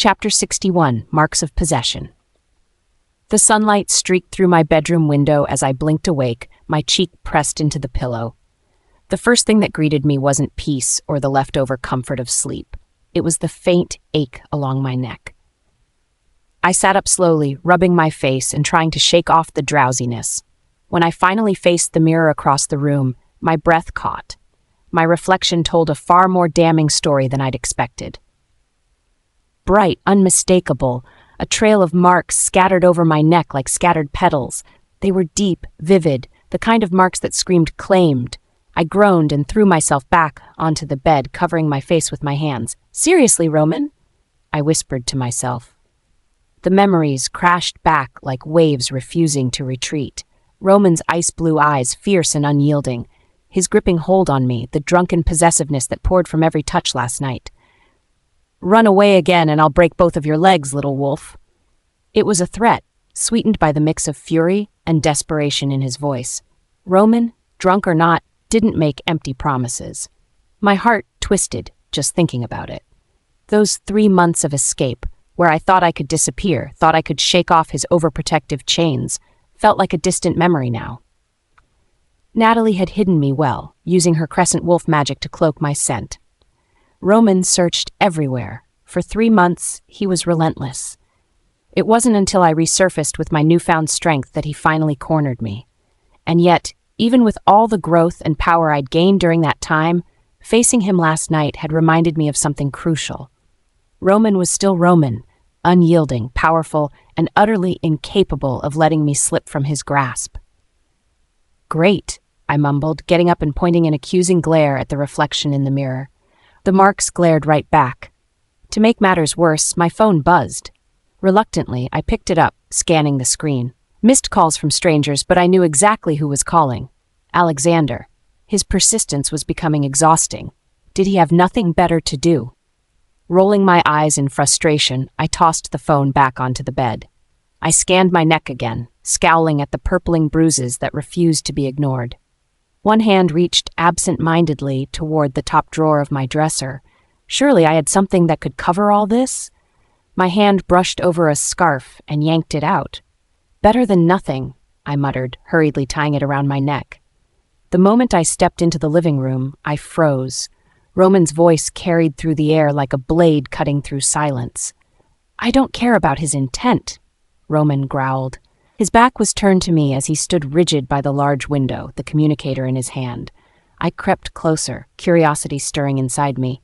Chapter 61, Marks of Possession. The sunlight streaked through my bedroom window as I blinked awake, my cheek pressed into the pillow. The first thing that greeted me wasn't peace or the leftover comfort of sleep. It was the faint ache along my neck. I sat up slowly, rubbing my face and trying to shake off the drowsiness. When I finally faced the mirror across the room, my breath caught. My reflection told a far more damning story than I'd expected. Bright, unmistakable, a trail of marks scattered over my neck like scattered petals. They were deep, vivid, the kind of marks that screamed claimed. I groaned and threw myself back onto the bed, covering my face with my hands. "Seriously, Roman?" I whispered to myself. The memories crashed back like waves refusing to retreat. Roman's ice-blue eyes, fierce and unyielding. His gripping hold on me, the drunken possessiveness that poured from every touch last night. "Run away again and I'll break both of your legs, little wolf." It was a threat, sweetened by the mix of fury and desperation in his voice. Roman, drunk or not, didn't make empty promises. My heart twisted just thinking about it. Those 3 months of escape, where I thought I could disappear, thought I could shake off his overprotective chains, felt like a distant memory now. Natalie had hidden me well, using her crescent wolf magic to cloak my scent. Roman searched everywhere. For 3 months, he was relentless. It wasn't until I resurfaced with my newfound strength that he finally cornered me. And yet, even with all the growth and power I'd gained during that time, facing him last night had reminded me of something crucial. Roman was still Roman, unyielding, powerful, and utterly incapable of letting me slip from his grasp. "Great," I mumbled, getting up and pointing an accusing glare at the reflection in the mirror. The marks glared right back. To make matters worse, my phone buzzed. Reluctantly, I picked it up, scanning the screen. Missed calls from strangers, but I knew exactly who was calling. Alexander. His persistence was becoming exhausting. Did he have nothing better to do? Rolling my eyes in frustration, I tossed the phone back onto the bed. I scanned my neck again, scowling at the purpling bruises that refused to be ignored. One hand reached absent-mindedly toward the top drawer of my dresser. Surely I had something that could cover all this? My hand brushed over a scarf and yanked it out. "Better than nothing," I muttered, hurriedly tying it around my neck. The moment I stepped into the living room, I froze. Roman's voice carried through the air like a blade cutting through silence. "I don't care about his intent," Roman growled. His back was turned to me as he stood rigid by the large window, the communicator in his hand. I crept closer, curiosity stirring inside me.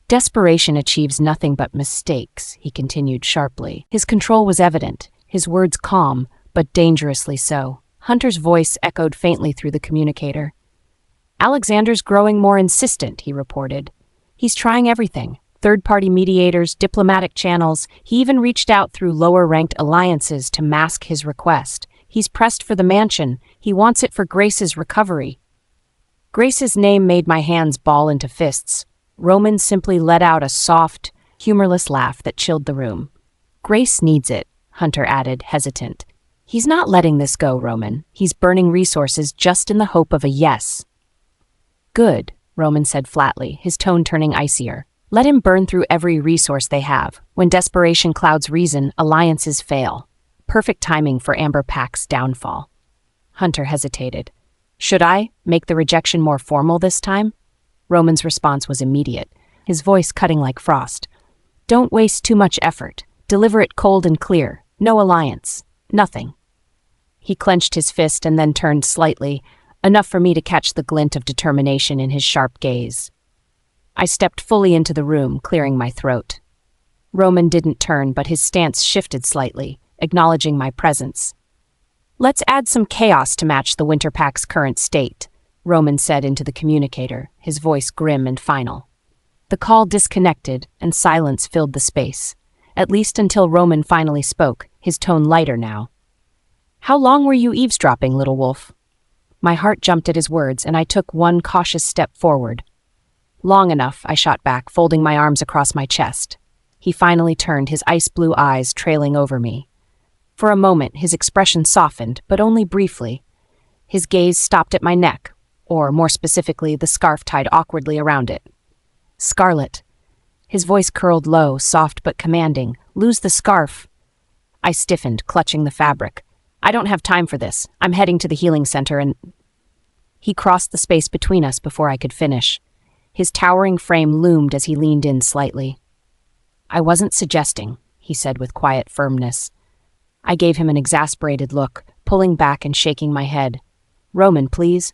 "Desperation achieves nothing but mistakes," he continued sharply. His control was evident, his words calm, but dangerously so. Hunter's voice echoed faintly through the communicator. "Alexander's growing more insistent," he reported. "He's trying everything. Third-party mediators, diplomatic channels. He even reached out through lower-ranked alliances to mask his request. He's pressed for the mansion. He wants it for Grace's recovery." Grace's name made my hands ball into fists. Roman simply let out a soft, humorless laugh that chilled the room. "Grace needs it," Hunter added, hesitant. "He's not letting this go, Roman. He's burning resources just in the hope of a yes." "Good," Roman said flatly, his tone turning icier. "Let him burn through every resource they have. When desperation clouds reason, alliances fail. Perfect timing for Amber Pack's downfall." Hunter hesitated. "Should I make the rejection more formal this time?" Roman's response was immediate, his voice cutting like frost. "Don't waste too much effort. Deliver it cold and clear. No alliance. Nothing." He clenched his fist and then turned slightly, enough for me to catch the glint of determination in his sharp gaze. I stepped fully into the room, clearing my throat. Roman didn't turn, but his stance shifted slightly, acknowledging my presence. "Let's add some chaos to match the Winter Pack's current state," Roman said into the communicator, his voice grim and final. The call disconnected, and silence filled the space, at least until Roman finally spoke, his tone lighter now. "How long were you eavesdropping, little wolf?" My heart jumped at his words, and I took one cautious step forward. "Long enough," I shot back, folding my arms across my chest. He finally turned, his ice-blue eyes trailing over me. For a moment, his expression softened, but only briefly. His gaze stopped at my neck, or more specifically, the scarf tied awkwardly around it. "Scarlett." His voice curled low, soft but commanding. "Lose the scarf." I stiffened, clutching the fabric. "I don't have time for this. I'm heading to the healing center and—" He crossed the space between us before I could finish. His towering frame loomed as he leaned in slightly. "I wasn't suggesting," he said with quiet firmness. I gave him an exasperated look, pulling back and shaking my head. "Roman, please."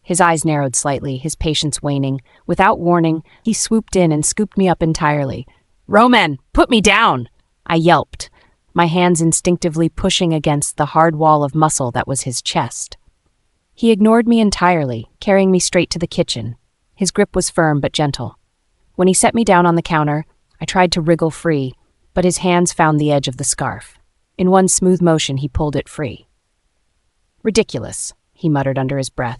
His eyes narrowed slightly, his patience waning. Without warning, he swooped in and scooped me up entirely. "Roman, put me down!" I yelped, my hands instinctively pushing against the hard wall of muscle that was his chest. He ignored me entirely, carrying me straight to the kitchen. His grip was firm but gentle. When he set me down on the counter, I tried to wriggle free, but his hands found the edge of the scarf. In one smooth motion, he pulled it free. "Ridiculous," he muttered under his breath.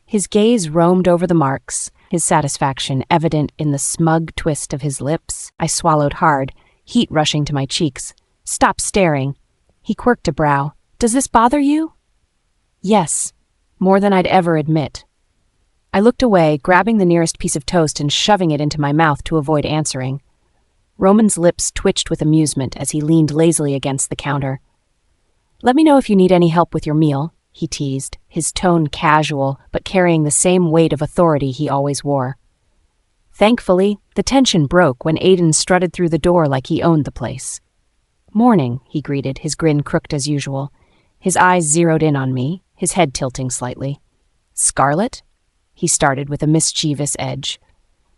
His gaze roamed over the marks, his satisfaction evident in the smug twist of his lips. I swallowed hard, heat rushing to my cheeks. "Stop staring." He quirked a brow. "Does this bother you?" "Yes, more than I'd ever admit." I looked away, grabbing the nearest piece of toast and shoving it into my mouth to avoid answering. Roman's lips twitched with amusement as he leaned lazily against the counter. "Let me know if you need any help with your meal," he teased, his tone casual but carrying the same weight of authority he always wore. Thankfully, the tension broke when Aiden strutted through the door like he owned the place. "Morning," he greeted, his grin crooked as usual. His eyes zeroed in on me, his head tilting slightly. "Scarlett?" he started with a mischievous edge.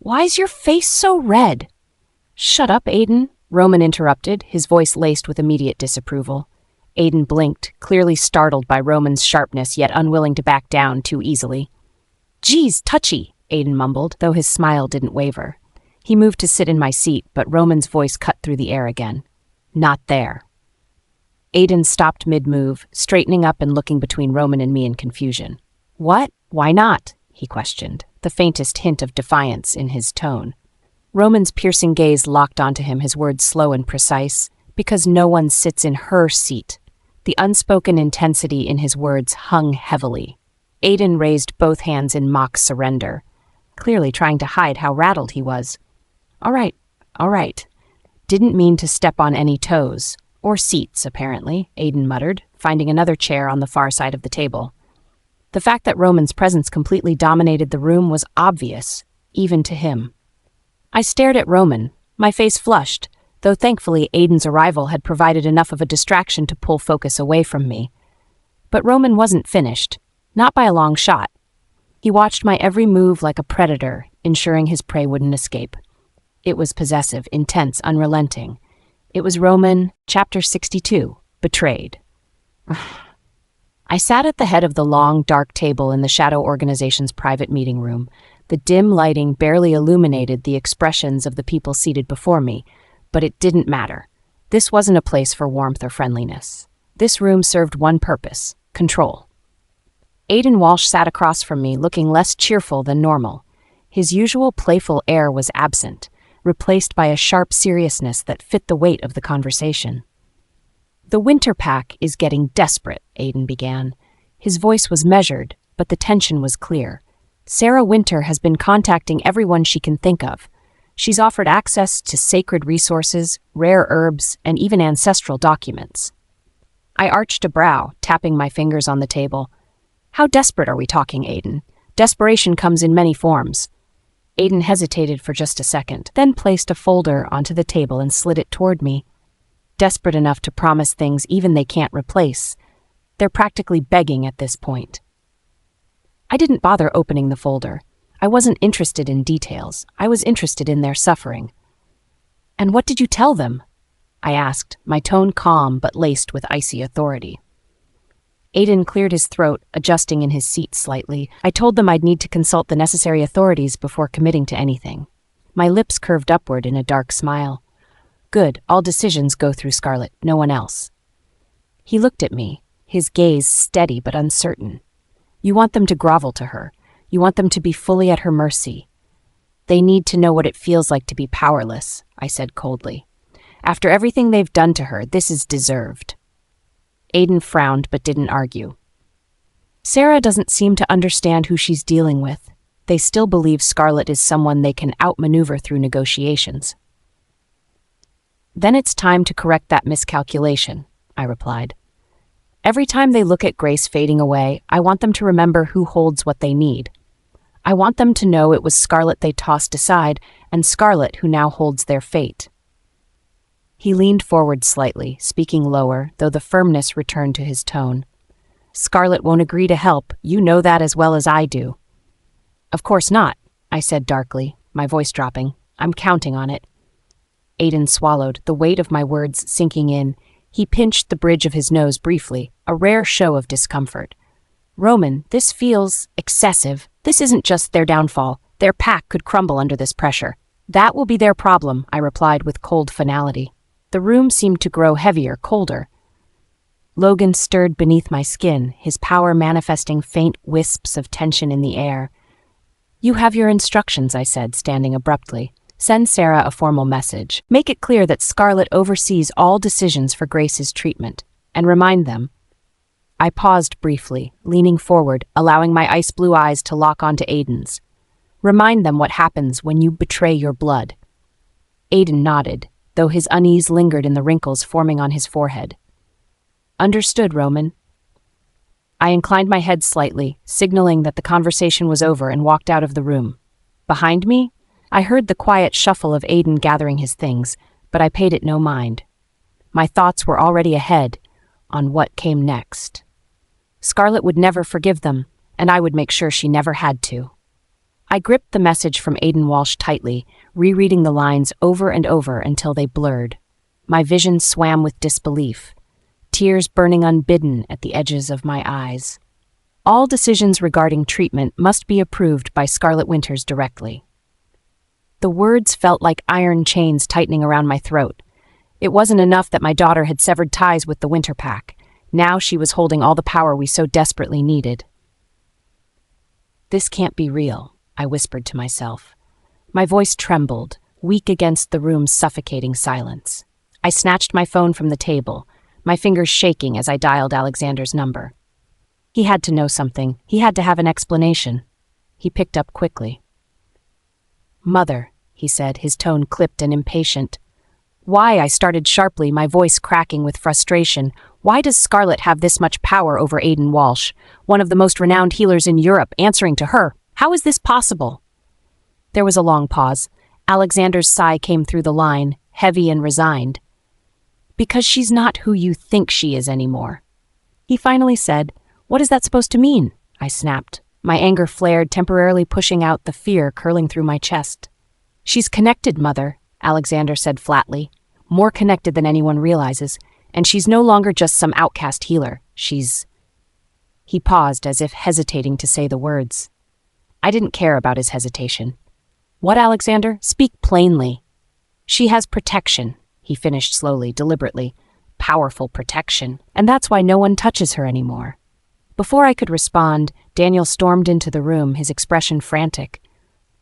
"Why's your face so red?" "Shut up, Aiden," Roman interrupted, his voice laced with immediate disapproval. Aiden blinked, clearly startled by Roman's sharpness, yet unwilling to back down too easily. "Geez, touchy," Aiden mumbled, though his smile didn't waver. He moved to sit in my seat, but Roman's voice cut through the air again. "Not there." Aiden stopped mid-move, straightening up and looking between Roman and me in confusion. "What? Why not?" he questioned, the faintest hint of defiance in his tone. Roman's piercing gaze locked onto him, his words slow and precise. "Because no one sits in her seat." The unspoken intensity in his words hung heavily. Aiden raised both hands in mock surrender, clearly trying to hide how rattled he was. All right. Didn't mean to step on any toes. Or seats, apparently," Aiden muttered, finding another chair on the far side of the table. The fact that Roman's presence completely dominated the room was obvious, even to him. I stared at Roman, my face flushed, though thankfully Aiden's arrival had provided enough of a distraction to pull focus away from me. But Roman wasn't finished, not by a long shot. He watched my every move like a predator, ensuring his prey wouldn't escape. It was possessive, intense, unrelenting. It was Roman, Chapter 62, Betrayed. I sat at the head of the long, dark table in the Shadow Organization's private meeting room. The dim lighting barely illuminated the expressions of the people seated before me, but it didn't matter. This wasn't a place for warmth or friendliness. This room served one purpose: control. Aiden Walsh sat across from me, looking less cheerful than normal. His usual playful air was absent, replaced by a sharp seriousness that fit the weight of the conversation. "The Winter Pack is getting desperate," Aiden began. His voice was measured, but the tension was clear. "Sarah Winter has been contacting everyone she can think of. She's offered access to sacred resources, rare herbs, and even ancestral documents." I arched a brow, tapping my fingers on the table. "How desperate are we talking, Aiden? Desperation comes in many forms." Aiden hesitated for just a second, then placed a folder onto the table and slid it toward me. "Desperate enough to promise things even they can't replace. They're practically begging at this point." I didn't bother opening the folder. I wasn't interested in details. I was interested in their suffering. "And what did you tell them?" I asked, my tone calm but laced with icy authority. Aiden cleared his throat, adjusting in his seat slightly. "I told them I'd need to consult the necessary authorities before committing to anything." My lips curved upward in a dark smile. "Good, all decisions go through Scarlett, no one else." He looked at me, his gaze steady but uncertain. "You want them to grovel to her. You want them to be fully at her mercy. They need to know what it feels like to be powerless," I said coldly. "After everything they've done to her, this is deserved." Aiden frowned but didn't argue. "Sarah doesn't seem to understand who she's dealing with." they still believe Scarlett is someone they can outmaneuver through negotiations. "Then it's time to correct that miscalculation," I replied. "Every time they look at Grace fading away, I want them to remember who holds what they need. I want them to know it was Scarlett they tossed aside, and Scarlett who now holds their fate." He leaned forward slightly, speaking lower, though the firmness returned to his tone. "Scarlett won't agree to help. You know that as well as I do." "Of course not," I said darkly, my voice dropping. "I'm counting on it." Aiden swallowed, the weight of my words sinking in. He pinched the bridge of his nose briefly, a rare show of discomfort. "Roman, this feels excessive. This isn't just their downfall. Their pack could crumble under this pressure." "That will be their problem," I replied with cold finality. The room seemed to grow heavier, colder. Logan stirred beneath my skin, his power manifesting faint wisps of tension in the air. "You have your instructions," I said, standing abruptly. "Send Sarah a formal message. Make it clear that Scarlett oversees all decisions for Grace's treatment, and remind them." I paused briefly, leaning forward, allowing my ice-blue eyes to lock onto Aiden's. "Remind them what happens when you betray your blood." Aiden nodded, though his unease lingered in the wrinkles forming on his forehead. "Understood, Roman." I inclined my head slightly, signaling that the conversation was over, and walked out of the room. Behind me, I heard the quiet shuffle of Aiden gathering his things, but I paid it no mind. My thoughts were already ahead on what came next. Scarlett would never forgive them, and I would make sure she never had to. I gripped the message from Aiden Walsh tightly, rereading the lines over and over until they blurred. My vision swam with disbelief, tears burning unbidden at the edges of my eyes. All decisions regarding treatment must be approved by Scarlett Winters directly. The words felt like iron chains tightening around my throat. It wasn't enough that my daughter had severed ties with the Winter Pack. Now she was holding all the power we so desperately needed. "This can't be real," I whispered to myself. My voice trembled, weak against the room's suffocating silence. I snatched my phone from the table, my fingers shaking as I dialed Alexander's number. He had to know something. He had to have an explanation. He picked up quickly. "Mother," he said, his tone clipped and impatient. "Why?" I started sharply, my voice cracking with frustration. "Why does Scarlett have this much power over Aiden Walsh, one of the most renowned healers in Europe, answering to her? How is this possible?" There was a long pause. Alexander's sigh came through the line, heavy and resigned. "Because she's not who you think she is anymore." He finally said, "What is that supposed to mean?" I snapped. My anger flared, temporarily pushing out the fear curling through my chest. "She's connected, Mother," Alexander said flatly. "More connected than anyone realizes. And she's no longer just some outcast healer. She's—" He paused as if hesitating to say the words. I didn't care about his hesitation. "What, Alexander? Speak plainly." "She has protection," he finished slowly, deliberately. "Powerful protection. And that's why no one touches her anymore." Before I could respond, Daniel stormed into the room, his expression frantic.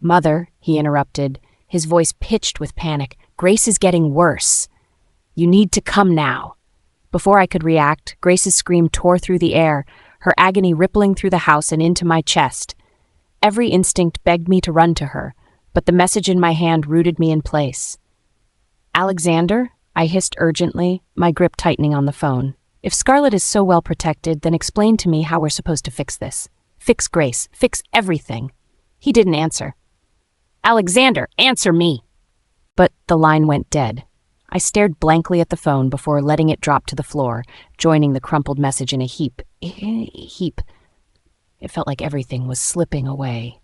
"Mother," he interrupted, his voice pitched with panic, "Grace is getting worse. You need to come now." Before I could react, Grace's scream tore through the air, her agony rippling through the house and into my chest. Every instinct begged me to run to her, but the message in my hand rooted me in place. "Alexander?" I hissed urgently, my grip tightening on the phone. "If Scarlett is so well protected, then explain to me how we're supposed to fix this. Fix Grace. Fix everything." He didn't answer. "Alexander, answer me!" But the line went dead. I stared blankly at the phone before letting it drop to the floor, joining the crumpled message in a heap. It felt like everything was slipping away.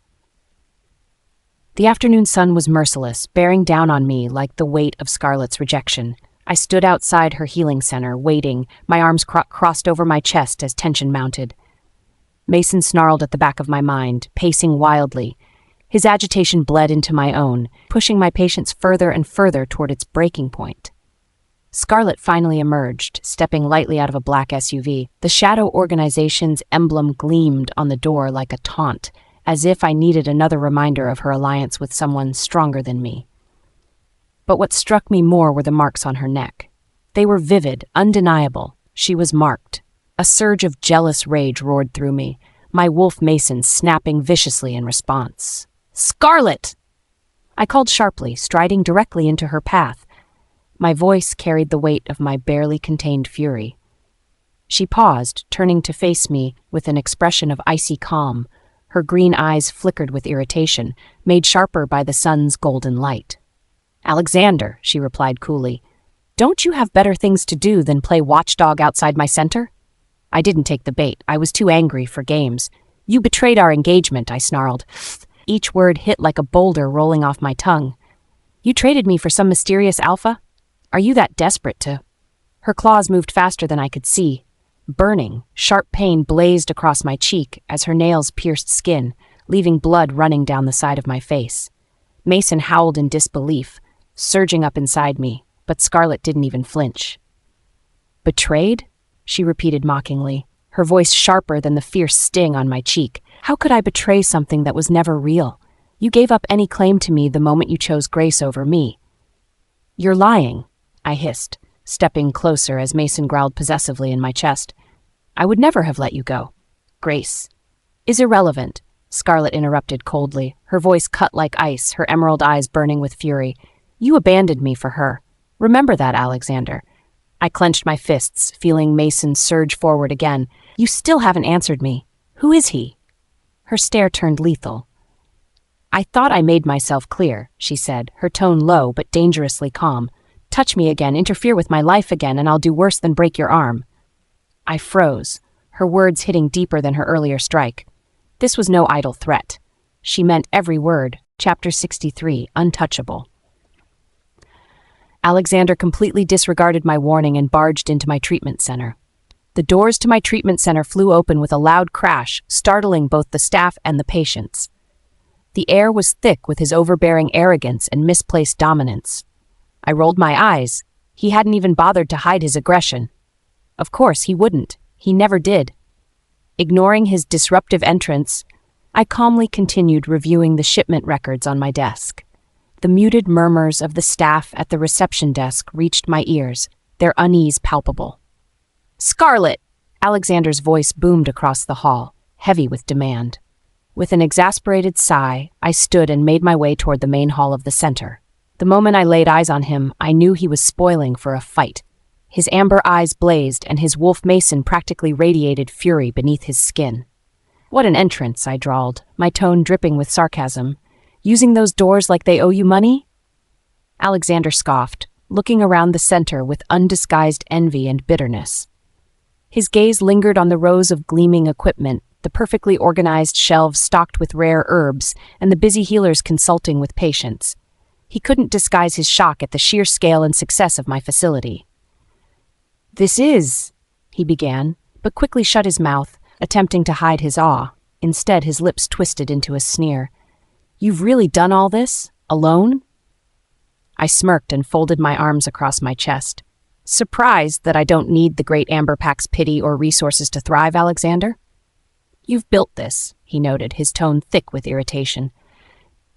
The afternoon sun was merciless, bearing down on me like the weight of Scarlett's rejection. I stood outside her healing center, waiting, my arms crossed over my chest as tension mounted. Mason snarled at the back of my mind, pacing wildly. His agitation bled into my own, pushing my patience further and further toward its breaking point. Scarlett finally emerged, stepping lightly out of a black SUV. The Shadow Organization's emblem gleamed on the door like a taunt, as if I needed another reminder of her alliance with someone stronger than me. But what struck me more were the marks on her neck. They were vivid, undeniable. She was marked. A surge of jealous rage roared through me. my wolf Mason snapping viciously in response. "Scarlett!" I called sharply, striding directly into her path. My voice carried the weight of my barely contained fury. She paused, turning to face me with an expression of icy calm. Her green eyes flickered with irritation, made sharper by the sun's golden light. "Alexander," she replied coolly, "don't you have better things to do than play watchdog outside my center?" I didn't take the bait. I was too angry for games. "You betrayed our engagement," I snarled. Each word hit like a boulder rolling off my tongue. "You traded me for some mysterious alpha? Are you that desperate to—" Her claws moved faster than I could see. Burning, sharp pain blazed across my cheek as her nails pierced skin, leaving blood running down the side of my face. Mason howled in disbelief, surging up inside me, but Scarlett didn't even flinch. "Betrayed?" she repeated mockingly, her voice sharper than the fierce sting on my cheek. "How could I betray something that was never real? You gave up any claim to me the moment you chose Grace over me." "You're lying," I hissed, stepping closer as Mason growled possessively in my chest. "I would never have let you go." "Grace is irrelevant," Scarlett interrupted coldly, her voice cut like ice, her emerald eyes burning with fury. "You abandoned me for her. Remember that, Alexander." I clenched my fists, feeling Mason surge forward again. "You still haven't answered me. Who is he?" Her stare turned lethal. "I thought I made myself clear," she said, her tone low but dangerously calm. "Touch me again, interfere with my life again, and I'll do worse than break your arm." I froze, her words hitting deeper than her earlier strike. This was no idle threat. She meant every word. Chapter 63, Untouchable. Alexander completely disregarded my warning and barged into my treatment center. The doors to my treatment center flew open with a loud crash, startling both the staff and the patients. The air was thick with his overbearing arrogance and misplaced dominance. I rolled my eyes. He hadn't even bothered to hide his aggression. Of course, he wouldn't. He never did. Ignoring his disruptive entrance, I calmly continued reviewing the shipment records on my desk. The muted murmurs of the staff at the reception desk reached my ears, their unease palpable. "Scarlett!" Alexander's voice boomed across the hall, heavy with demand. With an exasperated sigh, I stood and made my way toward the main hall of the center. The moment I laid eyes on him, I knew he was spoiling for a fight. His amber eyes blazed, and his wolf Mason practically radiated fury beneath his skin. "What an entrance," I drawled, my tone dripping with sarcasm. "Using those doors like they owe you money?" Alexander scoffed, looking around the center with undisguised envy and bitterness. His gaze lingered on the rows of gleaming equipment, the perfectly organized shelves stocked with rare herbs, and the busy healers consulting with patients. He couldn't disguise his shock at the sheer scale and success of my facility. "This is," he began, but quickly shut his mouth, attempting to hide his awe. Instead, his lips twisted into a sneer. "You've really done all this? Alone?" I smirked and folded my arms across my chest. "Surprised that I don't need the Great Amber Pack's pity or resources to thrive, Alexander?" "You've built this," he noted, his tone thick with irritation.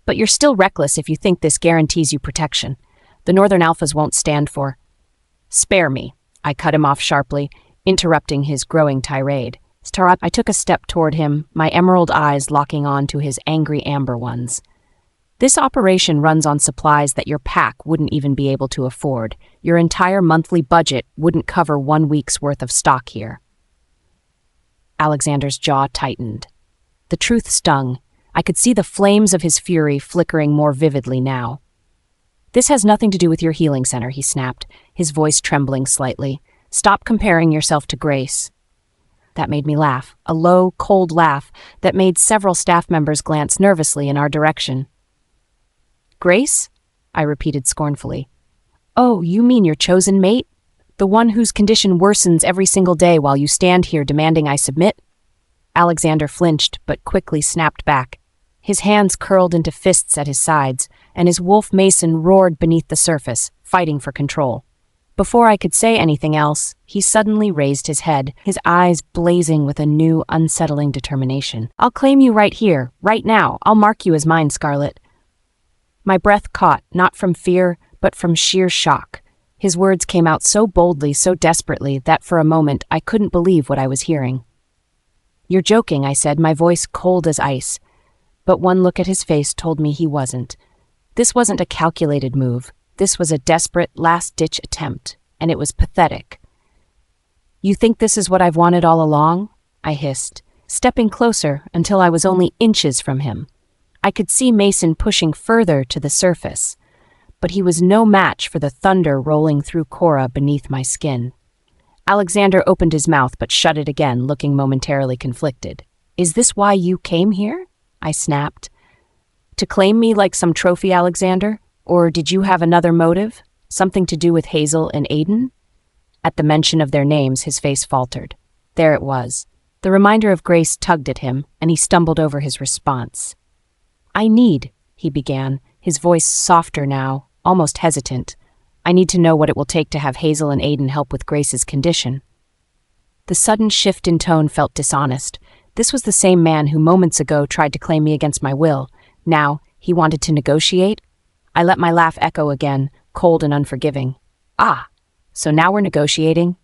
"But you're still reckless if you think this guarantees you protection. The Northern Alphas won't stand for—" "Spare me," I cut him off sharply, interrupting his growing tirade. I took a step toward him, my emerald eyes locking on to his angry amber ones. "This operation runs on supplies that your pack wouldn't even be able to afford. Your entire monthly budget wouldn't cover 1 week's worth of stock here." Alexander's jaw tightened. The truth stung. I could see the flames of his fury flickering more vividly now. "This has nothing to do with your healing center," he snapped, his voice trembling slightly. "Stop comparing yourself to Grace." That made me laugh, a low, cold laugh that made several staff members glance nervously in our direction. "Grace?" I repeated scornfully. "Oh, you mean your chosen mate? The one whose condition worsens every single day while you stand here demanding I submit?" Alexander flinched, but quickly snapped back. His hands curled into fists at his sides, and his wolf Mason roared beneath the surface, fighting for control. Before I could say anything else, he suddenly raised his head, his eyes blazing with a new, unsettling determination. "I'll claim you right here, right now. I'll mark you as mine, Scarlett." My breath caught, not from fear, but from sheer shock. His words came out so boldly, so desperately, that for a moment I couldn't believe what I was hearing. You're joking, I said, my voice cold as ice. But one look at his face told me he wasn't. This wasn't a calculated move. This was a desperate, last-ditch attempt, and it was pathetic. You think this is what I've wanted all along? I hissed, stepping closer until I was only inches from him. I could see Mason pushing further to the surface, but he was no match for the thunder rolling through Cora beneath my skin. Alexander opened his mouth but shut it again, looking momentarily conflicted. Is this why you came here? I snapped. To claim me like some trophy, Alexander? Or did you have another motive? Something to do with Hazel and Aiden? At the mention of their names, his face faltered. There it was. The reminder of Grace tugged at him, and he stumbled over his response. He began, his voice softer now, almost hesitant. I need to know what it will take to have Hazel and Aiden help with Grace's condition. The sudden shift in tone felt dishonest. This was the same man who moments ago tried to claim me against my will. Now, he wanted to negotiate? I let my laugh echo again, cold and unforgiving. Ah, so now we're negotiating?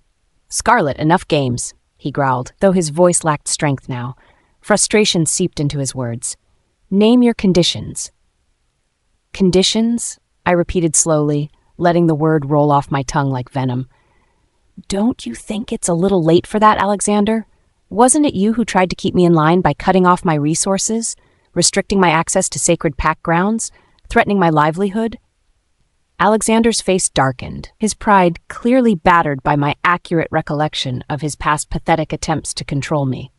Scarlett, enough games, he growled, though his voice lacked strength now. Frustration seeped into his words. Name your conditions. Conditions? I repeated slowly, letting the word roll off my tongue like venom. Don't you think it's a little late for that, Alexander? Wasn't it you who tried to keep me in line by cutting off my resources, restricting my access to sacred pack grounds, threatening my livelihood? Alexander's face darkened, his pride clearly battered by my accurate recollection of his past pathetic attempts to control me.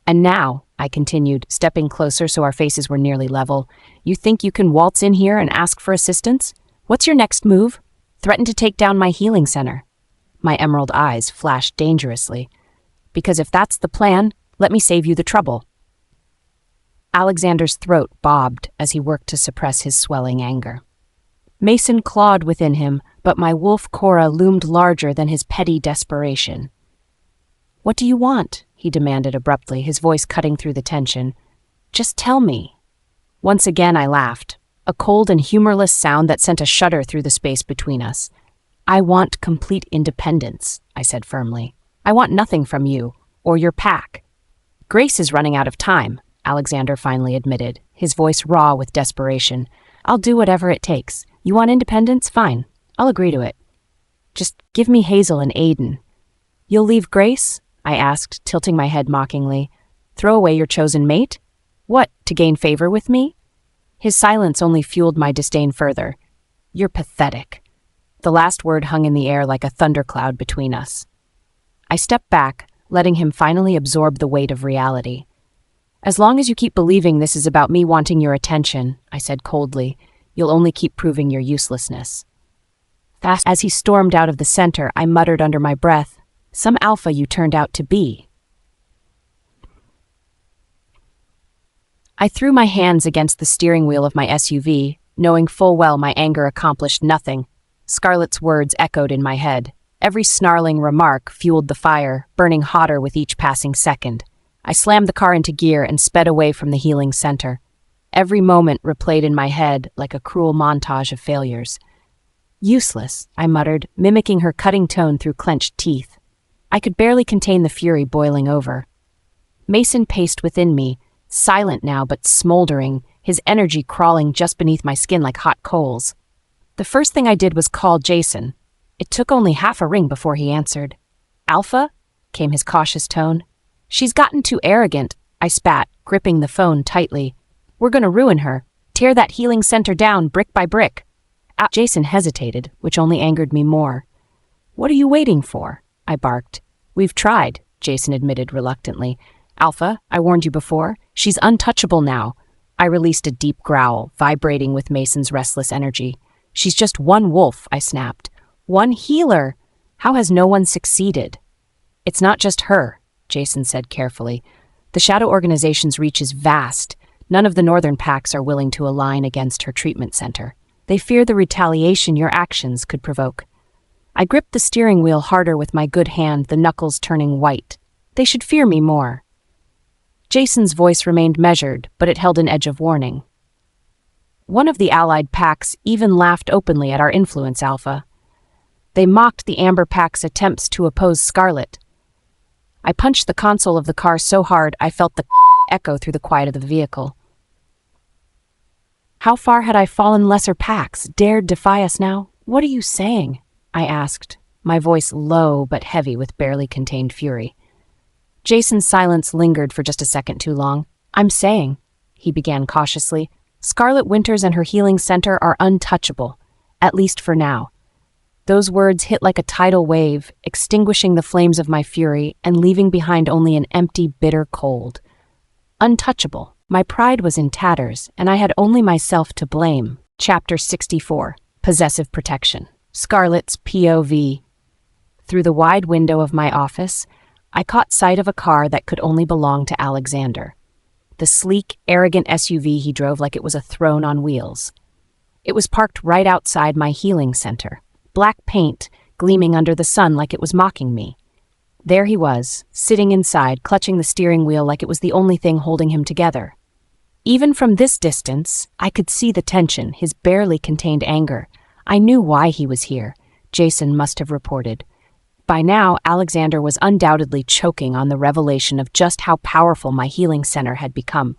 And now, I continued, stepping closer so our faces were nearly level, you think you can waltz in here and ask for assistance? What's your next move? Threaten to take down my healing center. My emerald eyes flashed dangerously. Because if that's the plan, let me save you the trouble. Alexander's throat bobbed as he worked to suppress his swelling anger. Mason clawed within him, but my wolf Cora loomed larger than his petty desperation. What do you want? He demanded abruptly, his voice cutting through the tension. Just tell me. Once again I laughed, a cold and humorless sound that sent a shudder through the space between us. I want complete independence, I said firmly. I want nothing from you, or your pack. Grace is running out of time, Alexander finally admitted, his voice raw with desperation. I'll do whatever it takes. You want independence? Fine. I'll agree to it. Just give me Hazel and Aiden. You'll leave Grace? I asked, tilting my head mockingly. Throw away your chosen mate? What, to gain favor with me? His silence only fueled my disdain further. You're pathetic. The last word hung in the air like a thundercloud between us. I stepped back, letting him finally absorb the weight of reality. As long as you keep believing this is about me wanting your attention, I said coldly, you'll only keep proving your uselessness. Fast as he stormed out of the center, I muttered under my breath, some alpha you turned out to be. I threw my hands against the steering wheel of my SUV, knowing full well my anger accomplished nothing. Scarlett's words echoed in my head. Every snarling remark fueled the fire, burning hotter with each passing second. I slammed the car into gear and sped away from the healing center. Every moment replayed in my head like a cruel montage of failures. Useless, I muttered, mimicking her cutting tone through clenched teeth. I could barely contain the fury boiling over. Mason paced within me, silent now but smoldering, his energy crawling just beneath my skin like hot coals. The first thing I did was call Jason. It took only half a ring before he answered. Alpha? Came his cautious tone. She's gotten too arrogant, I spat, gripping the phone tightly. We're gonna ruin her. Tear that healing center down brick by brick. Jason hesitated, which only angered me more. What are you waiting for? I barked. We've tried, Jason admitted reluctantly. Alpha, I warned you before. She's untouchable now. I released a deep growl, vibrating with Mason's restless energy. She's just one wolf, I snapped. One healer. How has no one succeeded? It's not just her, Jason said carefully. The Shadow Organization's reach is vast. None of the northern packs are willing to align against her treatment center. They fear the retaliation your actions could provoke. I gripped the steering wheel harder with my good hand, the knuckles turning white. They should fear me more. Jason's voice remained measured, but it held an edge of warning. One of the allied packs even laughed openly at our influence, Alpha. They mocked the Amber Pack's attempts to oppose Scarlett. I punched the console of the car so hard I felt the echo through the quiet of the vehicle. How far had I fallen? Lesser packs dared defy us now? What are you saying? I asked, my voice low but heavy with barely contained fury. Jason's silence lingered for just a second too long. I'm saying, he began cautiously, Scarlett Winters and her healing center are untouchable, at least for now. Those words hit like a tidal wave, extinguishing the flames of my fury and leaving behind only an empty, bitter cold. Untouchable. My pride was in tatters, and I had only myself to blame. Chapter 64. Possessive Protection. Scarlett's POV. Through the wide window of my office, I caught sight of a car that could only belong to Alexander. The sleek, arrogant SUV he drove like it was a throne on wheels. It was parked right outside my healing center, black paint gleaming under the sun like it was mocking me. There he was, sitting inside, clutching the steering wheel like it was the only thing holding him together. Even from this distance, I could see the tension, his barely contained anger. I knew why he was here, Jason must have reported. By now, Alexander was undoubtedly choking on the revelation of just how powerful my healing center had become,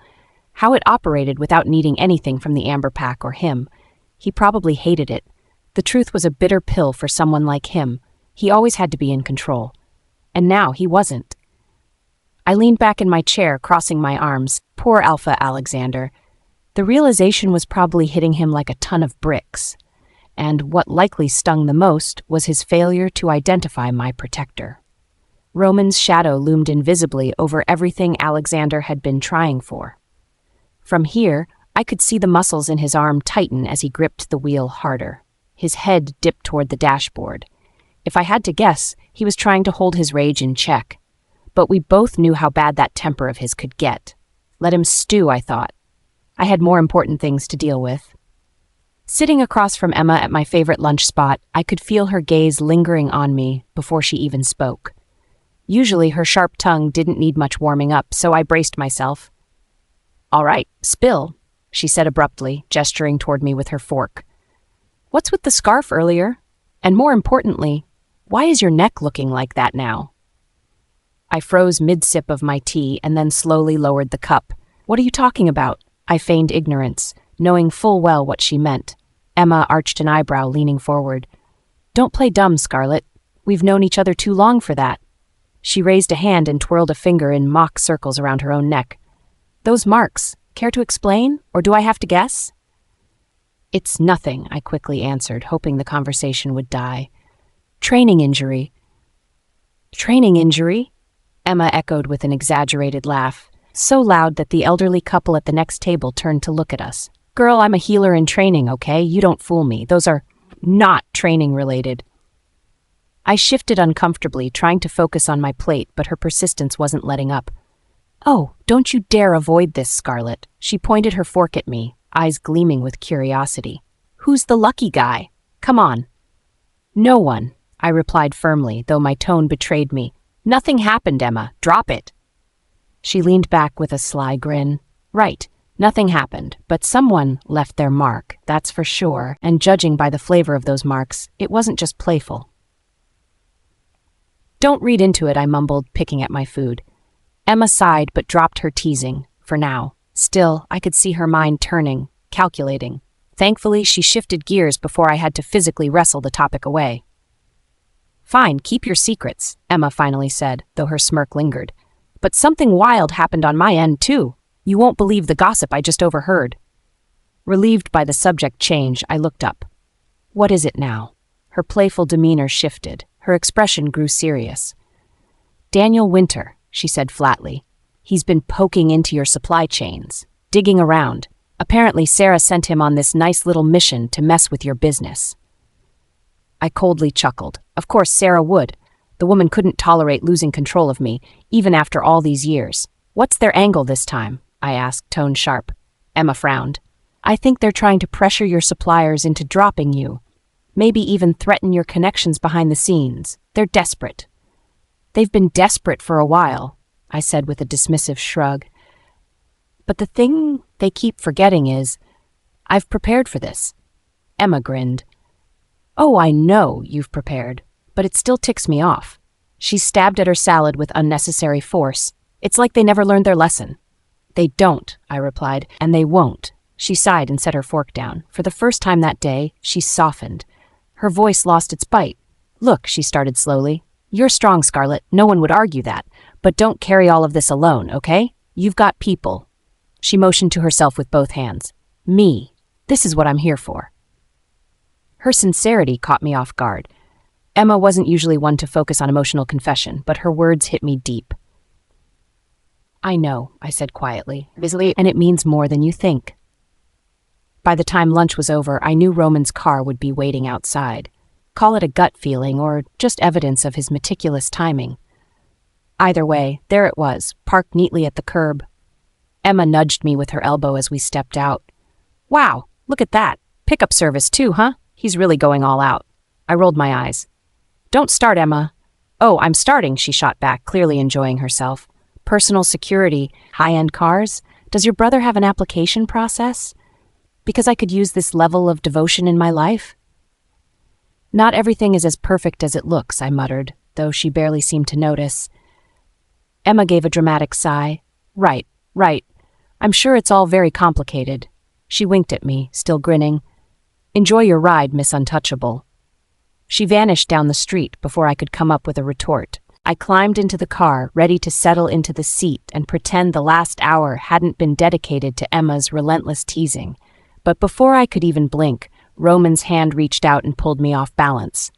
how it operated without needing anything from the Amber Pack or him. He probably hated it. The truth was a bitter pill for someone like him. He always had to be in control. And now he wasn't. I leaned back in my chair, crossing my arms. Poor Alpha Alexander. The realization was probably hitting him like a ton of bricks. And what likely stung the most was his failure to identify my protector. Roman's shadow loomed invisibly over everything Alexander had been trying for. From here, I could see the muscles in his arm tighten as he gripped the wheel harder. His head dipped toward the dashboard. If I had to guess, he was trying to hold his rage in check. But we both knew how bad that temper of his could get. Let him stew, I thought. I had more important things to deal with. Sitting across from Emma at my favorite lunch spot, I could feel her gaze lingering on me before she even spoke. Usually her sharp tongue didn't need much warming up, so I braced myself. All right, spill, she said abruptly, gesturing toward me with her fork. What's with the scarf earlier? And more importantly, why is your neck looking like that now? I froze mid-sip of my tea and then slowly lowered the cup. What are you talking about? I feigned ignorance, knowing full well what she meant. Emma arched an eyebrow, leaning forward. Don't play dumb, Scarlett. We've known each other too long for that. She raised a hand and twirled a finger in mock circles around her own neck. Those marks, care to explain, or do I have to guess? It's nothing, I quickly answered, hoping the conversation would die. Training injury. Training injury? Emma echoed with an exaggerated laugh, so loud that the elderly couple at the next table turned to look at us. Girl, I'm a healer in training, okay? You don't fool me. Those are not training related. I shifted uncomfortably, trying to focus on my plate, but her persistence wasn't letting up. Oh, don't you dare avoid this, Scarlett. She pointed her fork at me, eyes gleaming with curiosity. Who's the lucky guy? Come on. No one, I replied firmly, though my tone betrayed me. Nothing happened, Emma. Drop it. She leaned back with a sly grin. Right, nothing happened, but someone left their mark, that's for sure, and judging by the flavor of those marks, it wasn't just playful. Don't read into it, I mumbled, picking at my food. Emma sighed but dropped her teasing, for now. Still, I could see her mind turning, calculating. Thankfully, she shifted gears before I had to physically wrestle the topic away. Fine, keep your secrets, Emma finally said, though her smirk lingered. But something wild happened on my end, too. You won't believe the gossip I just overheard. Relieved by the subject change, I looked up. What is it now? Her playful demeanor shifted. Her expression grew serious. Daniel Winter, she said flatly. He's been poking into your supply chains, digging around. Apparently, Sarah sent him on this nice little mission to mess with your business. I coldly chuckled. Of course, Sarah would. The woman couldn't tolerate losing control of me, even after all these years. What's their angle this time? I asked, tone sharp. Emma frowned. I think they're trying to pressure your suppliers into dropping you. Maybe even threaten your connections behind the scenes. They're desperate. They've been desperate for a while, I said with a dismissive shrug. But the thing they keep forgetting is, I've prepared for this. Emma grinned. Oh, I know you've prepared, but it still ticks me off. She stabbed at her salad with unnecessary force. It's like they never learned their lesson. They don't, I replied, and they won't. She sighed and set her fork down. For the first time that day, she softened. Her voice lost its bite. Look, she started slowly. You're strong, Scarlett. No one would argue that. But don't carry all of this alone, okay? You've got people. She motioned to herself with both hands. Me. This is what I'm here for. Her sincerity caught me off guard. Emma wasn't usually one to focus on emotional confession, but her words hit me deep. I know, I said quietly, busily, and it means more than you think. By the time lunch was over, I knew Roman's car would be waiting outside. Call it a gut feeling or just evidence of his meticulous timing. Either way, there it was, parked neatly at the curb. Emma nudged me with her elbow as we stepped out. Wow, look at that. Pickup service too, huh? He's really going all out. I rolled my eyes. Don't start, Emma. Oh, I'm starting, she shot back, clearly enjoying herself. Personal security, high-end cars? Does your brother have an application process? Because I could use this level of devotion in my life? Not everything is as perfect as it looks, I muttered, though she barely seemed to notice. Emma gave a dramatic sigh. Right. I'm sure it's all very complicated. She winked at me, still grinning. Enjoy your ride, Miss Untouchable. She vanished down the street before I could come up with a retort. I climbed into the car, ready to settle into the seat and pretend the last hour hadn't been dedicated to Emma's relentless teasing. But before I could even blink, Roman's hand reached out and pulled me off balance.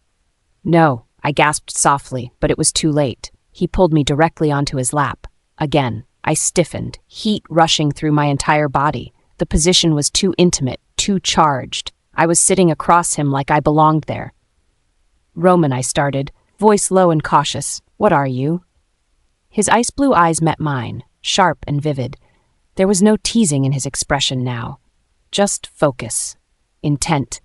No, I gasped softly, but it was too late. He pulled me directly onto his lap. Again, I stiffened, heat rushing through my entire body. The position was too intimate, too charged. I was sitting across him like I belonged there. Roman, I started, voice low and cautious. What are you? His ice blue eyes met mine, sharp and vivid. There was no teasing in his expression now. Just focus. Intent.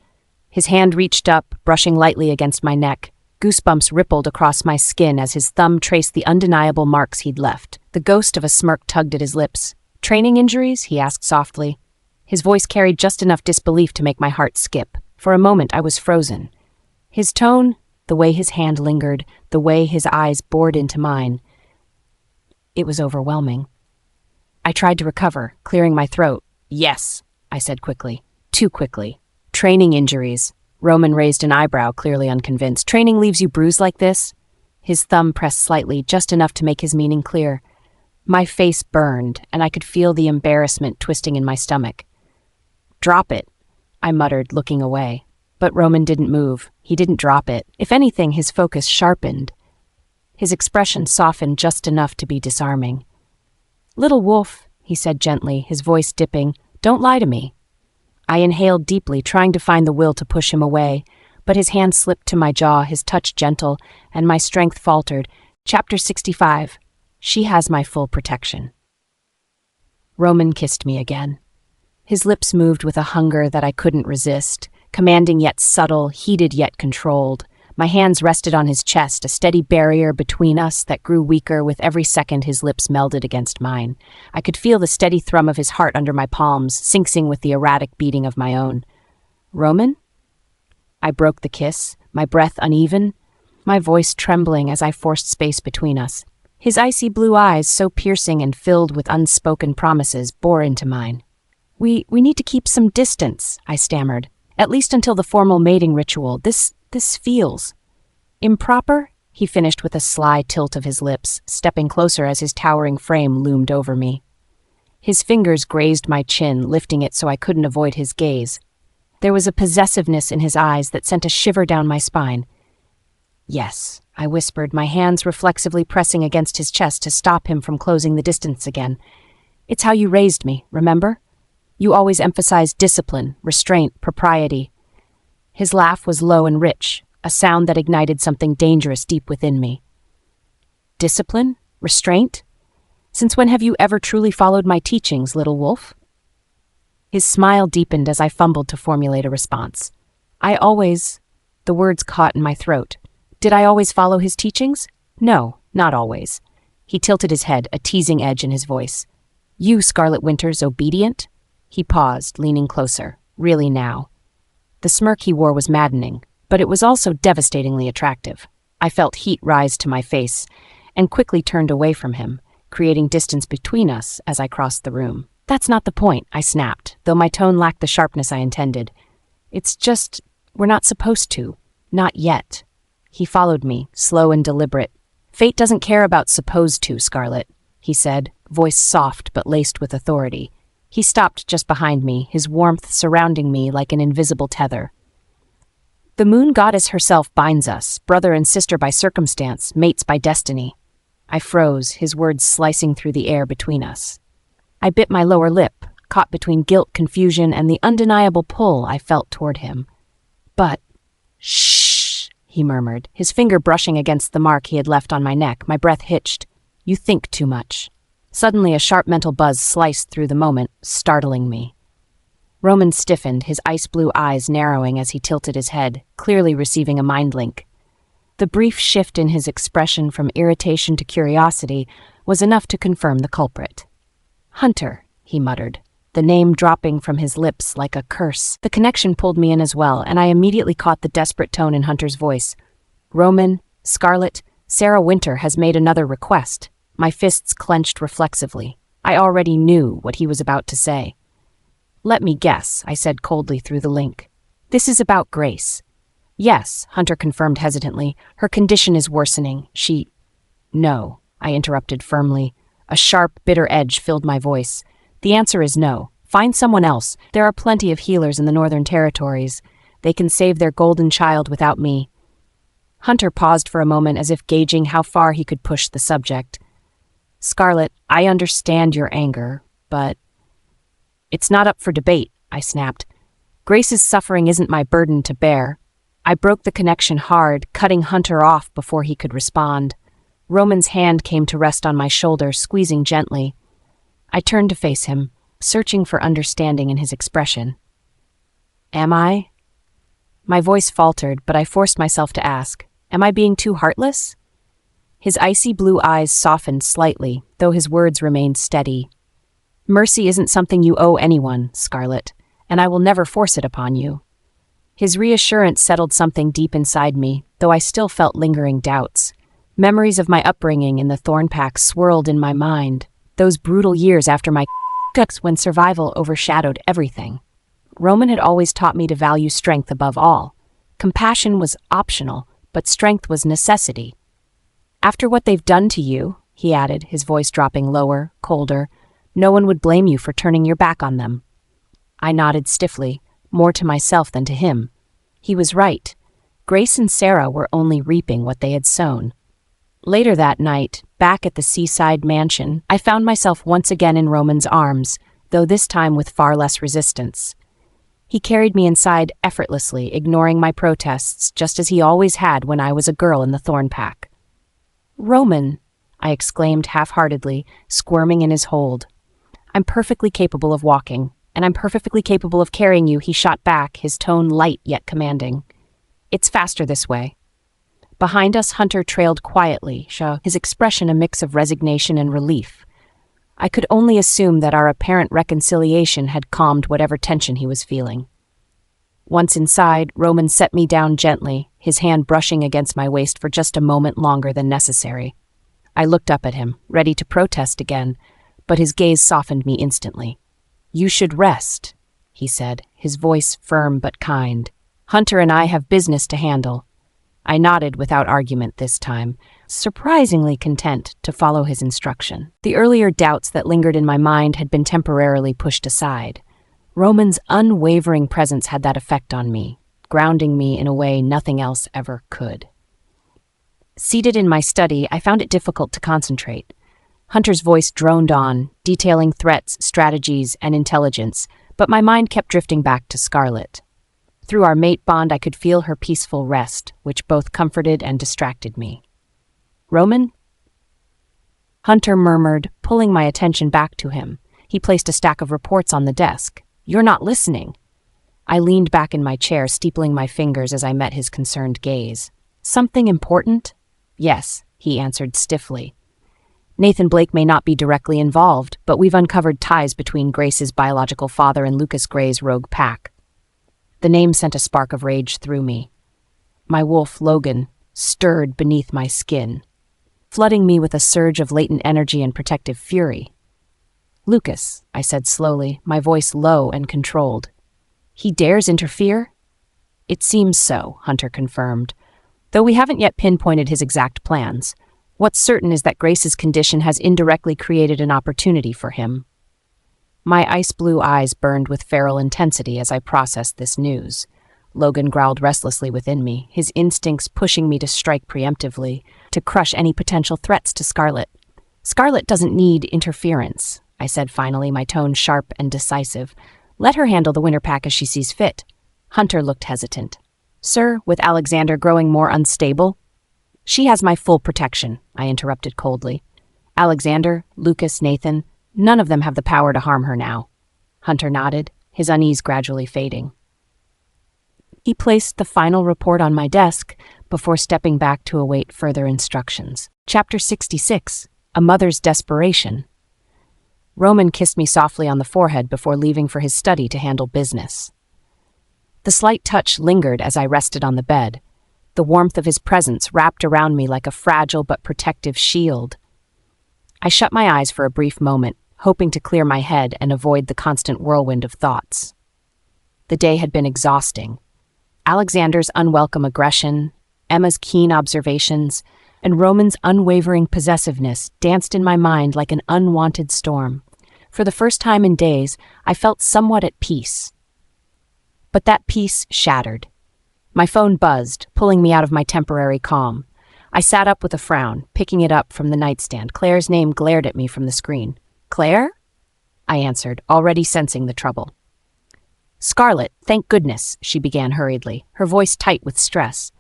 His hand reached up, brushing lightly against my neck. Goosebumps rippled across my skin as his thumb traced the undeniable marks he'd left. The ghost of a smirk tugged at his lips. Training injuries? He asked softly. His voice carried just enough disbelief to make my heart skip. For a moment, I was frozen. His tone, the way his hand lingered, the way his eyes bored into mine. It was overwhelming. I tried to recover, clearing my throat. Yes, I said quickly. Too quickly. Training injuries. Roman raised an eyebrow, clearly unconvinced. Training leaves you bruised like this? His thumb pressed slightly, just enough to make his meaning clear. My face burned, and I could feel the embarrassment twisting in my stomach. Drop it, I muttered, looking away. But Roman didn't move. He didn't drop it. If anything, his focus sharpened. His expression softened just enough to be disarming. Little wolf, he said gently, his voice dipping, don't lie to me. I inhaled deeply, trying to find the will to push him away, but his hand slipped to my jaw, his touch gentle, and my strength faltered. Chapter 65. She has my full protection. Roman kissed me again. His lips moved with a hunger that I couldn't resist, commanding yet subtle, heated yet controlled. My hands rested on his chest, a steady barrier between us that grew weaker with every second his lips melded against mine. I could feel the steady thrum of his heart under my palms, syncing with the erratic beating of my own. Roman? I broke the kiss, my breath uneven, my voice trembling as I forced space between us. His icy blue eyes, so piercing and filled with unspoken promises, bore into mine. We need to keep some distance, I stammered. At least until the formal mating ritual. This feels improper, he finished with a sly tilt of his lips, stepping closer as his towering frame loomed over me. His fingers grazed my chin, lifting it so I couldn't avoid his gaze. There was a possessiveness in his eyes that sent a shiver down my spine. Yes, I whispered, my hands reflexively pressing against his chest to stop him from closing the distance again. It's how you raised me, remember? You always emphasized discipline, restraint, propriety. His laugh was low and rich, a sound that ignited something dangerous deep within me. Discipline? Restraint? Since when have you ever truly followed my teachings, little wolf? His smile deepened as I fumbled to formulate a response. The words caught in my throat. Did I always follow his teachings? No, not always. He tilted his head, a teasing edge in his voice. You, Scarlett Winters, obedient? He paused, leaning closer. Really now. The smirk he wore was maddening, but it was also devastatingly attractive. I felt heat rise to my face and quickly turned away from him, creating distance between us as I crossed the room. "That's not the point," I snapped, though my tone lacked the sharpness I intended. "It's just, we're not supposed to. Not yet." He followed me, slow and deliberate. "Fate doesn't care about supposed to, Scarlett," he said, voice soft but laced with authority. He stopped just behind me, his warmth surrounding me like an invisible tether. "The moon goddess herself binds us, brother and sister by circumstance, mates by destiny." I froze, his words slicing through the air between us. I bit my lower lip, caught between guilt, confusion, and the undeniable pull I felt toward him. "But—" "Shh," he murmured, his finger brushing against the mark he had left on my neck. My breath hitched. "You think too much." Suddenly, a sharp mental buzz sliced through the moment, startling me. Roman stiffened, his ice-blue eyes narrowing as he tilted his head, clearly receiving a mind link. The brief shift in his expression from irritation to curiosity was enough to confirm the culprit. "Hunter," he muttered, the name dropping from his lips like a curse. The connection pulled me in as well, and I immediately caught the desperate tone in Hunter's voice. "Roman, Scarlett, Sarah Winter has made another request." My fists clenched reflexively. I already knew what he was about to say. "Let me guess," I said coldly through the link. "This is about Grace." "Yes," Hunter confirmed hesitantly. "Her condition is worsening. She—" "No," I interrupted firmly. A sharp, bitter edge filled my voice. "The answer is no. Find someone else. There are plenty of healers in the Northern Territories. They can save their golden child without me." Hunter paused for a moment as if gauging how far he could push the subject. "Scarlett, I understand your anger, but—" "It's not up for debate," I snapped. "Grace's suffering isn't my burden to bear." I broke the connection hard, cutting Hunter off before he could respond. Roman's hand came to rest on my shoulder, squeezing gently. I turned to face him, searching for understanding in his expression. "Am I?" My voice faltered, but I forced myself to ask, "Am I being too heartless?" His icy blue eyes softened slightly, though his words remained steady. "Mercy isn't something you owe anyone, Scarlett, and I will never force it upon you." His reassurance settled something deep inside me, though I still felt lingering doubts. Memories of my upbringing in the Thornpack swirled in my mind, those brutal years after my when survival overshadowed everything. Roman had always taught me to value strength above all. Compassion was optional, but strength was necessity. "After what they've done to you," he added, his voice dropping lower, colder, "no one would blame you for turning your back on them." I nodded stiffly, more to myself than to him. He was right. Grace and Sarah were only reaping what they had sown. Later that night, back at the seaside mansion, I found myself once again in Roman's arms, though this time with far less resistance. He carried me inside effortlessly, ignoring my protests, just as he always had when I was a girl in the Thornpack. "Roman," I exclaimed half-heartedly, squirming in his hold. "I'm perfectly capable of walking, and I'm perfectly capable of carrying you," he shot back, his tone light yet commanding. "It's faster this way." Behind us, Hunter trailed quietly, his expression a mix of resignation and relief. I could only assume that our apparent reconciliation had calmed whatever tension he was feeling. Once inside, Roman set me down gently, his hand brushing against my waist for just a moment longer than necessary. I looked up at him, ready to protest again, but his gaze softened me instantly. "You should rest," he said, his voice firm but kind. "Hunter and I have business to handle." I nodded without argument this time, surprisingly content to follow his instruction. The earlier doubts that lingered in my mind had been temporarily pushed aside. Roman's unwavering presence had that effect on me, grounding me in a way nothing else ever could. Seated in my study, I found it difficult to concentrate. Hunter's voice droned on, detailing threats, strategies, and intelligence, but my mind kept drifting back to Scarlett. Through our mate bond, I could feel her peaceful rest, which both comforted and distracted me. "Roman?" Hunter murmured, pulling my attention back to him. He placed a stack of reports on the desk. "You're not listening." I leaned back in my chair, steepling my fingers as I met his concerned gaze. "Something important?" "Yes," he answered stiffly. "Nathan Blake may not be directly involved, but we've uncovered ties between Grace's biological father and Lucas Gray's rogue pack." The name sent a spark of rage through me. "My wolf, Logan, stirred beneath my skin, flooding me with a surge of latent energy and protective fury. "Lucas," I said slowly, my voice low and controlled. "He dares interfere?" "It seems so," Hunter confirmed. "Though we haven't yet pinpointed his exact plans. What's certain is that Grace's condition has indirectly created an opportunity for him." My ice-blue eyes burned with feral intensity as I processed this news. Logan growled restlessly within me, his instincts pushing me to strike preemptively, to crush any potential threats to Scarlett. "Scarlett doesn't need interference," I said finally, my tone sharp and decisive. "Let her handle the winter pack as she sees fit." Hunter looked hesitant. "Sir, with Alexander growing more unstable?" "She has my full protection," I interrupted coldly. "Alexander, Lucas, Nathan, none of them have the power to harm her now." Hunter nodded, his unease gradually fading. He placed the final report on my desk before stepping back to await further instructions. Chapter 66, A Mother's Desperation. Roman kissed me softly on the forehead before leaving for his study to handle business. The slight touch lingered as I rested on the bed, the warmth of his presence wrapped around me like a fragile but protective shield. I shut my eyes for a brief moment, hoping to clear my head and avoid the constant whirlwind of thoughts. The day had been exhausting. Alexander's unwelcome aggression, Emma's keen observations, and Roman's unwavering possessiveness danced in my mind like an unwanted storm. For the first time in days, I felt somewhat at peace. But that peace shattered. My phone buzzed, pulling me out of my temporary calm. I sat up with a frown, picking it up from the nightstand. Claire's name glared at me from the screen. "Claire?" I answered, already sensing the trouble. "Scarlett, thank goodness," she began hurriedly, her voice tight with stress.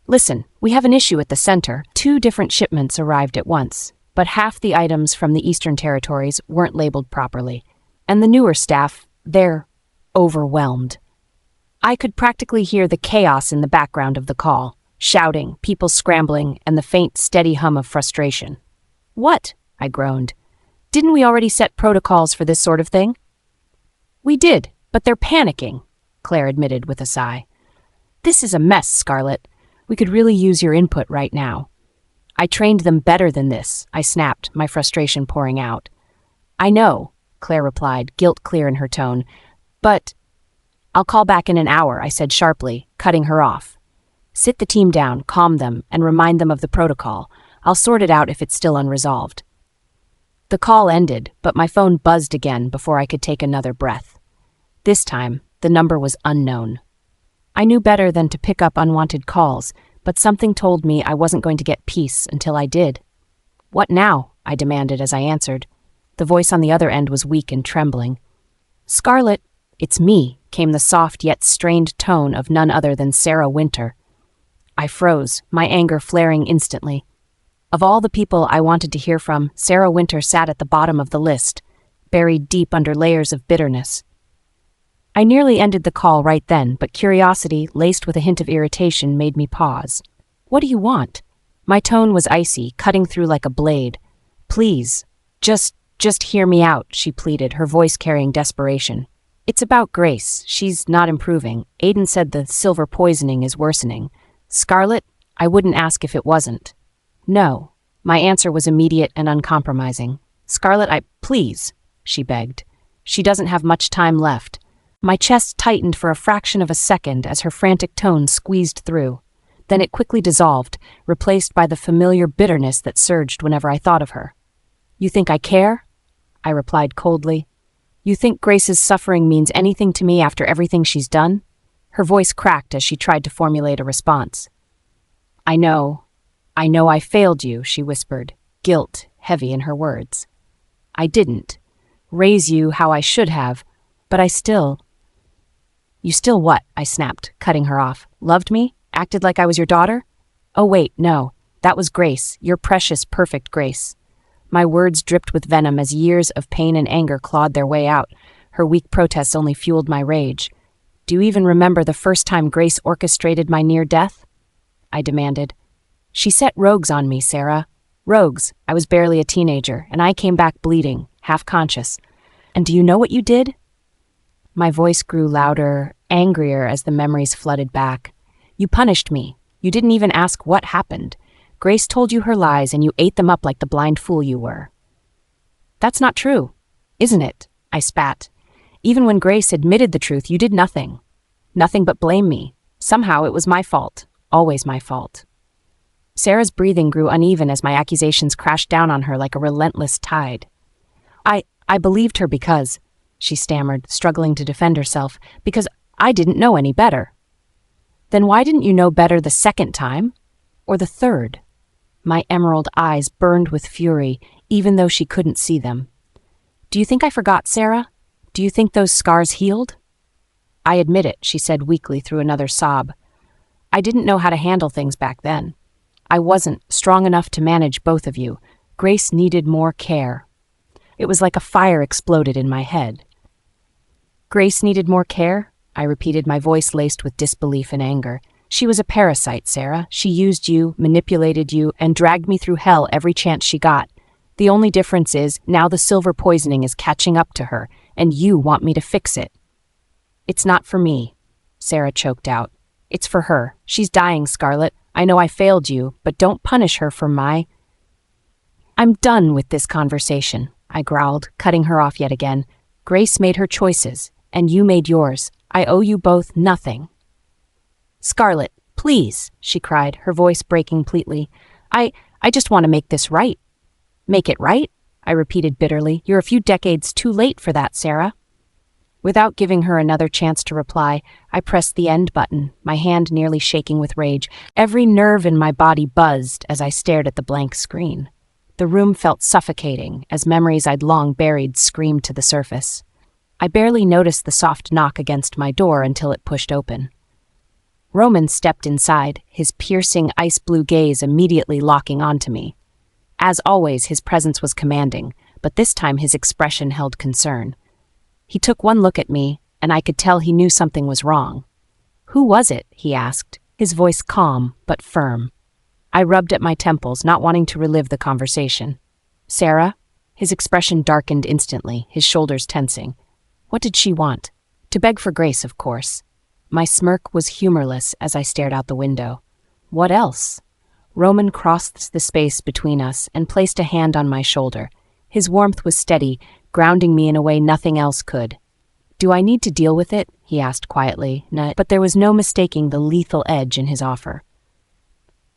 "Listen, we have an issue at the center. 2 different shipments arrived at once, but half the items from the Eastern Territories weren't labeled properly. And the newer staff, they're overwhelmed." I could practically hear the chaos in the background of the call, shouting, people scrambling, and the faint, steady hum of frustration. "What?" I groaned. "Didn't we already set protocols for this sort of thing?" "We did, but they're panicking," Claire admitted with a sigh. "This is a mess, Scarlett. We could really use your input right now." "I trained them better than this," I snapped, my frustration pouring out. "I know," Claire replied, guilt clear in her tone. "But—" "I'll call back in an hour," I said sharply, cutting her off. "Sit the team down, calm them, and remind them of the protocol. I'll sort it out if it's still unresolved." The call ended, but my phone buzzed again before I could take another breath. This time, the number was unknown. I knew better than to pick up unwanted calls, but something told me I wasn't going to get peace until I did. "What now?" I demanded as I answered. The voice on the other end was weak and trembling. "Scarlett, it's me," came the soft yet strained tone of none other than Sarah Winter. I froze, my anger flaring instantly. Of all the people I wanted to hear from, Sarah Winter sat at the bottom of the list, buried deep under layers of bitterness. I nearly ended the call right then, but curiosity, laced with a hint of irritation, made me pause. "What do you want?" My tone was icy, cutting through like a blade. "Please, just hear me out," she pleaded, her voice carrying desperation. "It's about Grace. She's not improving. Aiden said the silver poisoning is worsening. Scarlett, I wouldn't ask if it wasn't." "No." My answer was immediate and uncompromising. "Scarlett, please," she begged. "She doesn't have much time left." My chest tightened for a fraction of a second as her frantic tone squeezed through. Then it quickly dissolved, replaced by the familiar bitterness that surged whenever I thought of her. "You think I care?" I replied coldly. "You think Grace's suffering means anything to me after everything she's done?" Her voice cracked as she tried to formulate a response. I know I failed you," she whispered, guilt heavy in her words. "I didn't raise you how I should have, but I still—" "You still what?" I snapped, cutting her off. "Loved me? Acted like I was your daughter?" "Oh wait, no. That was Grace, your precious, perfect Grace." My words dripped with venom as years of pain and anger clawed their way out. Her weak protests only fueled my rage. "Do you even remember the first time Grace orchestrated my near death?" I demanded. "She set rogues on me, Sarah. Rogues. I was barely a teenager, and I came back bleeding, half-conscious. And do you know what you did?" My voice grew louder, angrier as the memories flooded back. "You punished me. You didn't even ask what happened. Grace told you her lies and you ate them up like the blind fool you were." "That's not true, isn't it?" I spat. "Even when Grace admitted the truth, you did nothing. Nothing but blame me. Somehow it was my fault. Always my fault." Sarah's breathing grew uneven as my accusations crashed down on her like a relentless tide. I believed her because," she stammered, struggling to defend herself, "because I didn't know any better." "Then why didn't you know better the second time? Or the third?" My emerald eyes burned with fury, even though she couldn't see them. "Do you think I forgot, Sarah? Do you think those scars healed?" "I admit it," she said weakly through another sob. "I didn't know how to handle things back then. I wasn't strong enough to manage both of you. Grace needed more care." It was like a fire exploded in my head. "Grace needed more care?" I repeated, my voice laced with disbelief and anger. "She was a parasite, Sarah. She used you, manipulated you, and dragged me through hell every chance she got. The only difference is, now the silver poisoning is catching up to her, and you want me to fix it." "It's not for me," Sarah choked out. "It's for her. She's dying, Scarlett. I know I failed you, but don't punish her for my—" "I'm done with this conversation," I growled, cutting her off yet again. "Grace made her choices, and you made yours. I owe you both nothing." "Scarlett, please," she cried, her voice breaking completely. I just want to make this right." "Make it right?" I repeated bitterly. "You're a few decades too late for that, Sarah." Without giving her another chance to reply, I pressed the end button, my hand nearly shaking with rage. Every nerve in my body buzzed as I stared at the blank screen. The room felt suffocating as memories I'd long buried screamed to the surface. I barely noticed the soft knock against my door until it pushed open. Roman stepped inside, his piercing ice-blue gaze immediately locking onto me. As always, his presence was commanding, but this time his expression held concern. He took one look at me, and I could tell he knew something was wrong. "Who was it?" he asked, his voice calm but firm. I rubbed at my temples, not wanting to relive the conversation. "Sarah?" His expression darkened instantly, his shoulders tensing. What did she want? To beg for Grace, of course. My smirk was humorless as I stared out the window. What else? Roman crossed the space between us and placed a hand on my shoulder. His warmth was steady, grounding me in a way nothing else could. "Do I need to deal with it?" he asked quietly, but there was no mistaking the lethal edge in his offer.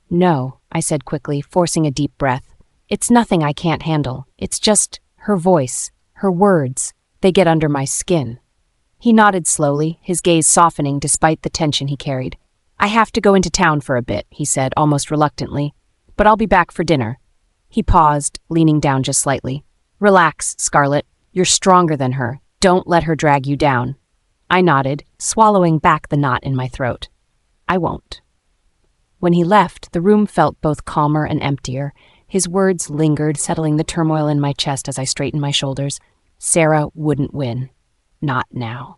"No," I said quickly, forcing a deep breath. "It's nothing I can't handle. It's just her voice, her words. They get under my skin." He nodded slowly, his gaze softening despite the tension he carried. "I have to go into town for a bit," he said, almost reluctantly, "but I'll be back for dinner." He paused, leaning down just slightly. "Relax, Scarlett. You're stronger than her. Don't let her drag you down." I nodded, swallowing back the knot in my throat. "I won't." When he left, the room felt both calmer and emptier. His words lingered, settling the turmoil in my chest as I straightened my shoulders. Sarah wouldn't win. Not now.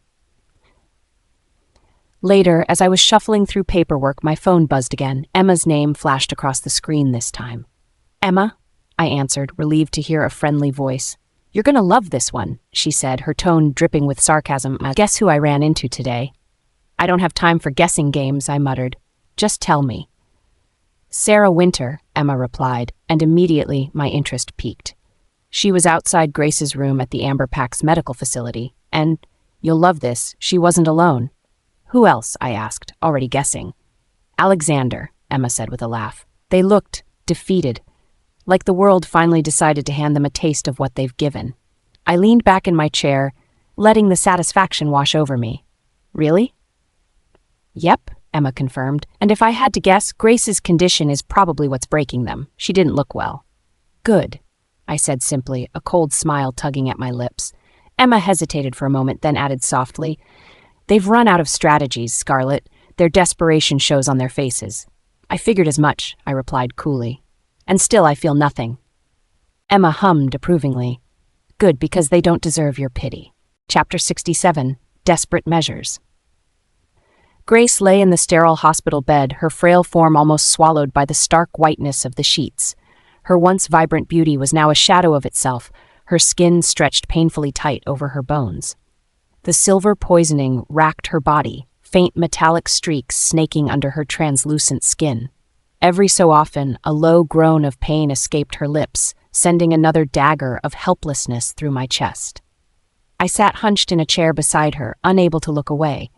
Later, as I was shuffling through paperwork, my phone buzzed again. Emma's name flashed across the screen this time. "Emma?" I answered, relieved to hear a friendly voice. "You're gonna love this one," she said, her tone dripping with sarcasm. "Guess who I ran into today?" "I don't have time for guessing games," I muttered. "Just tell me." "Sarah Whimper," Emma replied, and immediately my interest piqued. She was outside Grace's room at the Amber Pack's medical facility, and, you'll love this, she wasn't alone. "Who else?" I asked, already guessing. "Alexander," Emma said with a laugh. They looked defeated, like the world finally decided to hand them a taste of what they've given. I leaned back in my chair, letting the satisfaction wash over me. "Really?" "Yep," Emma confirmed, "and if I had to guess, Grace's condition is probably what's breaking them. She didn't look well." "Good," I said simply, a cold smile tugging at my lips. Emma hesitated for a moment, then added softly, "They've run out of strategies, Scarlett. Their desperation shows on their faces." "I figured as much," I replied coolly. "And still I feel nothing." Emma hummed approvingly. "Good, because they don't deserve your pity." Chapter 67, Desperate Measures. Grace lay in the sterile hospital bed, her frail form almost swallowed by the stark whiteness of the sheets. Her once vibrant beauty was now a shadow of itself, her skin stretched painfully tight over her bones. The silver poisoning racked her body, faint metallic streaks snaking under her translucent skin. Every so often, a low groan of pain escaped her lips, sending another dagger of helplessness through my chest. I sat hunched in a chair beside her, unable to look away.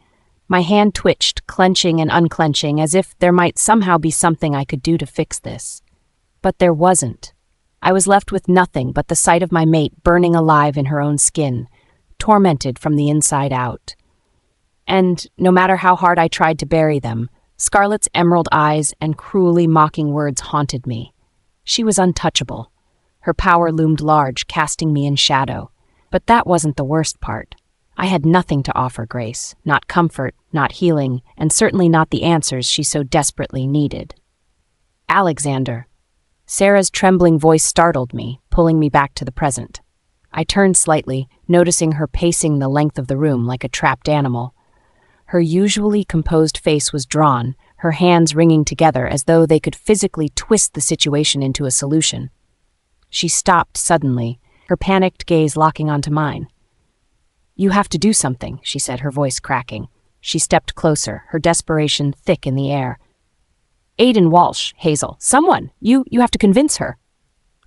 My hand twitched, clenching and unclenching, as if there might somehow be something I could do to fix this. But there wasn't. I was left with nothing but the sight of my mate burning alive in her own skin, tormented from the inside out. And, no matter how hard I tried to bury them, Scarlett's emerald eyes and cruelly mocking words haunted me. She was untouchable. Her power loomed large, casting me in shadow. But that wasn't the worst part. I had nothing to offer Grace, not comfort, not healing, and certainly not the answers she so desperately needed. Alexander. Sarah's trembling voice startled me, pulling me back to the present. I turned slightly, noticing her pacing the length of the room like a trapped animal. Her usually composed face was drawn, her hands wringing together as though they could physically twist the situation into a solution. She stopped suddenly, her panicked gaze locking onto mine. "You have to do something," she said, her voice cracking. She stepped closer, her desperation thick in the air. "Aiden Walsh, Hazel, someone! You have to convince her."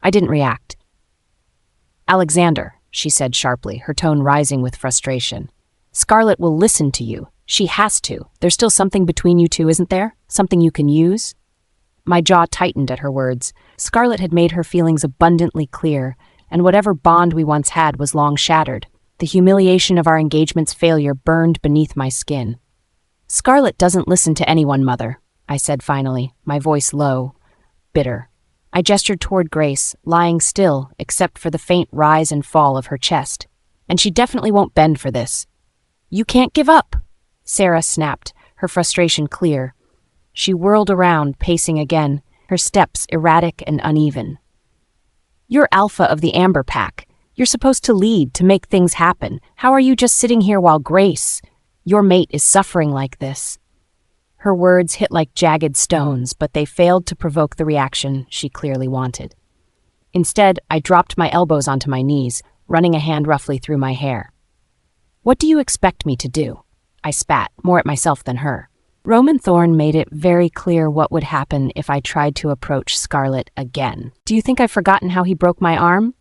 I didn't react. "Alexander," she said sharply, her tone rising with frustration. "Scarlett will listen to you. She has to. There's still something between you two, isn't there? Something you can use?" My jaw tightened at her words. Scarlett had made her feelings abundantly clear, and whatever bond we once had was long shattered. The humiliation of our engagement's failure burned beneath my skin. "Scarlett doesn't listen to anyone, Mother," I said finally, my voice low, bitter. I gestured toward Grace, lying still except for the faint rise and fall of her chest. "And she definitely won't bend for this." "You can't give up," Sarah snapped, her frustration clear. She whirled around, pacing again, her steps erratic and uneven. "You're alpha of the Amber Pack. You're supposed to lead, to make things happen. How are you just sitting here while Grace, your mate, is suffering like this?" Her words hit like jagged stones, but they failed to provoke the reaction she clearly wanted. Instead, I dropped my elbows onto my knees, running a hand roughly through my hair. "What do you expect me to do?" I spat, more at myself than her. Roman Thorne made it very clear what would happen if I tried to approach Scarlett again. "Do you think I've forgotten how he broke my arm?"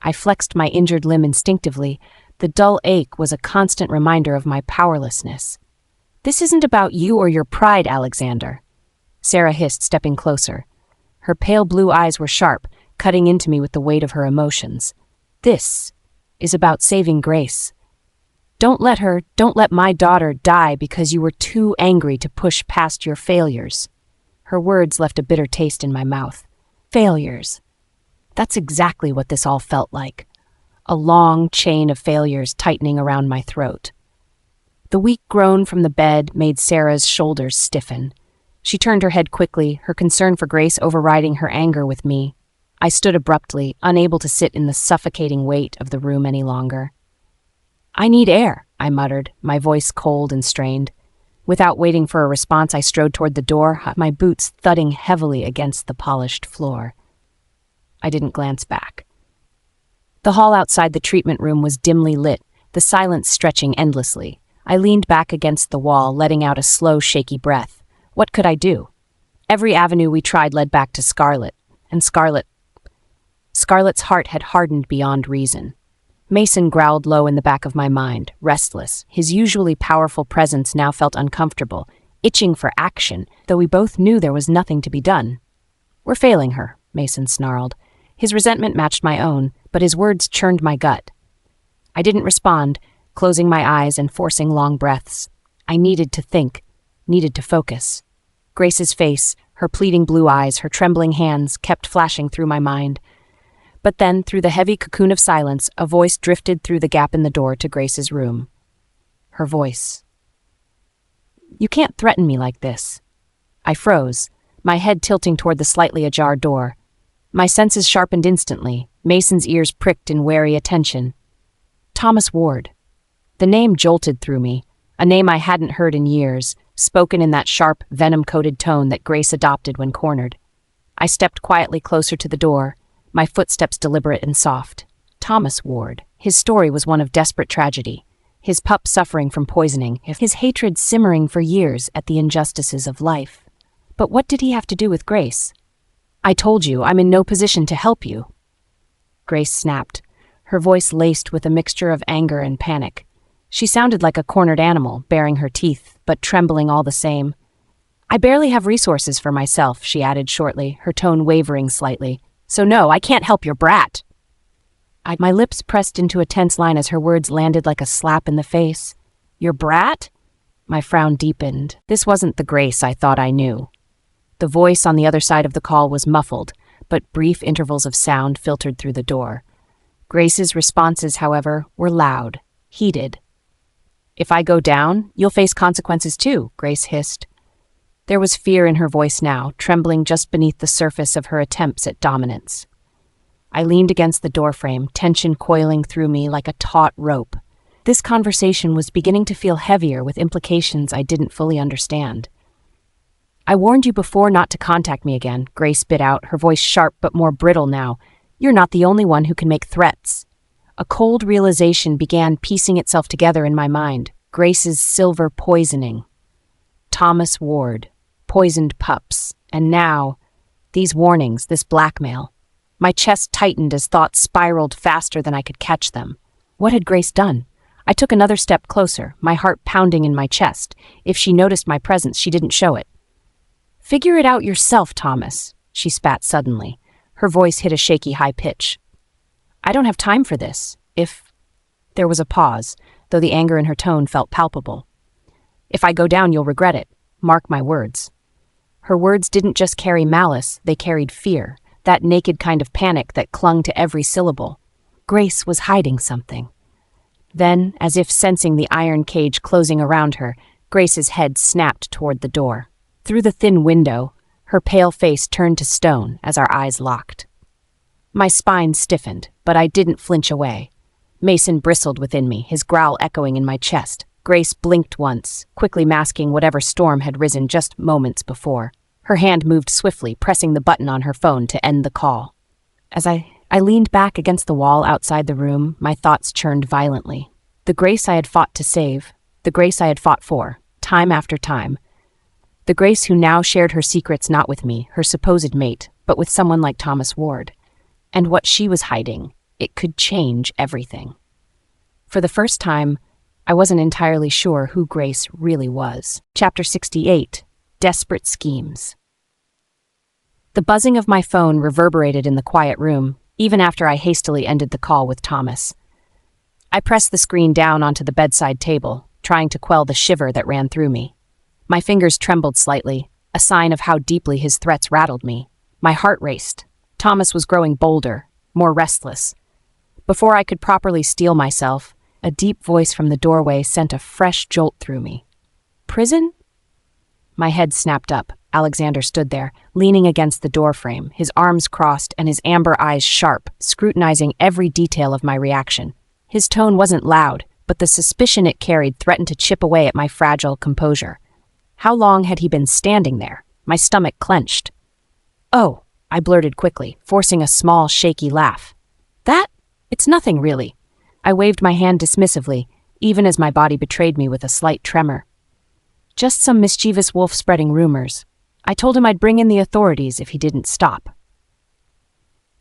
I flexed my injured limb instinctively. The dull ache was a constant reminder of my powerlessness. "This isn't about you or your pride, Alexander," Sarah hissed, stepping closer. Her pale blue eyes were sharp, cutting into me with the weight of her emotions. "This is about saving Grace. Don't let my daughter die because you were too angry to push past your failures." Her words left a bitter taste in my mouth. Failures. That's exactly what this all felt like. A long chain of failures tightening around my throat. The weak groan from the bed made Sarah's shoulders stiffen. She turned her head quickly, her concern for Grace overriding her anger with me. I stood abruptly, unable to sit in the suffocating weight of the room any longer. "I need air," I muttered, my voice cold and strained. Without waiting for a response, I strode toward the door, my boots thudding heavily against the polished floor. I didn't glance back. The hall outside the treatment room was dimly lit, the silence stretching endlessly. I leaned back against the wall, letting out a slow, shaky breath. What could I do? Every avenue we tried led back to Scarlett, and Scarlett's heart had hardened beyond reason. Mason growled low in the back of my mind, restless. His usually powerful presence now felt uncomfortable, itching for action, though we both knew there was nothing to be done. "We're failing her," Mason snarled. His resentment matched my own, but his words churned my gut. I didn't respond, closing my eyes and forcing long breaths. I needed to think, needed to focus. Grace's face, her pleading blue eyes, her trembling hands kept flashing through my mind. But then, through the heavy cocoon of silence, a voice drifted through the gap in the door to Grace's room. Her voice. "You can't threaten me like this." I froze, my head tilting toward the slightly ajar door. My senses sharpened instantly, Mason's ears pricked in wary attention. Thomas Ward. The name jolted through me, a name I hadn't heard in years, spoken in that sharp, venom-coated tone that Grace adopted when cornered. I stepped quietly closer to the door, my footsteps deliberate and soft. Thomas Ward. His story was one of desperate tragedy. his pup suffering from poisoning, his hatred simmering for years at the injustices of life. But what did he have to do with Grace? I told you, I'm in no position to help you. Grace snapped, her voice laced with a mixture of anger and panic. She sounded like a cornered animal, baring her teeth, but trembling all the same. I barely have resources for myself, she added shortly, her tone wavering slightly. So no, I can't help your brat. My lips pressed into a tense line as her words landed like a slap in the face. Your brat? My frown deepened. This wasn't the Grace I thought I knew. The voice on the other side of the call was muffled, but brief intervals of sound filtered through the door. Grace's responses, however, were loud, heated. If I go down, you'll face consequences too, Grace hissed. There was fear in her voice now, trembling just beneath the surface of her attempts at dominance. I leaned against the doorframe, tension coiling through me like a taut rope. This conversation was beginning to feel heavier with implications I didn't fully understand. I warned you before not to contact me again, Grace bit out, her voice sharp but more brittle now. You're not the only one who can make threats. A cold realization began piecing itself together in my mind. Grace's silver poisoning. Thomas Ward. Poisoned pups. And now, these warnings, this blackmail. My chest tightened as thoughts spiraled faster than I could catch them. What had Grace done? I took another step closer, my heart pounding in my chest. If she noticed my presence, she didn't show it. Figure it out yourself, Thomas, she spat suddenly. Her voice hit a shaky high pitch. I don't have time for this. There was a pause, though the anger in her tone felt palpable. If I go down, you'll regret it. Mark my words. Her words didn't just carry malice, they carried fear. That naked kind of panic that clung to every syllable. Grace was hiding something. Then, as if sensing the iron cage closing around her, Grace's head snapped toward the door. Through the thin window, her pale face turned to stone as our eyes locked. My spine stiffened, but I didn't flinch away. Mason bristled within me, his growl echoing in my chest. Grace blinked once, quickly masking whatever storm had risen just moments before. Her hand moved swiftly, pressing the button on her phone to end the call. As I leaned back against the wall outside the room, my thoughts churned violently. The Grace I had fought to save, the Grace I had fought for, time after time. The Grace who now shared her secrets not with me, her supposed mate, but with someone like Thomas Ward. And what she was hiding, it could change everything. For the first time, I wasn't entirely sure who Grace really was. Chapter 68. Desperate Schemes. The buzzing of my phone reverberated in the quiet room, even after I hastily ended the call with Thomas. I pressed the screen down onto the bedside table, trying to quell the shiver that ran through me. My fingers trembled slightly, a sign of how deeply his threats rattled me. My heart raced. Thomas was growing bolder, more restless. Before I could properly steel myself, a deep voice from the doorway sent a fresh jolt through me. Prison? My head snapped up. Alexander stood there, leaning against the doorframe, his arms crossed and his amber eyes sharp, scrutinizing every detail of my reaction. His tone wasn't loud, but the suspicion it carried threatened to chip away at my fragile composure. How long had he been standing there? My stomach clenched. Oh, I blurted quickly, forcing a small, shaky laugh. It's nothing, really. I waved my hand dismissively, even as my body betrayed me with a slight tremor. Just some mischievous wolf spreading rumors. I told him I'd bring in the authorities if he didn't stop.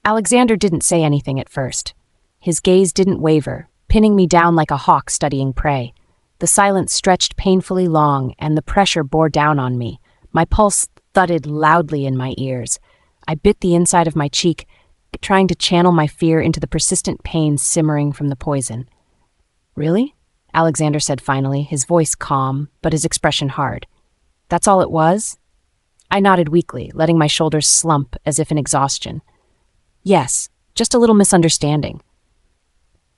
Alexander didn't say anything at first. His gaze didn't waver, pinning me down like a hawk studying prey. The silence stretched painfully long, and the pressure bore down on me. My pulse thudded loudly in my ears. I bit the inside of my cheek, trying to channel my fear into the persistent pain simmering from the poison. Really? Alexander said finally, his voice calm, but his expression hard. That's all it was? I nodded weakly, letting my shoulders slump as if in exhaustion. Yes, just a little misunderstanding.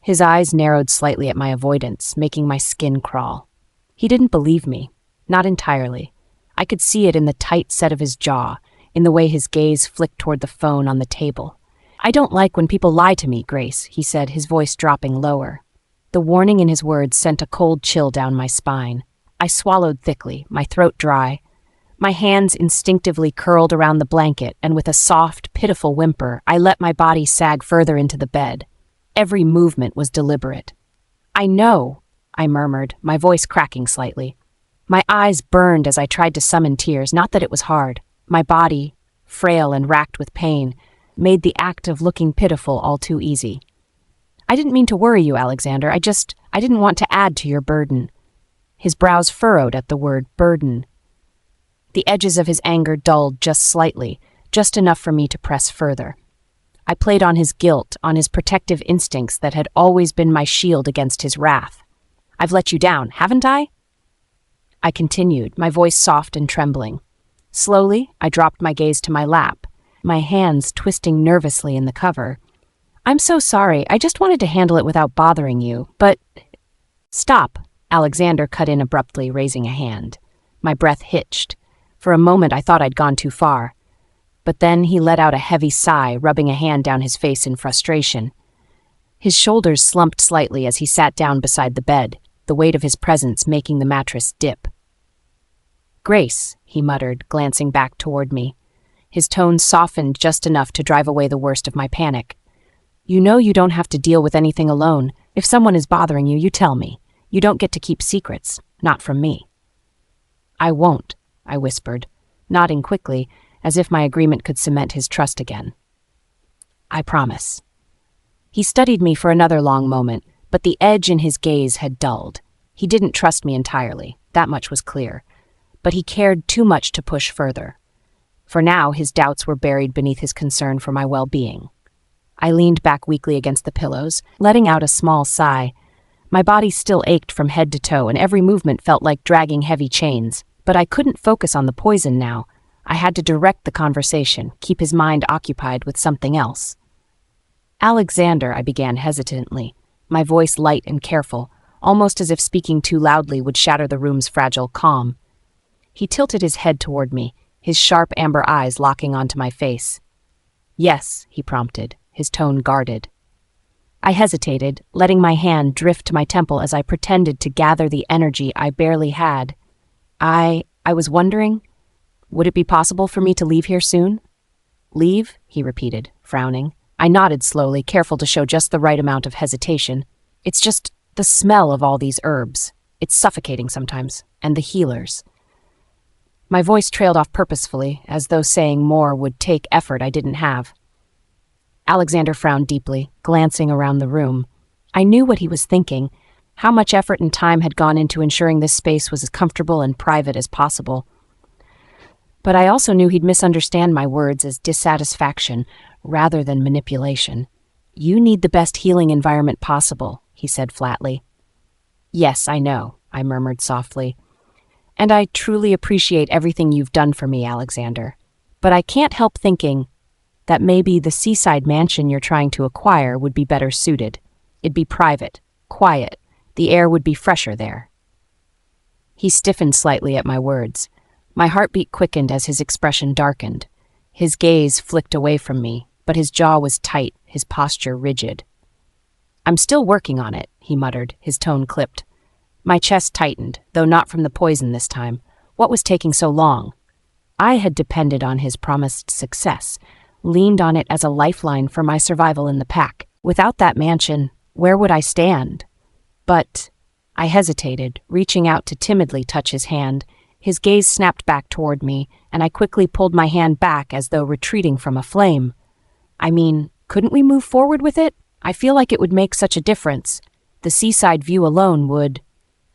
His eyes narrowed slightly at my avoidance, making my skin crawl. He didn't believe me. Not entirely. I could see it in the tight set of his jaw, in the way his gaze flicked toward the phone on the table. I don't like when people lie to me, Grace, he said, his voice dropping lower. The warning in his words sent a cold chill down my spine. I swallowed thickly, my throat dry. My hands instinctively curled around the blanket, and with a soft, pitiful whimper, I let my body sag further into the bed. Every movement was deliberate. I know, I murmured, my voice cracking slightly. My eyes burned as I tried to summon tears, not that it was hard. My body, frail and racked with pain, made the act of looking pitiful all too easy. I didn't mean to worry you, Alexander. I didn't want to add to your burden. His brows furrowed at the word burden. The edges of his anger dulled just slightly, just enough for me to press further. I played on his guilt, on his protective instincts that had always been my shield against his wrath. I've let you down, haven't I? I continued, my voice soft and trembling. Slowly, I dropped my gaze to my lap, my hands twisting nervously in the cover. I'm so sorry, I just wanted to handle it without bothering you, but... Stop, Alexander cut in abruptly, raising a hand. My breath hitched. For a moment I thought I'd gone too far. But then he let out a heavy sigh, rubbing a hand down his face in frustration. His shoulders slumped slightly as he sat down beside the bed, the weight of his presence making the mattress dip. Grace, he muttered, glancing back toward me. His tone softened just enough to drive away the worst of my panic. You know you don't have to deal with anything alone. If someone is bothering you, you tell me. You don't get to keep secrets, not from me. I won't, I whispered, nodding quickly, as if my agreement could cement his trust again. I promise. He studied me for another long moment, but the edge in his gaze had dulled. He didn't trust me entirely, that much was clear, but he cared too much to push further. For now, his doubts were buried beneath his concern for my well-being. I leaned back weakly against the pillows, letting out a small sigh. My body still ached from head to toe, and every movement felt like dragging heavy chains, but I couldn't focus on the poison now. I had to direct the conversation, keep his mind occupied with something else. Alexander, I began hesitantly, my voice light and careful, almost as if speaking too loudly would shatter the room's fragile calm. He tilted his head toward me, his sharp amber eyes locking onto my face. Yes, he prompted, his tone guarded. I hesitated, letting my hand drift to my temple as I pretended to gather the energy I barely had. I was wondering, would it be possible for me to leave here soon? Leave? He repeated, frowning. I nodded slowly, careful to show just the right amount of hesitation. It's just the smell of all these herbs. It's suffocating sometimes, and the healers. My voice trailed off purposefully, as though saying more would take effort I didn't have. Alexander frowned deeply, glancing around the room. I knew what he was thinking, how much effort and time had gone into ensuring this space was as comfortable and private as possible. But I also knew he'd misunderstand my words as dissatisfaction rather than manipulation. You need the best healing environment possible, he said flatly. Yes, I know, I murmured softly. And I truly appreciate everything you've done for me, Alexander. But I can't help thinking that maybe the seaside mansion you're trying to acquire would be better suited. It'd be private, quiet. The air would be fresher there. He stiffened slightly at my words. My heartbeat quickened as his expression darkened. His gaze flicked away from me, but his jaw was tight, his posture rigid. I'm still working on it, he muttered, his tone clipped. My chest tightened, though not from the poison this time. What was taking so long? I had depended on his promised success, leaned on it as a lifeline for my survival in the pack. Without that mansion, where would I stand? But I hesitated, reaching out to timidly touch his hand. His gaze snapped back toward me, and I quickly pulled my hand back as though retreating from a flame. I mean, couldn't we move forward with it? I feel like it would make such a difference. The seaside view alone would...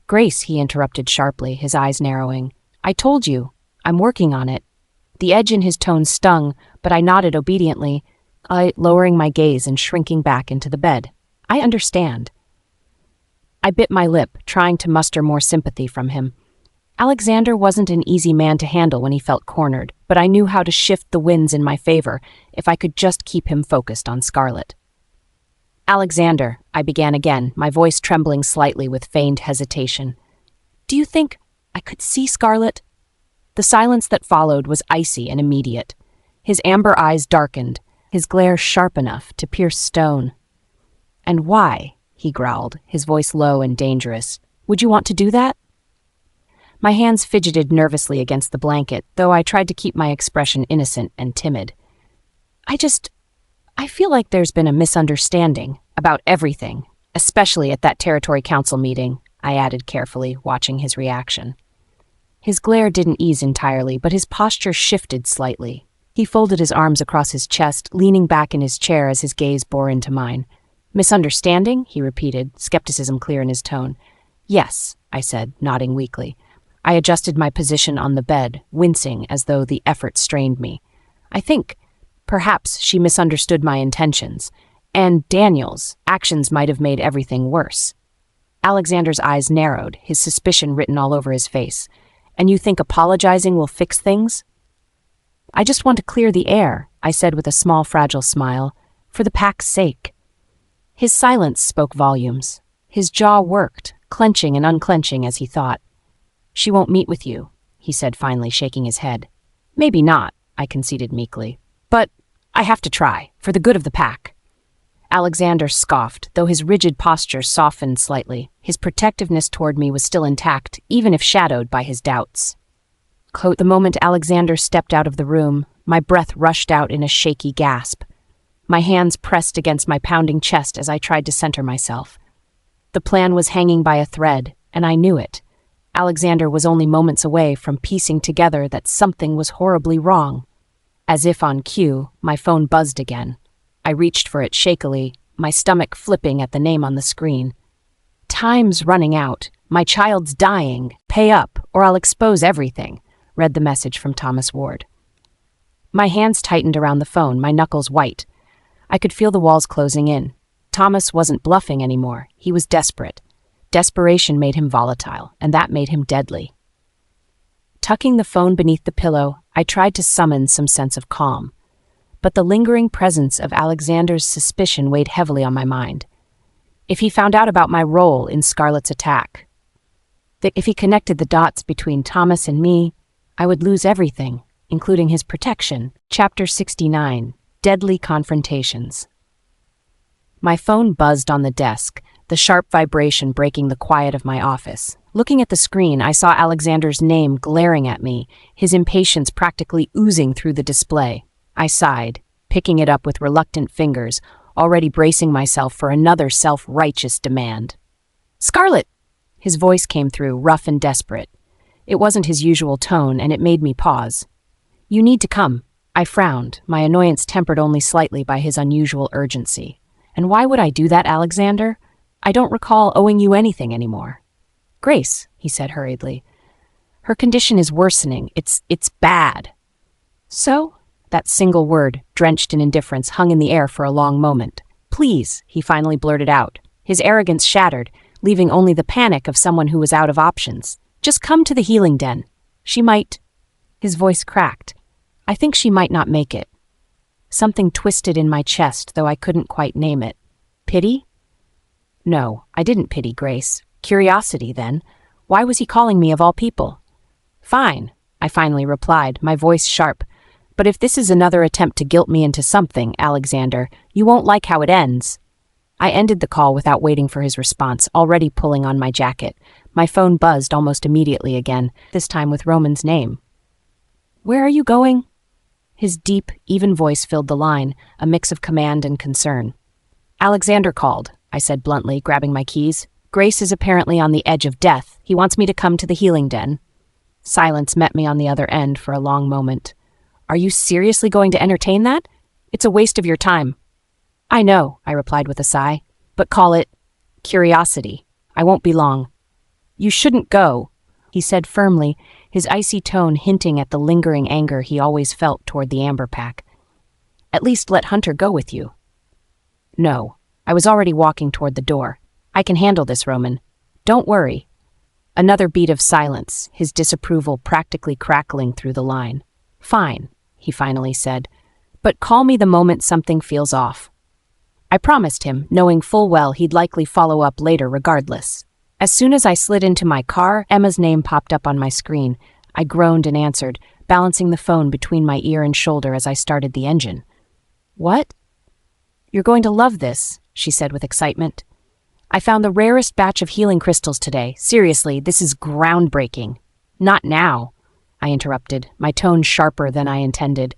Grace, he interrupted sharply, his eyes narrowing. I told you. I'm working on it. The edge in his tone stung, but I nodded obediently, lowering my gaze and shrinking back into the bed. I understand. I bit my lip, trying to muster more sympathy from him. Alexander wasn't an easy man to handle when he felt cornered, but I knew how to shift the winds in my favor if I could just keep him focused on Scarlett. Alexander, I began again, my voice trembling slightly with feigned hesitation. Do you think I could see Scarlett? The silence that followed was icy and immediate. His amber eyes darkened, his glare sharp enough to pierce stone. And why? He growled, his voice low and dangerous. Would you want to do that? My hands fidgeted nervously against the blanket, though I tried to keep my expression innocent and timid. I feel like there's been a misunderstanding about everything, especially at that territory council meeting. I added carefully, watching his reaction. His glare didn't ease entirely, but his posture shifted slightly. He folded his arms across his chest, leaning back in his chair as his gaze bore into mine. "Misunderstanding?" he repeated, skepticism clear in his tone. "Yes," I said, nodding weakly. I adjusted my position on the bed, wincing as though the effort strained me. I think, perhaps, she misunderstood my intentions, and Daniel's actions might have made everything worse. Alexander's eyes narrowed, his suspicion written all over his face. "And you think apologizing will fix things?" "I just want to clear the air," I said with a small, fragile smile, "for the pack's sake." His silence spoke volumes. His jaw worked, clenching and unclenching as he thought. "She won't meet with you," he said finally, shaking his head. "Maybe not," I conceded meekly. "But I have to try, for the good of the pack." Alexander scoffed, though his rigid posture softened slightly. His protectiveness toward me was still intact, even if shadowed by his doubts. The moment Alexander stepped out of the room, my breath rushed out in a shaky gasp. My hands pressed against my pounding chest as I tried to center myself. The plan was hanging by a thread, and I knew it. Alexander was only moments away from piecing together that something was horribly wrong. As if on cue, my phone buzzed again. I reached for it shakily, my stomach flipping at the name on the screen. "Time's running out. My child's dying. Pay up, or I'll expose everything," read the message from Thomas Ward. My hands tightened around the phone, my knuckles white. I could feel the walls closing in. Thomas wasn't bluffing anymore. He was desperate. Desperation made him volatile, and that made him deadly. Tucking the phone beneath the pillow, I tried to summon some sense of calm. But the lingering presence of Alexander's suspicion weighed heavily on my mind. If he found out about my role in Scarlett's attack, if he connected the dots between Thomas and me, I would lose everything, including his protection. Chapter 69, Deadly Confrontations. My phone buzzed on the desk, the sharp vibration breaking the quiet of my office. Looking at the screen, I saw Alexander's name glaring at me, his impatience practically oozing through the display. I sighed, picking it up with reluctant fingers, already bracing myself for another self-righteous demand. "Scarlett!" His voice came through, rough and desperate. It wasn't his usual tone, and it made me pause. "You need to come." I frowned, my annoyance tempered only slightly by his unusual urgency. "And why would I do that, Alexander? I don't recall owing you anything anymore." "Grace," he said hurriedly. "Her condition is worsening. It's bad." "So?" That single word, drenched in indifference, hung in the air for a long moment. "Please," he finally blurted out, his arrogance shattered, leaving only the panic of someone who was out of options. "Just come to the healing den. She might—" His voice cracked. "I think she might not make it." Something twisted in my chest, though I couldn't quite name it. Pity? No, I didn't pity Grace. Curiosity, then. Why was he calling me of all people? "Fine," I finally replied, my voice sharp. "But if this is another attempt to guilt me into something, Alexander, you won't like how it ends." I ended the call without waiting for his response, already pulling on my jacket. My phone buzzed almost immediately again, this time with Roman's name. "Where are you going?" His deep, even voice filled the line, a mix of command and concern. "Alexander called," I said bluntly, grabbing my keys. "Grace is apparently on the edge of death. He wants me to come to the healing den." Silence met me on the other end for a long moment. "Are you seriously going to entertain that? It's a waste of your time." "I know," I replied with a sigh, "but call it curiosity. I won't be long." "You shouldn't go," he said firmly, his icy tone hinting at the lingering anger he always felt toward the Amber Pack. "At least let Hunter go with you." "No." I was already walking toward the door. "I can handle this, Roman. Don't worry." Another beat of silence, his disapproval practically crackling through the line. "Fine," he finally said, "but call me the moment something feels off." I promised him, knowing full well he'd likely follow up later regardless. As soon as I slid into my car, Emma's name popped up on my screen. I groaned and answered, balancing the phone between my ear and shoulder as I started the engine. "What?" "You're going to love this," she said with excitement. "I found the rarest batch of healing crystals today. Seriously, this is groundbreaking." "Not now," I interrupted, my tone sharper than I intended.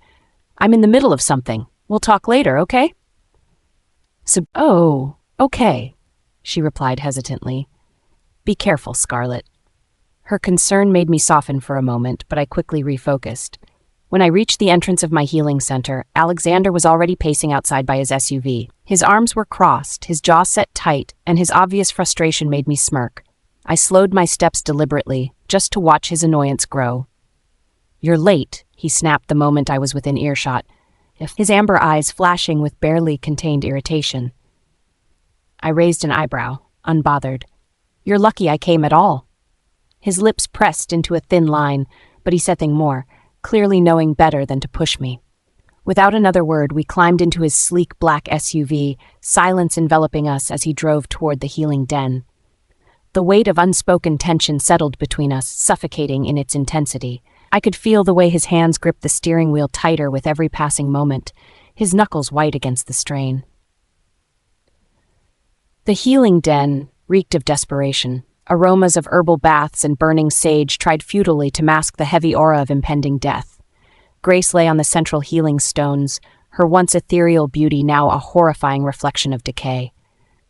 "I'm in the middle of something. We'll talk later, okay?" "Oh, okay," she replied hesitantly. Be careful, Scarlett. Her concern made me soften for a moment, but I quickly refocused. When I reached the entrance of my healing center, Alexander was already pacing outside by his SUV. His arms were crossed, his jaw set tight, and his obvious frustration made me smirk. I slowed my steps deliberately, just to watch his annoyance grow. "You're late," he snapped the moment I was within earshot, his amber eyes flashing with barely contained irritation. I raised an eyebrow, unbothered. "You're lucky I came at all." His lips pressed into a thin line, but he said nothing more, clearly knowing better than to push me. Without another word, we climbed into his sleek black SUV, silence enveloping us as he drove toward the healing den. The weight of unspoken tension settled between us, suffocating in its intensity. I could feel the way his hands gripped the steering wheel tighter with every passing moment, his knuckles white against the strain. The healing den reeked of desperation. Aromas of herbal baths and burning sage tried futilely to mask the heavy aura of impending death. Grace lay on the central healing stones, her once ethereal beauty now a horrifying reflection of decay.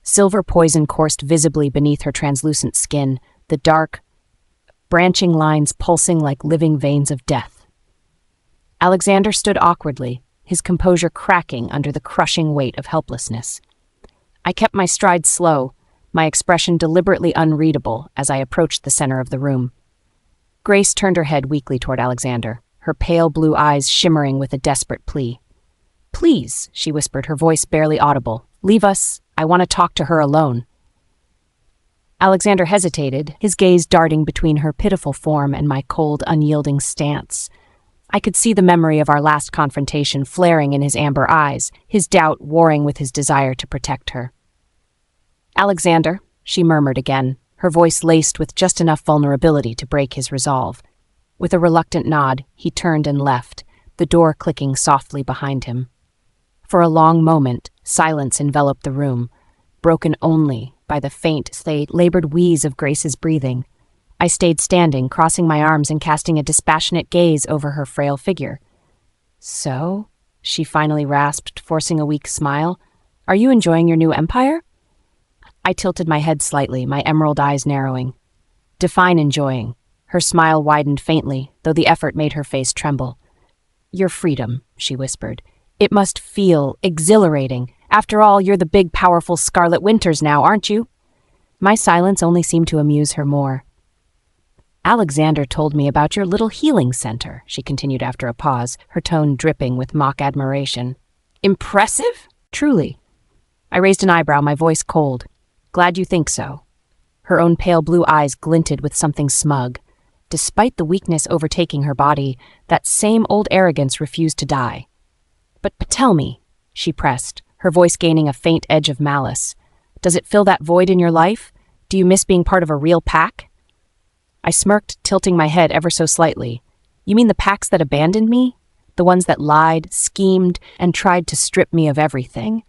Silver poison coursed visibly beneath her translucent skin, the dark, branching lines pulsing like living veins of death. Alexander stood awkwardly, his composure cracking under the crushing weight of helplessness. I kept my stride slow, my expression deliberately unreadable as I approached the center of the room. Grace turned her head weakly toward Alexander, her pale blue eyes shimmering with a desperate plea. "Please," she whispered, her voice barely audible. "Leave us. I want to talk to her alone." Alexander hesitated, his gaze darting between her pitiful form and my cold, unyielding stance. I could see the memory of our last confrontation flaring in his amber eyes, his doubt warring with his desire to protect her. "Alexander," she murmured again, her voice laced with just enough vulnerability to break his resolve. With a reluctant nod, he turned and left, the door clicking softly behind him. For a long moment, silence enveloped the room, broken only by the faint, labored wheeze of Grace's breathing. I stayed standing, crossing my arms and casting a dispassionate gaze over her frail figure. "So?" she finally rasped, forcing a weak smile. "Are you enjoying your new empire?" I tilted my head slightly, my emerald eyes narrowing. "Define enjoying." Her smile widened faintly, though the effort made her face tremble. "Your freedom," she whispered. "It must feel exhilarating. After all, you're the big, powerful Scarlett Winters now, aren't you?" My silence only seemed to amuse her more. "Alexander told me about your little healing center," she continued after a pause, her tone dripping with mock admiration. "Impressive? Truly." I raised an eyebrow, my voice cold. "Glad you think so." Her own pale blue eyes glinted with something smug. Despite the weakness overtaking her body, that same old arrogance refused to die. But tell me," she pressed, her voice gaining a faint edge of malice. "Does it fill that void in your life? Do you miss being part of a real pack?" I smirked, tilting my head ever so slightly. "You mean the packs that abandoned me? The ones that lied, schemed, and tried to strip me of everything?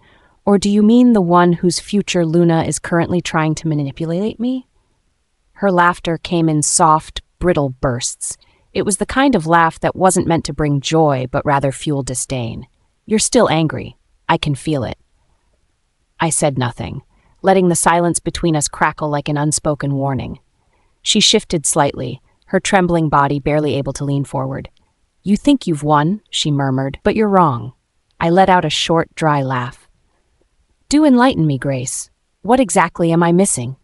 Or do you mean the one whose future Luna is currently trying to manipulate me?" Her laughter came in soft, brittle bursts. It was the kind of laugh that wasn't meant to bring joy, but rather fuel disdain. "You're still angry. I can feel it." I said nothing, letting the silence between us crackle like an unspoken warning. She shifted slightly, her trembling body barely able to lean forward. "You think you've won," she murmured, "but you're wrong." I let out a short, dry laugh. "Do enlighten me, Grace. What exactly am I missing?"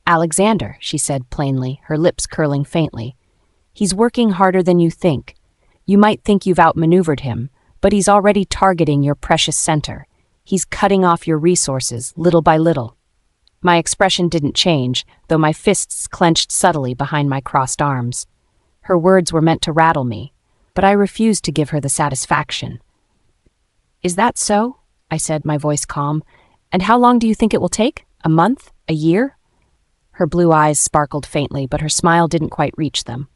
"Alexander," she said plainly, her lips curling faintly. "He's working harder than you think. You might think you've outmaneuvered him, but he's already targeting your precious center. He's cutting off your resources, little by little." My expression didn't change, though my fists clenched subtly behind my crossed arms. Her words were meant to rattle me, but I refused to give her the satisfaction. "Is that so?" I said, my voice calm. "And how long do you think it will take? A month? A year?" Her blue eyes sparkled faintly, but her smile didn't quite reach them.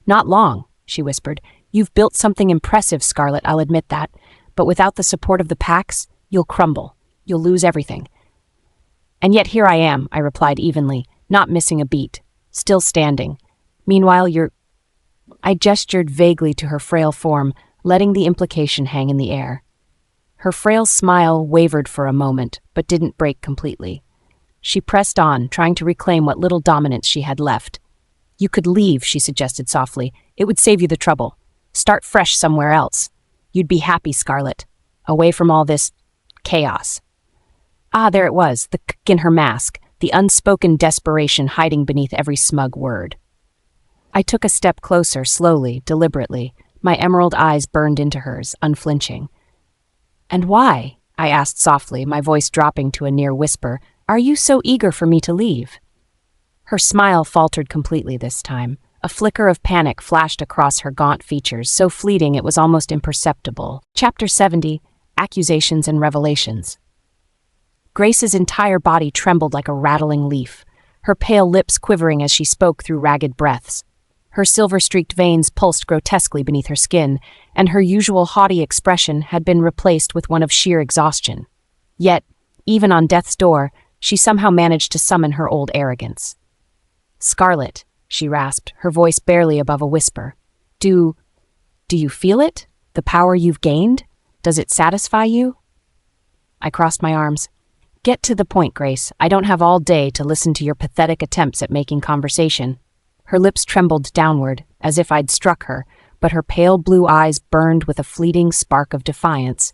"Not long," she whispered. "You've built something impressive, Scarlett, I'll admit that. But without the support of the packs, you'll crumble. You'll lose everything." "And yet here I am," I replied evenly, not missing a beat, still standing. "Meanwhile, you're—" I gestured vaguely to her frail form, letting the implication hang in the air. Her frail smile wavered for a moment, but didn't break completely. She pressed on, trying to reclaim what little dominance she had left. "You could leave," she suggested softly. "It would save you the trouble. Start fresh somewhere else. You'd be happy, Scarlett. Away from all this chaos." Ah, there it was, the k in her mask, the unspoken desperation hiding beneath every smug word. I took a step closer, slowly, deliberately. My emerald eyes burned into hers, unflinching. "And why?" I asked softly, my voice dropping to a near whisper. "Are you so eager for me to leave?" Her smile faltered completely this time. A flicker of panic flashed across her gaunt features, so fleeting it was almost imperceptible. Chapter 70, Accusations and Revelations. Grace's entire body trembled like a rattling leaf, her pale lips quivering as she spoke through ragged breaths. Her silver-streaked veins pulsed grotesquely beneath her skin, and her usual haughty expression had been replaced with one of sheer exhaustion. Yet, even on death's door, she somehow managed to summon her old arrogance. "Scarlett," she rasped, her voice barely above a whisper. Do you feel it? The power you've gained? Does it satisfy you?" I crossed my arms. "Get to the point, Grace. I don't have all day to listen to your pathetic attempts at making conversation." Her lips trembled downward, as if I'd struck her, but her pale blue eyes burned with a fleeting spark of defiance.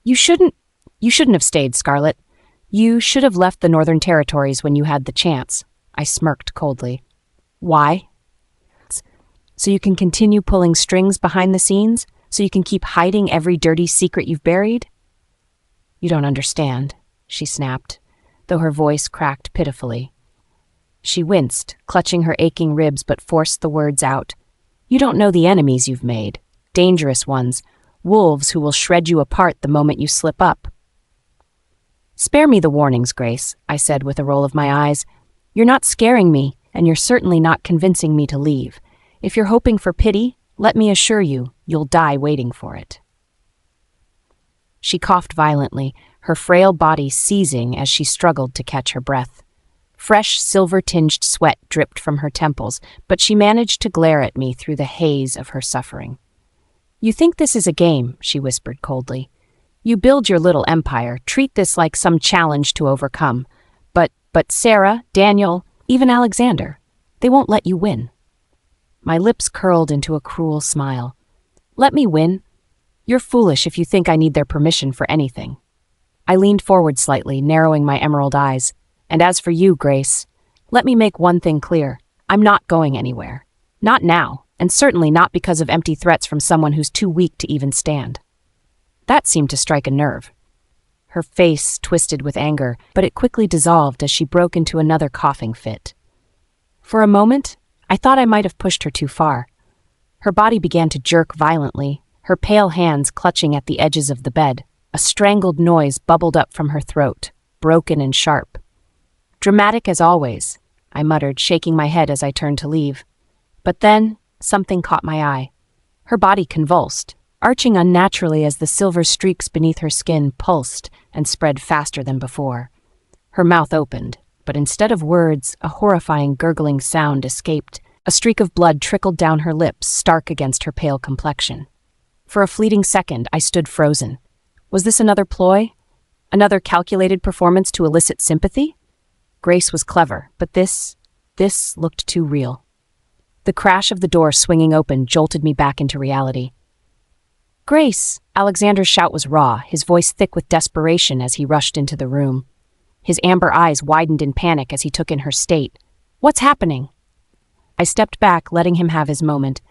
You shouldn't have stayed, Scarlett. You should have left the Northern Territories when you had the chance." I smirked coldly. "Why?" "So you can continue pulling strings behind the scenes? So you can keep hiding every dirty secret you've buried?" "You don't understand," she snapped, though her voice cracked pitifully. She winced, clutching her aching ribs, but forced the words out. "You don't know the enemies you've made. Dangerous ones. Wolves who will shred you apart the moment you slip up." "Spare me the warnings, Grace," I said with a roll of my eyes. "You're not scaring me, and you're certainly not convincing me to leave. If you're hoping for pity, let me assure you, you'll die waiting for it." She coughed violently, her frail body seizing as she struggled to catch her breath. Fresh, silver-tinged sweat dripped from her temples, but she managed to glare at me through the haze of her suffering. "You think this is a game," she whispered coldly. "You build your little empire, treat this like some challenge to overcome. But Sarah, Daniel, even Alexander, they won't let you win." My lips curled into a cruel smile. "Let me win? You're foolish if you think I need their permission for anything." I leaned forward slightly, narrowing my emerald eyes. "And as for you, Grace, let me make one thing clear. I'm not going anywhere. Not now, and certainly not because of empty threats from someone who's too weak to even stand." That seemed to strike a nerve. Her face twisted with anger, but it quickly dissolved as she broke into another coughing fit. For a moment, I thought I might have pushed her too far. Her body began to jerk violently, her pale hands clutching at the edges of the bed. A strangled noise bubbled up from her throat, broken and sharp. "Dramatic as always," I muttered, shaking my head as I turned to leave. But then, something caught my eye. Her body convulsed, arching unnaturally as the silver streaks beneath her skin pulsed and spread faster than before. Her mouth opened, but instead of words, a horrifying gurgling sound escaped. A streak of blood trickled down her lips, stark against her pale complexion. For a fleeting second, I stood frozen. Was this another ploy? Another calculated performance to elicit sympathy? Grace was clever, but this looked too real. The crash of the door swinging open jolted me back into reality. "Grace!" Alexander's shout was raw, his voice thick with desperation as he rushed into the room. His amber eyes widened in panic as he took in her state. "What's happening?" I stepped back, letting him have his moment.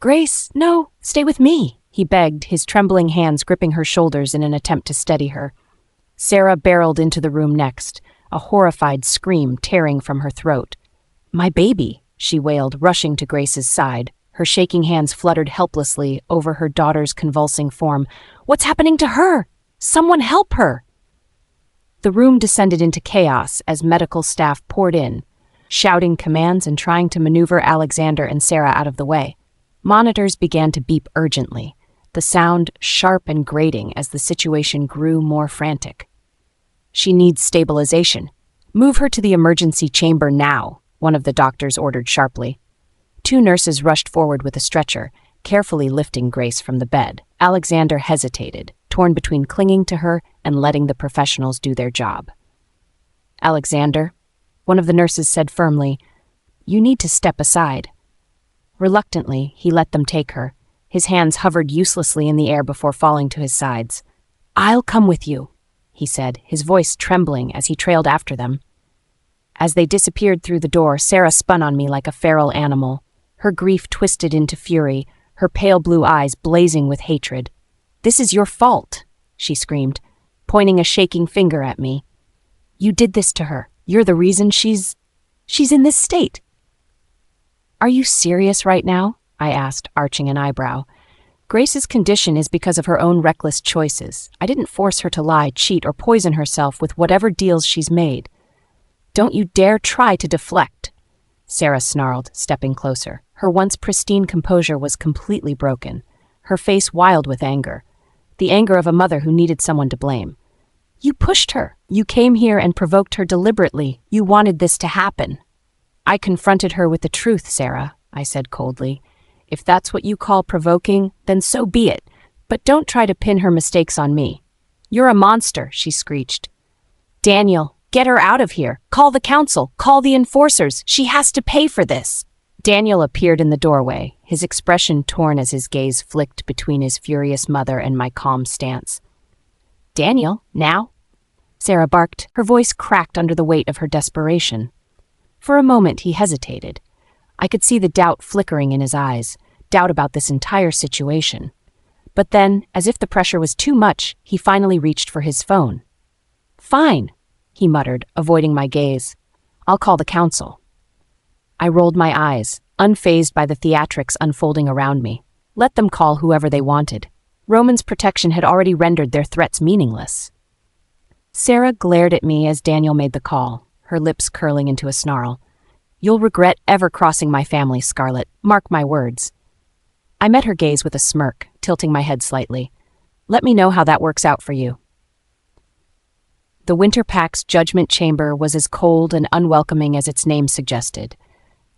"Grace, no, stay with me," he begged, his trembling hands gripping her shoulders in an attempt to steady her. Sarah barreled into the room next, a horrified scream tearing from her throat. "My baby," she wailed, rushing to Grace's side. Her shaking hands fluttered helplessly over her daughter's convulsing form. "What's happening to her? Someone help her!" The room descended into chaos as medical staff poured in, shouting commands and trying to maneuver Alexander and Sarah out of the way. Monitors began to beep urgently, the sound sharp and grating as the situation grew more frantic. "She needs stabilization. Move her to the emergency chamber now," one of the doctors ordered sharply. Two nurses rushed forward with a stretcher, carefully lifting Grace from the bed. Alexander hesitated, torn between clinging to her and letting the professionals do their job. Alexander, one of the nurses said firmly. You need to step aside. Reluctantly, he let them take her. His hands hovered uselessly in the air before falling to his sides. I'll come with you, he said, his voice trembling as he trailed after them. As they disappeared through the door, Sarah spun on me like a feral animal, her grief twisted into fury, her pale blue eyes blazing with hatred. This is your fault, she screamed, pointing a shaking finger at me. You did this to her. You're the reason she's in this state. Are you serious right now? I asked, arching an eyebrow. Grace's condition is because of her own reckless choices. I didn't force her to lie, cheat, or poison herself with whatever deals she's made. Don't you dare try to deflect, Sarah snarled, stepping closer. Her once pristine composure was completely broken, her face wild with anger, the anger of a mother who needed someone to blame. You pushed her. You came here and provoked her deliberately. You wanted this to happen. I confronted her with the truth, Sarah, I said coldly. If that's what you call provoking, then so be it. But don't try to pin her mistakes on me. You're a monster, she screeched. Daniel, get her out of here. Call the council. Call the enforcers. She has to pay for this. Daniel appeared in the doorway, his expression torn as his gaze flicked between his furious mother and my calm stance. Daniel, now? Sarah barked, her voice cracked under the weight of her desperation. For a moment he hesitated. I could see the doubt flickering in his eyes, doubt about this entire situation. But then, as if the pressure was too much, he finally reached for his phone. Fine, he muttered, avoiding my gaze. I'll call the council. I rolled my eyes, unfazed by the theatrics unfolding around me. Let them call whoever they wanted. Roman's protection had already rendered their threats meaningless. Sarah glared at me as Daniel made the call, her lips curling into a snarl. You'll regret ever crossing my family, Scarlett. Mark my words. I met her gaze with a smirk, tilting my head slightly. Let me know how that works out for you. The Winter Pack's judgment chamber was as cold and unwelcoming as its name suggested.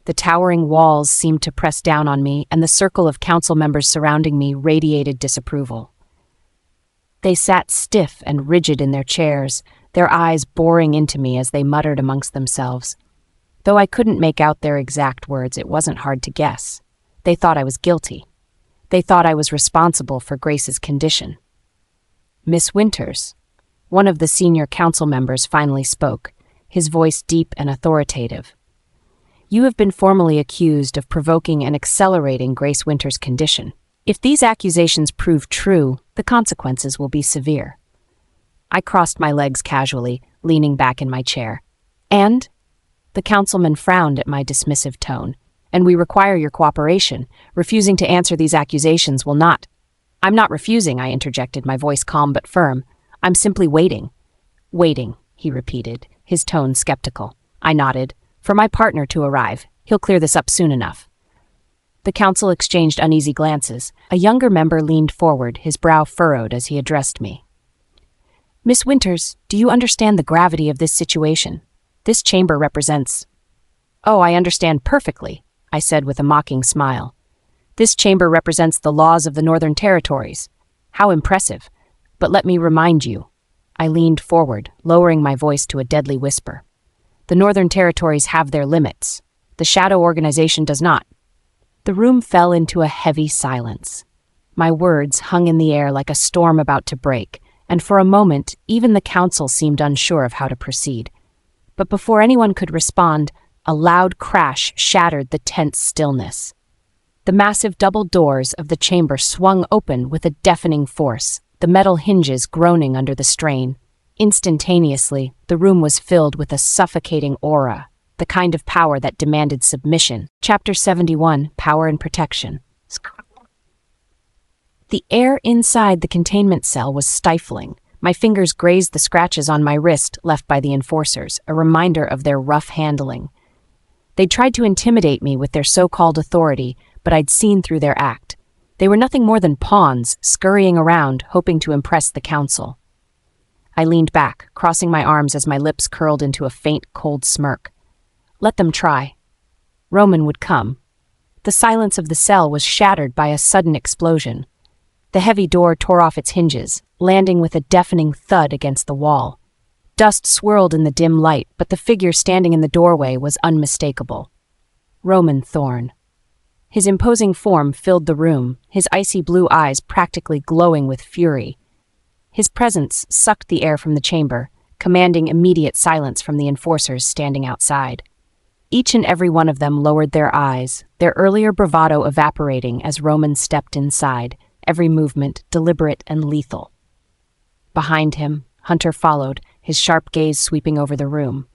The towering walls seemed to press down on me, and the circle of council members surrounding me radiated disapproval. They sat stiff and rigid in their chairs, their eyes boring into me as they muttered amongst themselves. Though I couldn't make out their exact words, it wasn't hard to guess. They thought I was guilty. They thought I was responsible for Grace's condition. Miss Winters, one of the senior council members, finally spoke, his voice deep and authoritative. You have been formally accused of provoking and accelerating Grace Winters' condition. If these accusations prove true, the consequences will be severe. I crossed my legs casually, leaning back in my chair. And? The councilman frowned at my dismissive tone. And we require your cooperation. Refusing to answer these accusations will not. I'm not refusing, I interjected, my voice calm but firm. I'm simply waiting. Waiting, he repeated, his tone skeptical. I nodded. For my partner to arrive. He'll clear this up soon enough. The council exchanged uneasy glances. A younger member leaned forward, his brow furrowed as he addressed me. Miss Winters, do you understand the gravity of this situation? This chamber represents... Oh, I understand perfectly, I said with a mocking smile. This chamber represents the laws of the Northern Territories. How impressive. But let me remind you. I leaned forward, lowering my voice to a deadly whisper. The Northern Territories have their limits. The Shadow Organization does not. The room fell into a heavy silence. My words hung in the air like a storm about to break, and for a moment, even the council seemed unsure of how to proceed. But before anyone could respond, a loud crash shattered the tense stillness. The massive double doors of the chamber swung open with a deafening force, the metal hinges groaning under the strain. Instantaneously, the room was filled with a suffocating aura, the kind of power that demanded submission. Chapter 71, Power and Protection. The air inside the containment cell was stifling. My fingers grazed the scratches on my wrist left by the enforcers, a reminder of their rough handling. They tried to intimidate me with their so-called authority, but I'd seen through their act. They were nothing more than pawns, scurrying around, hoping to impress the council. I leaned back, crossing my arms as my lips curled into a faint, cold smirk. Let them try. Roman would come. The silence of the cell was shattered by a sudden explosion. The heavy door tore off its hinges, landing with a deafening thud against the wall. Dust swirled in the dim light, but the figure standing in the doorway was unmistakable. Roman Thorn. His imposing form filled the room, his icy blue eyes practically glowing with fury. His presence sucked the air from the chamber, commanding immediate silence from the enforcers standing outside. Each and every one of them lowered their eyes, their earlier bravado evaporating as Roman stepped inside, every movement deliberate and lethal. Behind him, Hunter followed, his sharp gaze sweeping over the room.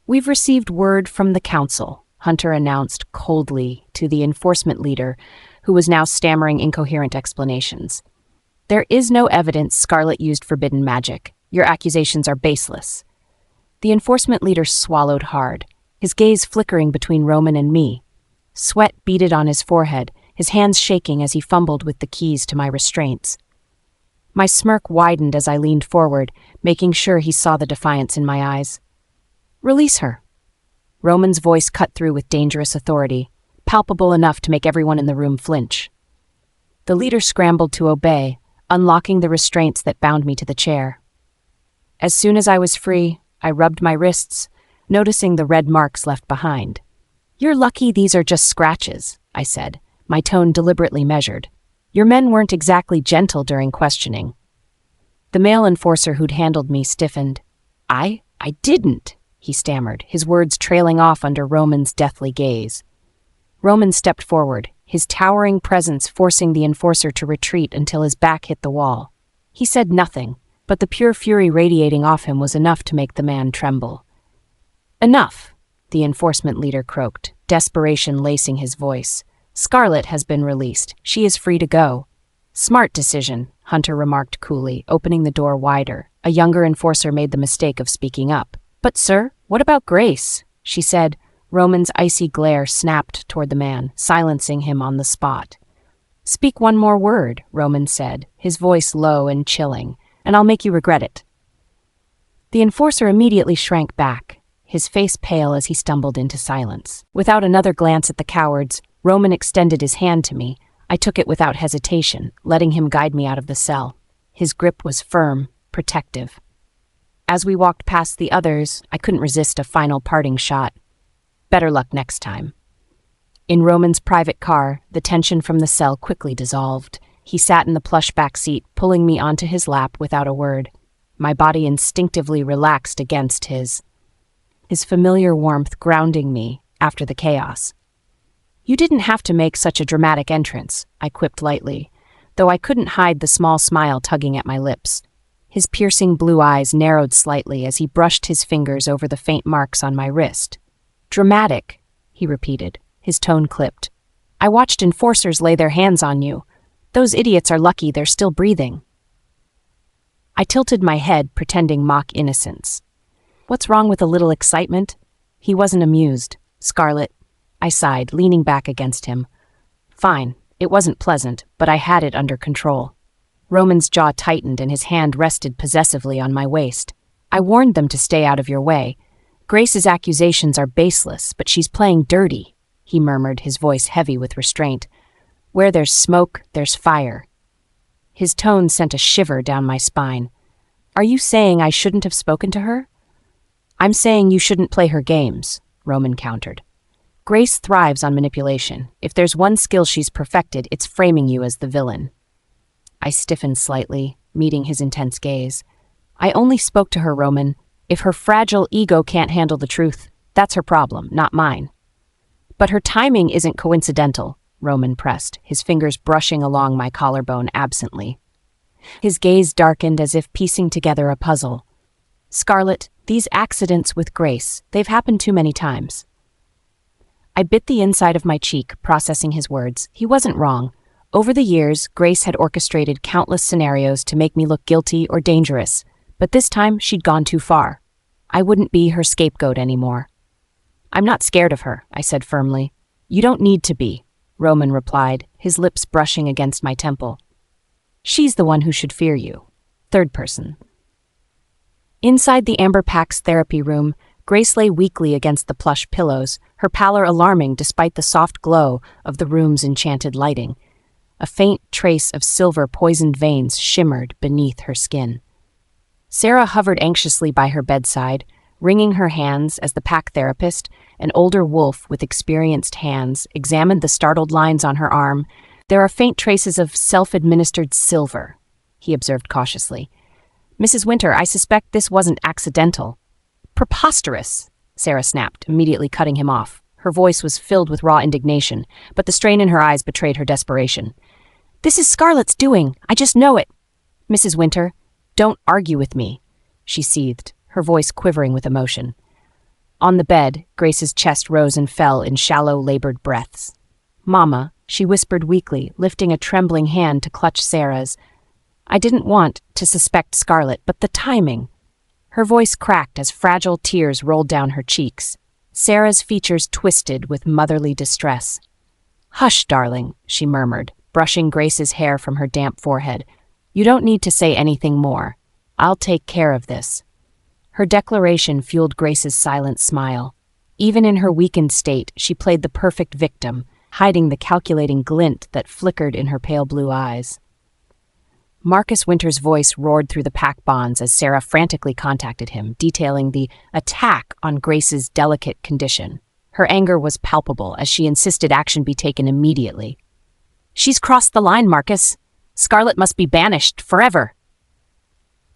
"We've received word from the council," Hunter announced coldly to the enforcement leader, who was now stammering incoherent explanations. "There is no evidence Scarlett used forbidden magic. Your accusations are baseless." The enforcement leader swallowed hard, his gaze flickering between Roman and me. Sweat beaded on his forehead, his hands shaking as he fumbled with the keys to my restraints. My smirk widened as I leaned forward, making sure he saw the defiance in my eyes. "Release her." Roman's voice cut through with dangerous authority, palpable enough to make everyone in the room flinch. The leader scrambled to obey, unlocking the restraints that bound me to the chair. As soon as I was free, I rubbed my wrists, noticing the red marks left behind. "You're lucky these are just scratches," I said, my tone deliberately measured. "Your men weren't exactly gentle during questioning." The male enforcer who'd handled me stiffened. I didn't," he stammered, his words trailing off under Roman's deathly gaze. Roman stepped forward, his towering presence forcing the enforcer to retreat until his back hit the wall. He said nothing, but the pure fury radiating off him was enough to make the man tremble. "Enough," the enforcement leader croaked, desperation lacing his voice. "Scarlett has been released. She is free to go." "Smart decision," Hunter remarked coolly, opening the door wider. A younger enforcer made the mistake of speaking up. "But sir, what about Grace?" she said. Roman's icy glare snapped toward the man, silencing him on the spot. "Speak one more word," Roman said, his voice low and chilling, "and I'll make you regret it." The enforcer immediately shrank back, his face pale as he stumbled into silence. Without another glance at the cowards, Roman extended his hand to me. I took it without hesitation, letting him guide me out of the cell. His grip was firm, protective. As we walked past the others, I couldn't resist a final parting shot. Better luck next time. In Roman's private car, the tension from the cell quickly dissolved. He sat in the plush back seat, pulling me onto his lap without a word. My body instinctively relaxed against his familiar warmth grounding me after the chaos. "You didn't have to make such a dramatic entrance," I quipped lightly, though I couldn't hide the small smile tugging at my lips. His piercing blue eyes narrowed slightly as he brushed his fingers over the faint marks on my wrist. "Dramatic," he repeated, his tone clipped. "I watched enforcers lay their hands on you. Those idiots are lucky they're still breathing." I tilted my head, pretending mock innocence. "What's wrong with a little excitement?" He wasn't amused. "Scarlett," I sighed, leaning back against him. "Fine, it wasn't pleasant, but I had it under control." Roman's jaw tightened and his hand rested possessively on my waist. "I warned them to stay out of your way. Grace's accusations are baseless, but she's playing dirty," he murmured, his voice heavy with restraint. "Where there's smoke, there's fire." His tone sent a shiver down my spine. "Are you saying I shouldn't have spoken to her?" "I'm saying you shouldn't play her games," Roman countered. "Grace thrives on manipulation. If there's one skill she's perfected, it's framing you as the villain." I stiffened slightly, meeting his intense gaze. "I only spoke to her, Roman. If her fragile ego can't handle the truth, that's her problem, not mine." "But her timing isn't coincidental," Roman pressed, his fingers brushing along my collarbone absently. His gaze darkened as if piecing together a puzzle. "Scarlett, these accidents with Grace, they've happened too many times." I bit the inside of my cheek, processing his words. He wasn't wrong. Over the years, Grace had orchestrated countless scenarios to make me look guilty or dangerous, but this time she'd gone too far. I wouldn't be her scapegoat anymore. "I'm not scared of her," I said firmly. "You don't need to be," Roman replied, his lips brushing against my temple. "She's the one who should fear you." Third person. Inside the Amber Pack's therapy room, Grace lay weakly against the plush pillows, her pallor alarming despite the soft glow of the room's enchanted lighting. A faint trace of silver poisoned veins shimmered beneath her skin. Sarah hovered anxiously by her bedside, wringing her hands as the pack therapist, an older wolf with experienced hands, examined the startled lines on her arm. "There are faint traces of self-administered silver," he observed cautiously. "Mrs. Whimper, I suspect this wasn't accidental." "Preposterous!" Sarah snapped, immediately cutting him off. Her voice was filled with raw indignation, but the strain in her eyes betrayed her desperation. "This is Scarlett's doing. I just know it." "Mrs. Whimper, don't argue with me," she seethed, her voice quivering with emotion. On the bed, Grace's chest rose and fell in shallow, labored breaths. "Mama," she whispered weakly, lifting a trembling hand to clutch Sarah's. "I didn't want to suspect Scarlett, but the timing." Her voice cracked as fragile tears rolled down her cheeks. Sarah's features twisted with motherly distress. "Hush, darling," she murmured, brushing Grace's hair from her damp forehead. "You don't need to say anything more. I'll take care of this." Her declaration fueled Grace's silent smile. Even in her weakened state, she played the perfect victim, hiding the calculating glint that flickered in her pale blue eyes. Marcus Winter's voice roared through the pack bonds as Sarah frantically contacted him, detailing the attack on Grace's delicate condition. Her anger was palpable as she insisted action be taken immediately. "She's crossed the line, Marcus. Scarlett must be banished forever."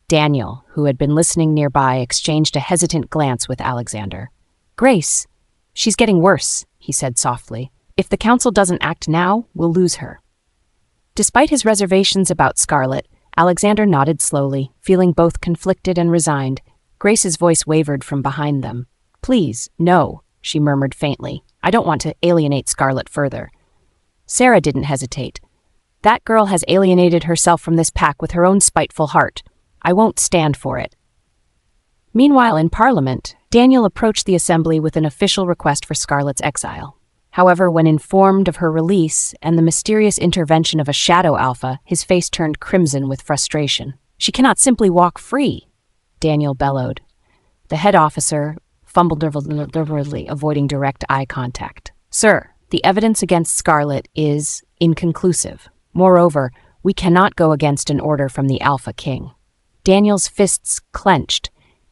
Daniel, who had been listening nearby, exchanged a hesitant glance with Alexander. "Grace, she's getting worse," he said softly. "If the council doesn't act now, we'll lose her." Despite his reservations about Scarlett, Alexander nodded slowly, feeling both conflicted and resigned. Grace's voice wavered from behind them. "Please, no," she murmured faintly. "I don't want to alienate Scarlett further." Sarah didn't hesitate. "That girl has alienated herself from this pack with her own spiteful heart. I won't stand for it." Meanwhile, in Parliament, Daniel approached the Assembly with an official request for Scarlett's exile. However, when informed of her release and the mysterious intervention of a shadow alpha, his face turned crimson with frustration. "She cannot simply walk free," Daniel bellowed. The head officer fumbled nervously, avoiding direct eye contact. "Sir, the evidence against Scarlett is inconclusive. Moreover, we cannot go against an order from the Alpha King." Daniel's fists clenched,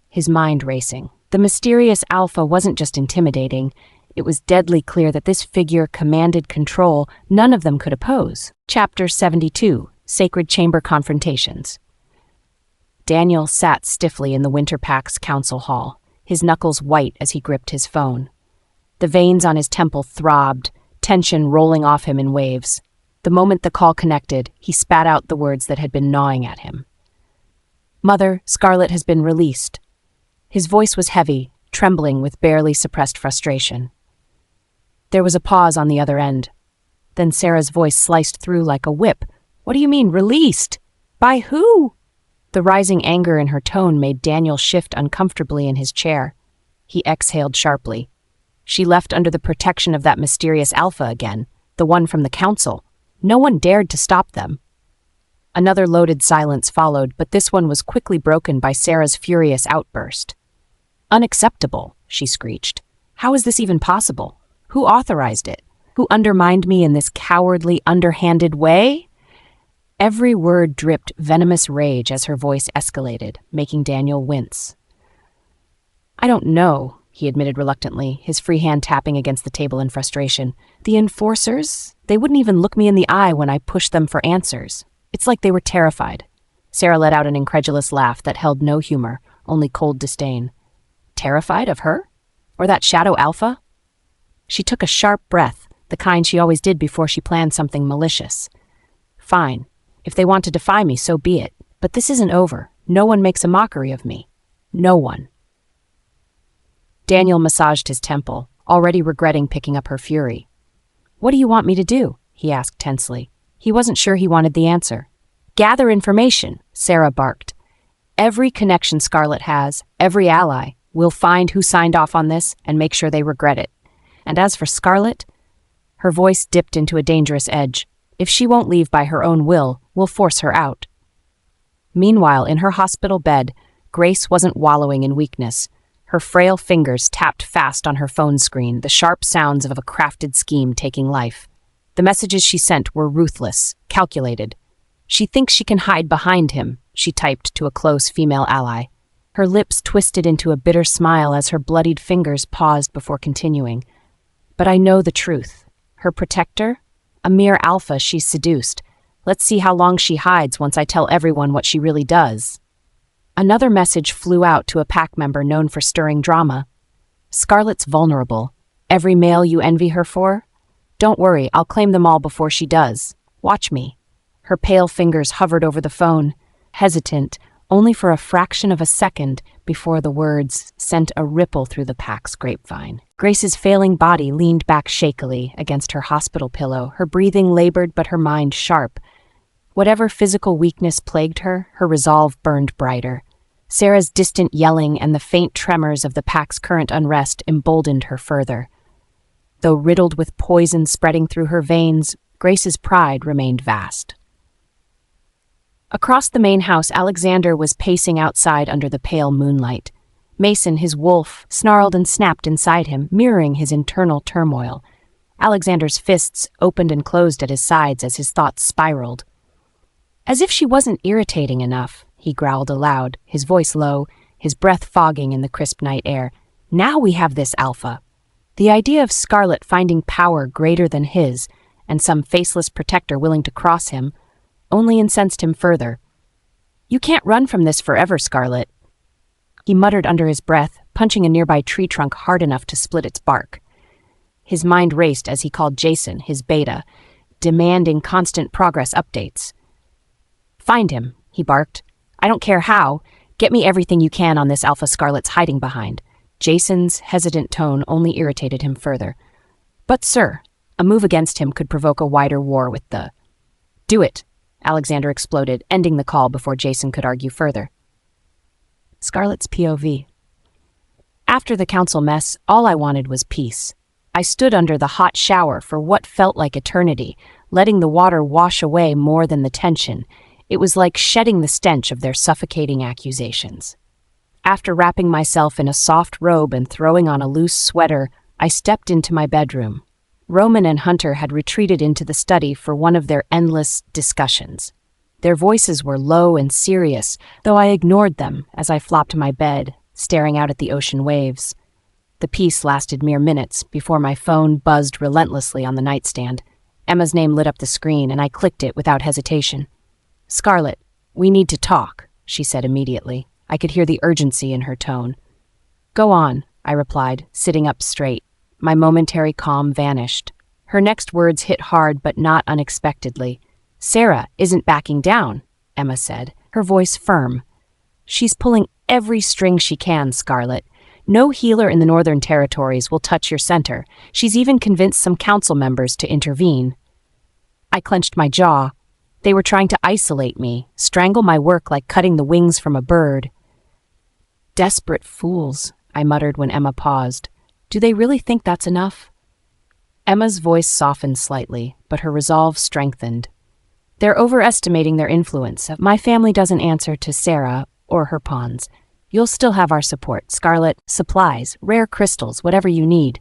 his mind racing. The mysterious Alpha wasn't just intimidating. It was deadly clear that this figure commanded control none of them could oppose. Chapter 72, Sacred Chamber Confrontations. Daniel sat stiffly in the Winter Pack's council hall, his knuckles white as he gripped his phone. The veins on his temple throbbed, tension rolling off him in waves. The moment the call connected, he spat out the words that had been gnawing at him. "Mother, Scarlett has been released." His voice was heavy, trembling with barely suppressed frustration. There was a pause on the other end. Then Sarah's voice sliced through like a whip. "What do you mean, released? By who?" The rising anger in her tone made Daniel shift uncomfortably in his chair. He exhaled sharply. She left under the protection of that mysterious Alpha again, the one from the council. No one dared to stop them. Another loaded silence followed, but this one was quickly broken by Sarah's furious outburst. "Unacceptable," she screeched. "How is this even possible? Who authorized it? Who undermined me in this cowardly, underhanded way?" Every word dripped venomous rage as her voice escalated, making Daniel wince. "I don't know," he admitted reluctantly, his free hand tapping against the table in frustration. "The enforcers? They wouldn't even look me in the eye when I pushed them for answers. It's like they were terrified." Sarah let out an incredulous laugh that held no humor, only cold disdain. Terrified of her? Or that shadow Alpha? She took a sharp breath, the kind she always did before she planned something malicious. "Fine. If they want to defy me, so be it. But this isn't over. No one makes a mockery of me. No one." Daniel massaged his temple, already regretting picking up her fury. "What do you want me to do?" he asked tensely. He wasn't sure he wanted the answer. "Gather information," Sarah barked. "Every connection Scarlett has, every ally. We'll find who signed off on this and make sure they regret it. And as for Scarlett," her voice dipped into a dangerous edge, "if she won't leave by her own will, we'll force her out." Meanwhile, in her hospital bed, Grace wasn't wallowing in weakness. Her frail fingers tapped fast on her phone screen, the sharp sounds of a crafted scheme taking life. The messages she sent were ruthless, calculated. She thinks she can hide behind him, she typed to a close female ally. Her lips twisted into a bitter smile as her bloodied fingers paused before continuing. But I know the truth. Her protector? A mere alpha she's seduced. Let's see how long she hides once I tell everyone what she really does. Another message flew out to a pack member known for stirring drama. Scarlett's vulnerable. Every male you envy her for? Don't worry, I'll claim them all before she does. Watch me. Her pale fingers hovered over the phone, hesitant, only for a fraction of a second before the words sent a ripple through the pack's grapevine. Grace's failing body leaned back shakily against her hospital pillow, her breathing labored but her mind sharp. Whatever physical weakness plagued her, her resolve burned brighter. Sarah's distant yelling and the faint tremors of the pack's current unrest emboldened her further. Though riddled with poison spreading through her veins, Grace's pride remained vast. Across the main house, Alexander was pacing outside under the pale moonlight. Mason, his wolf, snarled and snapped inside him, mirroring his internal turmoil. Alexander's fists opened and closed at his sides as his thoughts spiraled. As if she wasn't irritating enough, he growled aloud, his voice low, his breath fogging in the crisp night air. Now we have this alpha. The idea of Scarlett finding power greater than his, and some faceless protector willing to cross him, only incensed him further. You can't run from this forever, Scarlett. He muttered under his breath, punching a nearby tree trunk hard enough to split its bark. His mind raced as he called Jason, his beta, demanding constant progress updates. Find him, he barked. I don't care how. Get me everything you can on this alpha Scarlett's hiding behind. Jason's hesitant tone only irritated him further. But, sir, a move against him could provoke a wider war with the... Do it, Alexander exploded, ending the call before Jason could argue further. Scarlett's POV. After the council mess, all I wanted was peace. I stood under the hot shower for what felt like eternity, letting the water wash away more than the tension. It was like shedding the stench of their suffocating accusations. After wrapping myself in a soft robe and throwing on a loose sweater, I stepped into my bedroom. Roman and Hunter had retreated into the study for one of their endless discussions. Their voices were low and serious, though I ignored them as I flopped to my bed, staring out at the ocean waves. The peace lasted mere minutes before my phone buzzed relentlessly on the nightstand. Emma's name lit up the screen, and I clicked it without hesitation. Scarlett, we need to talk, she said immediately. I could hear the urgency in her tone. Go on, I replied, sitting up straight. My momentary calm vanished. Her next words hit hard but not unexpectedly. Sarah isn't backing down, Emma said, her voice firm. She's pulling every string she can, Scarlett. No healer in the Northern Territories will touch your center. She's even convinced some council members to intervene. I clenched my jaw. They were trying to isolate me, strangle my work like cutting the wings from a bird. Desperate fools, I muttered when Emma paused. Do they really think that's enough? Emma's voice softened slightly, but her resolve strengthened. They're overestimating their influence. My family doesn't answer to Sarah or her pawns. You'll still have our support, Scarlett, supplies, rare crystals, whatever you need.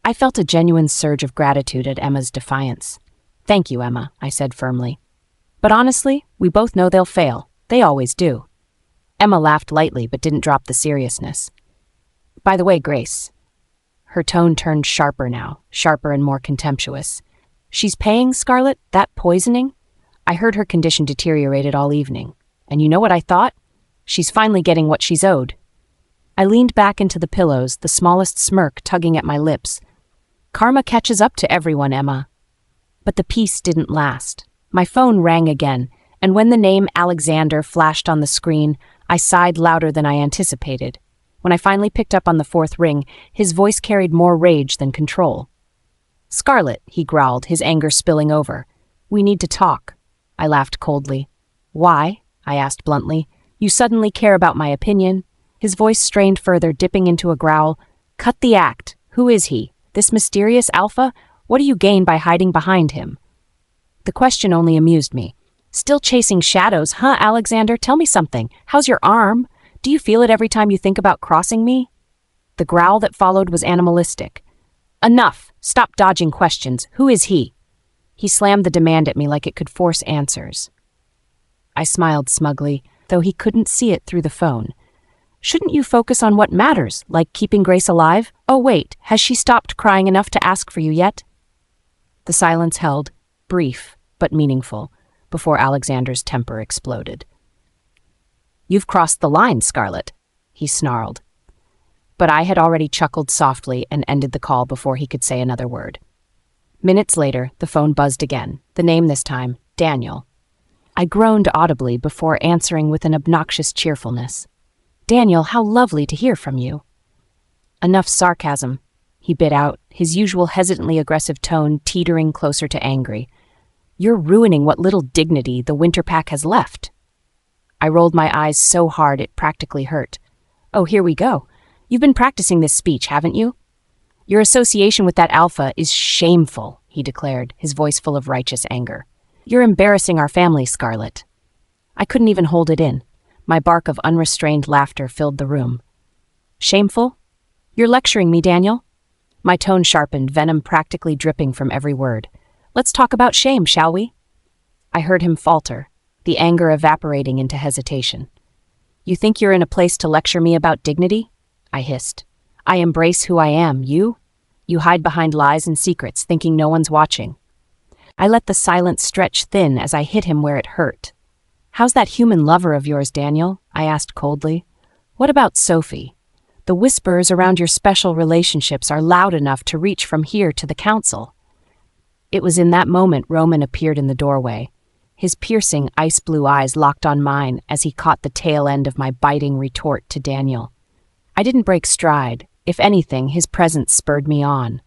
I felt a genuine surge of gratitude at Emma's defiance. Thank you, Emma, I said firmly. But honestly, we both know they'll fail. They always do. Emma laughed lightly but didn't drop the seriousness. By the way, Grace. Her tone turned sharper now, sharper and more contemptuous. She's paying Scarlett that poisoning? I heard her condition deteriorated all evening. And you know what I thought? She's finally getting what she's owed. I leaned back into the pillows, the smallest smirk tugging at my lips. Karma catches up to everyone, Emma. But the peace didn't last. My phone rang again, and when the name Alexander flashed on the screen, I sighed louder than I anticipated. When I finally picked up on the fourth ring, his voice carried more rage than control. Scarlett, he growled, his anger spilling over. We need to talk. I laughed coldly. Why? I asked bluntly. You suddenly care about my opinion? His voice strained further, dipping into a growl. Cut the act. Who is he? This mysterious alpha? What do you gain by hiding behind him? The question only amused me. Still chasing shadows, huh, Alexander? Tell me something. How's your arm? Do you feel it every time you think about crossing me? The growl that followed was animalistic. Enough! Stop dodging questions. Who is he? He slammed the demand at me like it could force answers. I smiled smugly, though he couldn't see it through the phone. Shouldn't you focus on what matters, like keeping Grace alive? Oh wait, has she stopped crying enough to ask for you yet? The silence held, brief but meaningful, before Alexander's temper exploded. You've crossed the line, Scarlett, he snarled. But I had already chuckled softly and ended the call before he could say another word. Minutes later, the phone buzzed again, the name this time, Daniel. I groaned audibly before answering with an obnoxious cheerfulness. Daniel, how lovely to hear from you. Enough sarcasm, he bit out, his usual hesitantly aggressive tone teetering closer to angry. You're ruining what little dignity the Whimper pack has left. I rolled my eyes so hard it practically hurt. Oh, here we go. You've been practicing this speech, haven't you? Your association with that alpha is shameful, he declared, his voice full of righteous anger. You're embarrassing our family, Scarlett. I couldn't even hold it in. My bark of unrestrained laughter filled the room. Shameful? You're lecturing me, Daniel? My tone sharpened, venom practically dripping from every word. Let's talk about shame, shall we? I heard him falter, the anger evaporating into hesitation. You think you're in a place to lecture me about dignity? I hissed. I embrace who I am, you? You hide behind lies and secrets, thinking no one's watching. I let the silence stretch thin as I hit him where it hurt. How's that human lover of yours, Daniel? I asked coldly. What about Sophie? The whispers around your special relationships are loud enough to reach from here to the council. It was in that moment Roman appeared in the doorway. His piercing, ice-blue eyes locked on mine as he caught the tail end of my biting retort to Daniel. I didn't break stride. If anything, his presence spurred me on.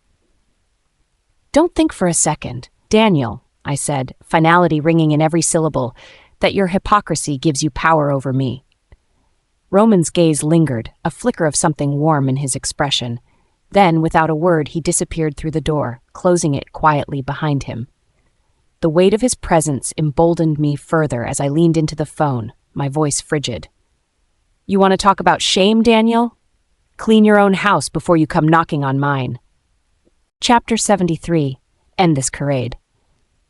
Don't think for a second, Daniel, I said, finality ringing in every syllable, that your hypocrisy gives you power over me. Roman's gaze lingered, a flicker of something warm in his expression. Then, without a word, he disappeared through the door, closing it quietly behind him. The weight of his presence emboldened me further as I leaned into the phone, my voice frigid. You want to talk about shame, Daniel? Clean your own house before you come knocking on mine. Chapter 73. End this charade.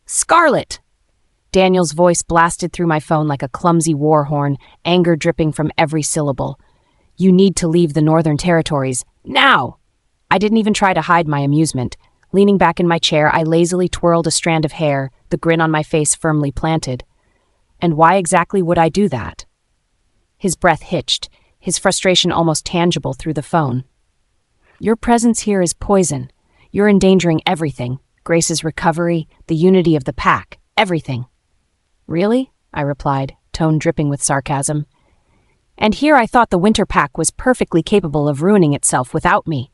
Scarlett! Daniel's voice blasted through my phone like a clumsy war horn, anger dripping from every syllable. You need to leave the Northern Territories, now! I didn't even try to hide my amusement. Leaning back in my chair, I lazily twirled a strand of hair, the grin on my face firmly planted. And why exactly would I do that? His breath hitched, his frustration almost tangible through the phone. Your presence here is poison. You're endangering everything. Grace's recovery, the unity of the pack, everything. Really? I replied, tone dripping with sarcasm. And here I thought the Whimper pack was perfectly capable of ruining itself without me.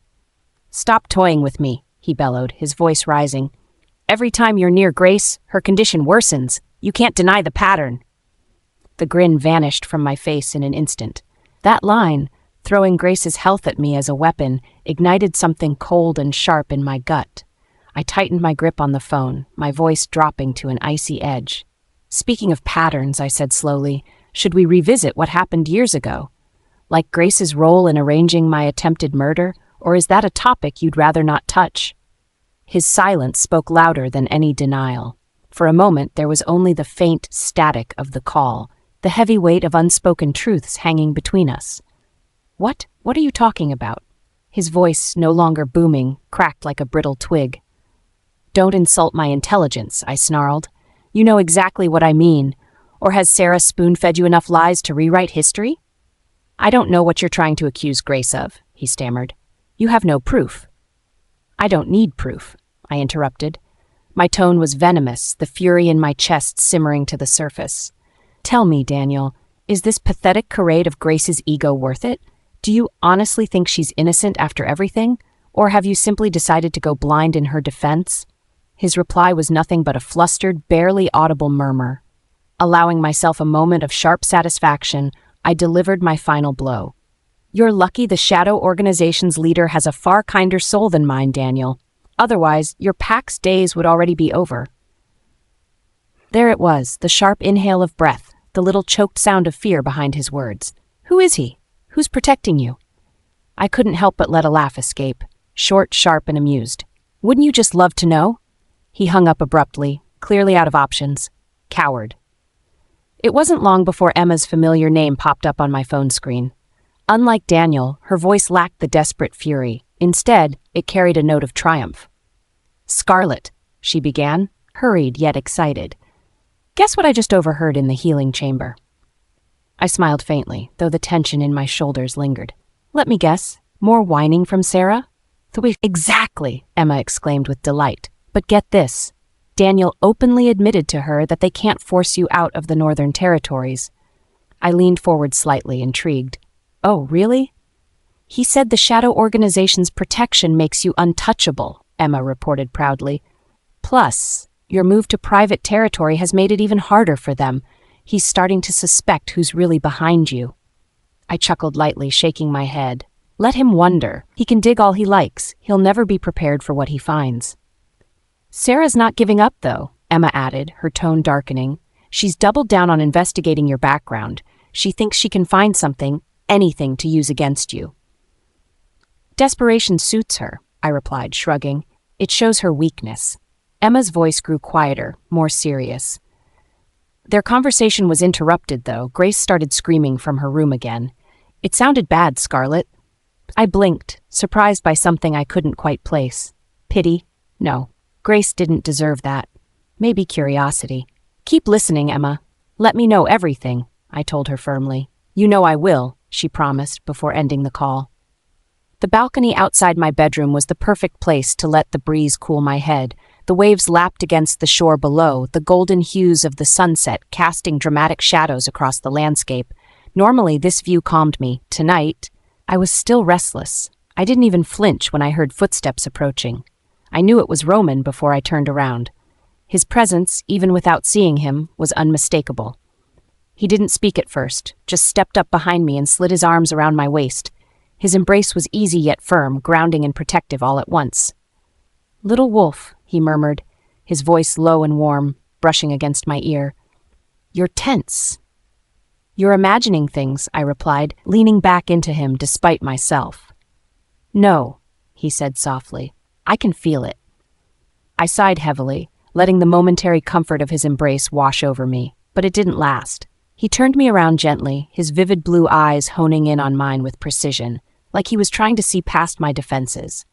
Stop toying with me, he bellowed, his voice rising. Every time you're near Grace, her condition worsens. You can't deny the pattern. The grin vanished from my face in an instant. That line, throwing Grace's health at me as a weapon, ignited something cold and sharp in my gut. I tightened my grip on the phone, my voice dropping to an icy edge. Speaking of patterns, I said slowly, should we revisit what happened years ago? Like Grace's role in arranging my attempted murder, or is that a topic you'd rather not touch? His silence spoke louder than any denial. For a moment, there was only the faint static of the call, the heavy weight of unspoken truths hanging between us. What? What are you talking about? His voice, no longer booming, cracked like a brittle twig. Don't insult my intelligence, I snarled. You know exactly what I mean. Or has Sarah spoon-fed you enough lies to rewrite history? I don't know what you're trying to accuse Grace of, he stammered. You have no proof. I don't need proof, I interrupted. My tone was venomous, the fury in my chest simmering to the surface. Tell me, Daniel, is this pathetic charade of Grace's ego worth it? Do you honestly think she's innocent after everything? Or have you simply decided to go blind in her defense? His reply was nothing but a flustered, barely audible murmur. Allowing myself a moment of sharp satisfaction, I delivered my final blow. You're lucky the Shadow Organization's leader has a far kinder soul than mine, Daniel. Otherwise, your pack's days would already be over. There it was, the sharp inhale of breath, the little choked sound of fear behind his words. Who is he? Who's protecting you? I couldn't help but let a laugh escape, short, sharp, and amused. Wouldn't you just love to know? He hung up abruptly, clearly out of options. Coward. It wasn't long before Emma's familiar name popped up on my phone screen. Unlike Daniel, her voice lacked the desperate fury. Instead, it carried a note of triumph. "Scarlett," she began, hurried yet excited. "Guess what I just overheard in the healing chamber?" I smiled faintly, though the tension in my shoulders lingered. "Let me guess. More whining from Sarah?" "Exactly," Emma exclaimed with delight. "But get this. Daniel openly admitted to her that they can't force you out of the Northern Territories." I leaned forward slightly, intrigued. "Oh, really?" "He said the Shadow Organization's protection makes you untouchable," Emma reported proudly. "Plus, your move to private territory has made it even harder for them. He's starting to suspect who's really behind you." I chuckled lightly, shaking my head. "Let him wonder. He can dig all he likes. He'll never be prepared for what he finds." "Sarah's not giving up, though," Emma added, her tone darkening. "She's doubled down on investigating your background. She thinks she can find something, anything, to use against you." "Desperation suits her," I replied, shrugging. "It shows her weakness." Emma's voice grew quieter, more serious. Their conversation was interrupted, though. Grace started screaming from her room again. "It sounded bad, Scarlett." I blinked, surprised by something I couldn't quite place. Pity? No. Grace didn't deserve that. Maybe curiosity. "Keep listening, Emma. Let me know everything," I told her firmly. "You know I will," she promised before ending the call. The balcony outside my bedroom was the perfect place to let the breeze cool my head. The waves lapped against the shore below, the golden hues of the sunset casting dramatic shadows across the landscape. Normally, this view calmed me. Tonight, I was still restless. I didn't even flinch when I heard footsteps approaching. I knew it was Roman before I turned around. His presence, even without seeing him, was unmistakable. He didn't speak at first, just stepped up behind me and slid his arms around my waist. His embrace was easy yet firm, grounding and protective all at once. "Little wolf," he murmured, his voice low and warm, brushing against my ear. "You're tense." "You're imagining things," I replied, leaning back into him despite myself. "No," he said softly. "I can feel it." I sighed heavily, letting the momentary comfort of his embrace wash over me, but it didn't last. He turned me around gently, his vivid blue eyes honing in on mine with precision, like he was trying to see past my defenses.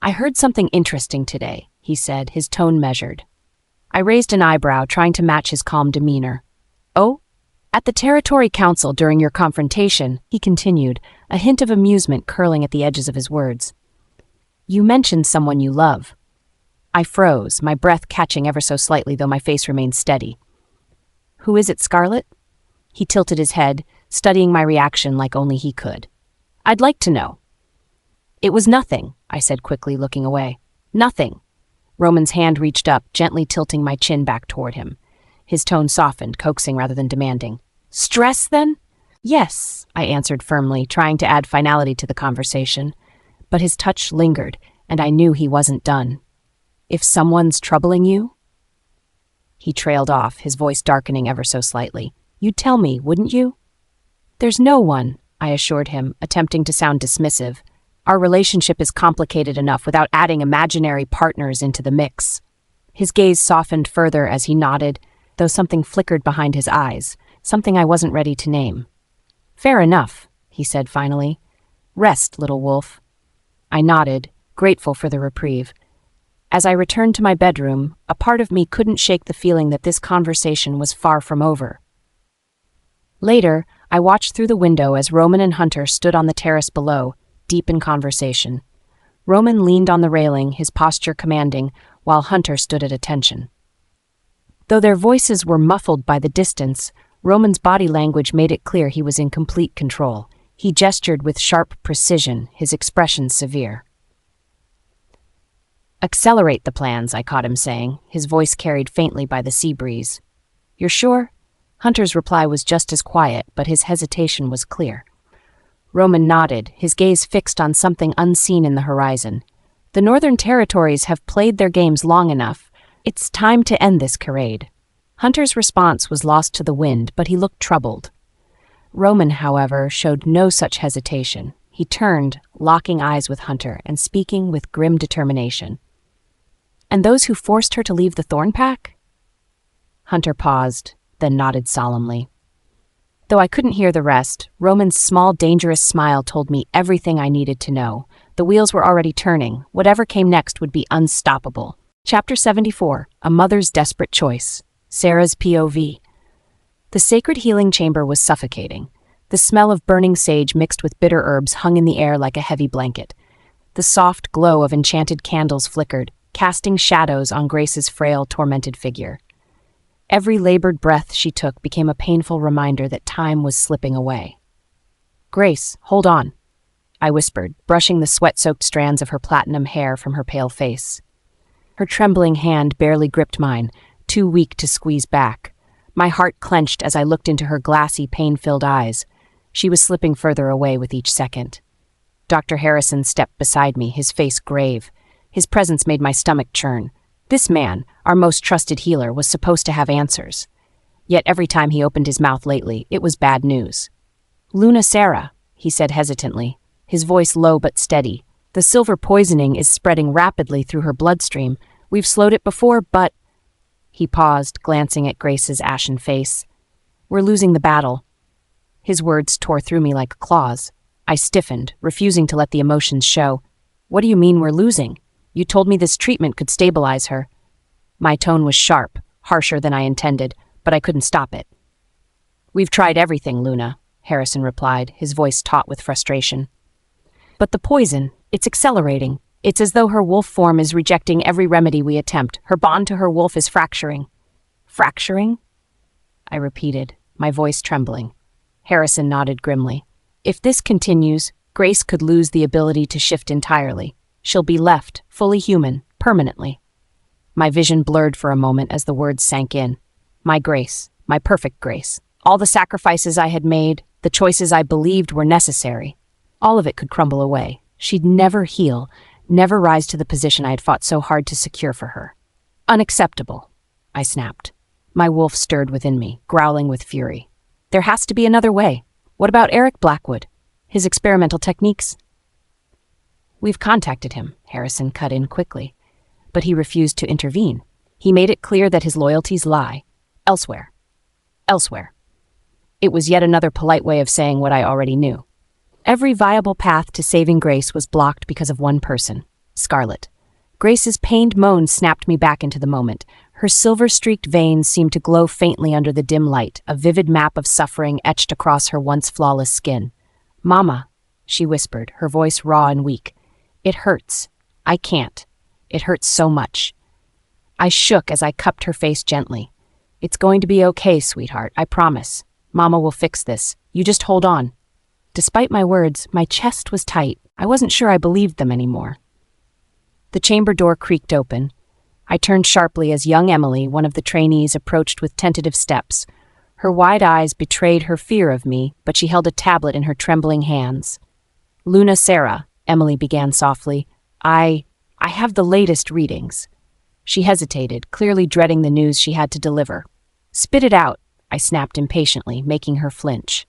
"I heard something interesting today," he said, his tone measured. I raised an eyebrow, trying to match his calm demeanor. "Oh? At the Territory Council during your confrontation," he continued, a hint of amusement curling at the edges of his words. "You mentioned someone you love." I froze, my breath catching ever so slightly, though my face remained steady. "Who is it, Scarlett?" He tilted his head, studying my reaction like only he could. "I'd like to know." "It was nothing," I said quickly, looking away. "Nothing." Roman's hand reached up, gently tilting my chin back toward him. His tone softened, coaxing rather than demanding. "Stress, then?" "Yes," I answered firmly, trying to add finality to the conversation. But his touch lingered, and I knew he wasn't done. "If someone's troubling you?" He trailed off, his voice darkening ever so slightly. "You'd tell me, wouldn't you?" "There's no one," I assured him, attempting to sound dismissive. "Our relationship is complicated enough without adding imaginary partners into the mix." His gaze softened further as he nodded, though something flickered behind his eyes, something I wasn't ready to name. "Fair enough," he said finally. "Rest, little wolf." I nodded, grateful for the reprieve. As I returned to my bedroom, a part of me couldn't shake the feeling that this conversation was far from over. Later, I watched through the window as Roman and Hunter stood on the terrace below, deep in conversation. Roman leaned on the railing, his posture commanding, while Hunter stood at attention. Though their voices were muffled by the distance, Roman's body language made it clear he was in complete control. He gestured with sharp precision, his expression severe. "Accelerate the plans," I caught him saying, his voice carried faintly by the sea breeze. "You're sure?" Hunter's reply was just as quiet, but his hesitation was clear. Roman nodded, his gaze fixed on something unseen in the horizon. "The Northern Territories have played their games long enough. It's time to end this charade." Hunter's response was lost to the wind, but he looked troubled. Roman, however, showed no such hesitation. He turned, locking eyes with Hunter and speaking with grim determination. "And those who forced her to leave the Thornpack?" Hunter paused, then nodded solemnly. Though I couldn't hear the rest, Roman's small, dangerous smile told me everything I needed to know. The wheels were already turning. Whatever came next would be unstoppable. Chapter 74, A Mother's Desperate Choice. Sarah's POV. The sacred healing chamber was suffocating. The smell of burning sage mixed with bitter herbs hung in the air like a heavy blanket. The soft glow of enchanted candles flickered, casting shadows on Grace's frail, tormented figure. Every labored breath she took became a painful reminder that time was slipping away. "Grace, hold on," I whispered, brushing the sweat-soaked strands of her platinum hair from her pale face. Her trembling hand barely gripped mine, too weak to squeeze back. My heart clenched as I looked into her glassy, pain-filled eyes. She was slipping further away with each second. Dr. Harrison stepped beside me, his face grave. His presence made my stomach churn. This man, our most trusted healer, was supposed to have answers. Yet every time he opened his mouth lately, it was bad news. "Luna Sarah," he said hesitantly, his voice low but steady. "The silver poisoning is spreading rapidly through her bloodstream. We've slowed it before, but—" He paused, glancing at Grace's ashen face. "We're losing the battle." His words tore through me like claws. I stiffened, refusing to let the emotions show. "What do you mean we're losing? You told me this treatment could stabilize her." My tone was sharp, harsher than I intended, but I couldn't stop it. "We've tried everything, Luna," Harrison replied, his voice taut with frustration. "But the poison, it's accelerating. It's as though her wolf form is rejecting every remedy we attempt. Her bond to her wolf is fracturing." "Fracturing?" I repeated, my voice trembling. Harrison nodded grimly. "If this continues, Grace could lose the ability to shift entirely. She'll be left, fully human, permanently." My vision blurred for a moment as the words sank in. My Grace, my perfect Grace, all the sacrifices I had made, the choices I believed were necessary, all of it could crumble away. She'd never heal, never rise to the position I had fought so hard to secure for her. "Unacceptable," I snapped. My wolf stirred within me, growling with fury. "There has to be another way. What about Eric Blackwood? His experimental techniques?" "We've contacted him," Harrison cut in quickly. But he refused to intervene. He made it clear that his loyalties lie elsewhere. Elsewhere. It was yet another polite way of saying what I already knew. Every viable path to saving Grace was blocked because of one person, Scarlett. Grace's pained moans snapped me back into the moment. Her silver-streaked veins seemed to glow faintly under the dim light, a vivid map of suffering etched across her once flawless skin. "Mama," she whispered, her voice raw and weak. "It hurts. I can't. It hurts so much." I shook as I cupped her face gently. "It's going to be okay, sweetheart, I promise. Mama will fix this. You just hold on." Despite my words, my chest was tight. I wasn't sure I believed them anymore. The chamber door creaked open. I turned sharply as young Emily, one of the trainees, approached with tentative steps. Her wide eyes betrayed her fear of me, but she held a tablet in her trembling hands. "Luna Sarah," Emily began softly, I have the latest readings." She hesitated, clearly dreading the news she had to deliver. "Spit it out," I snapped impatiently, making her flinch.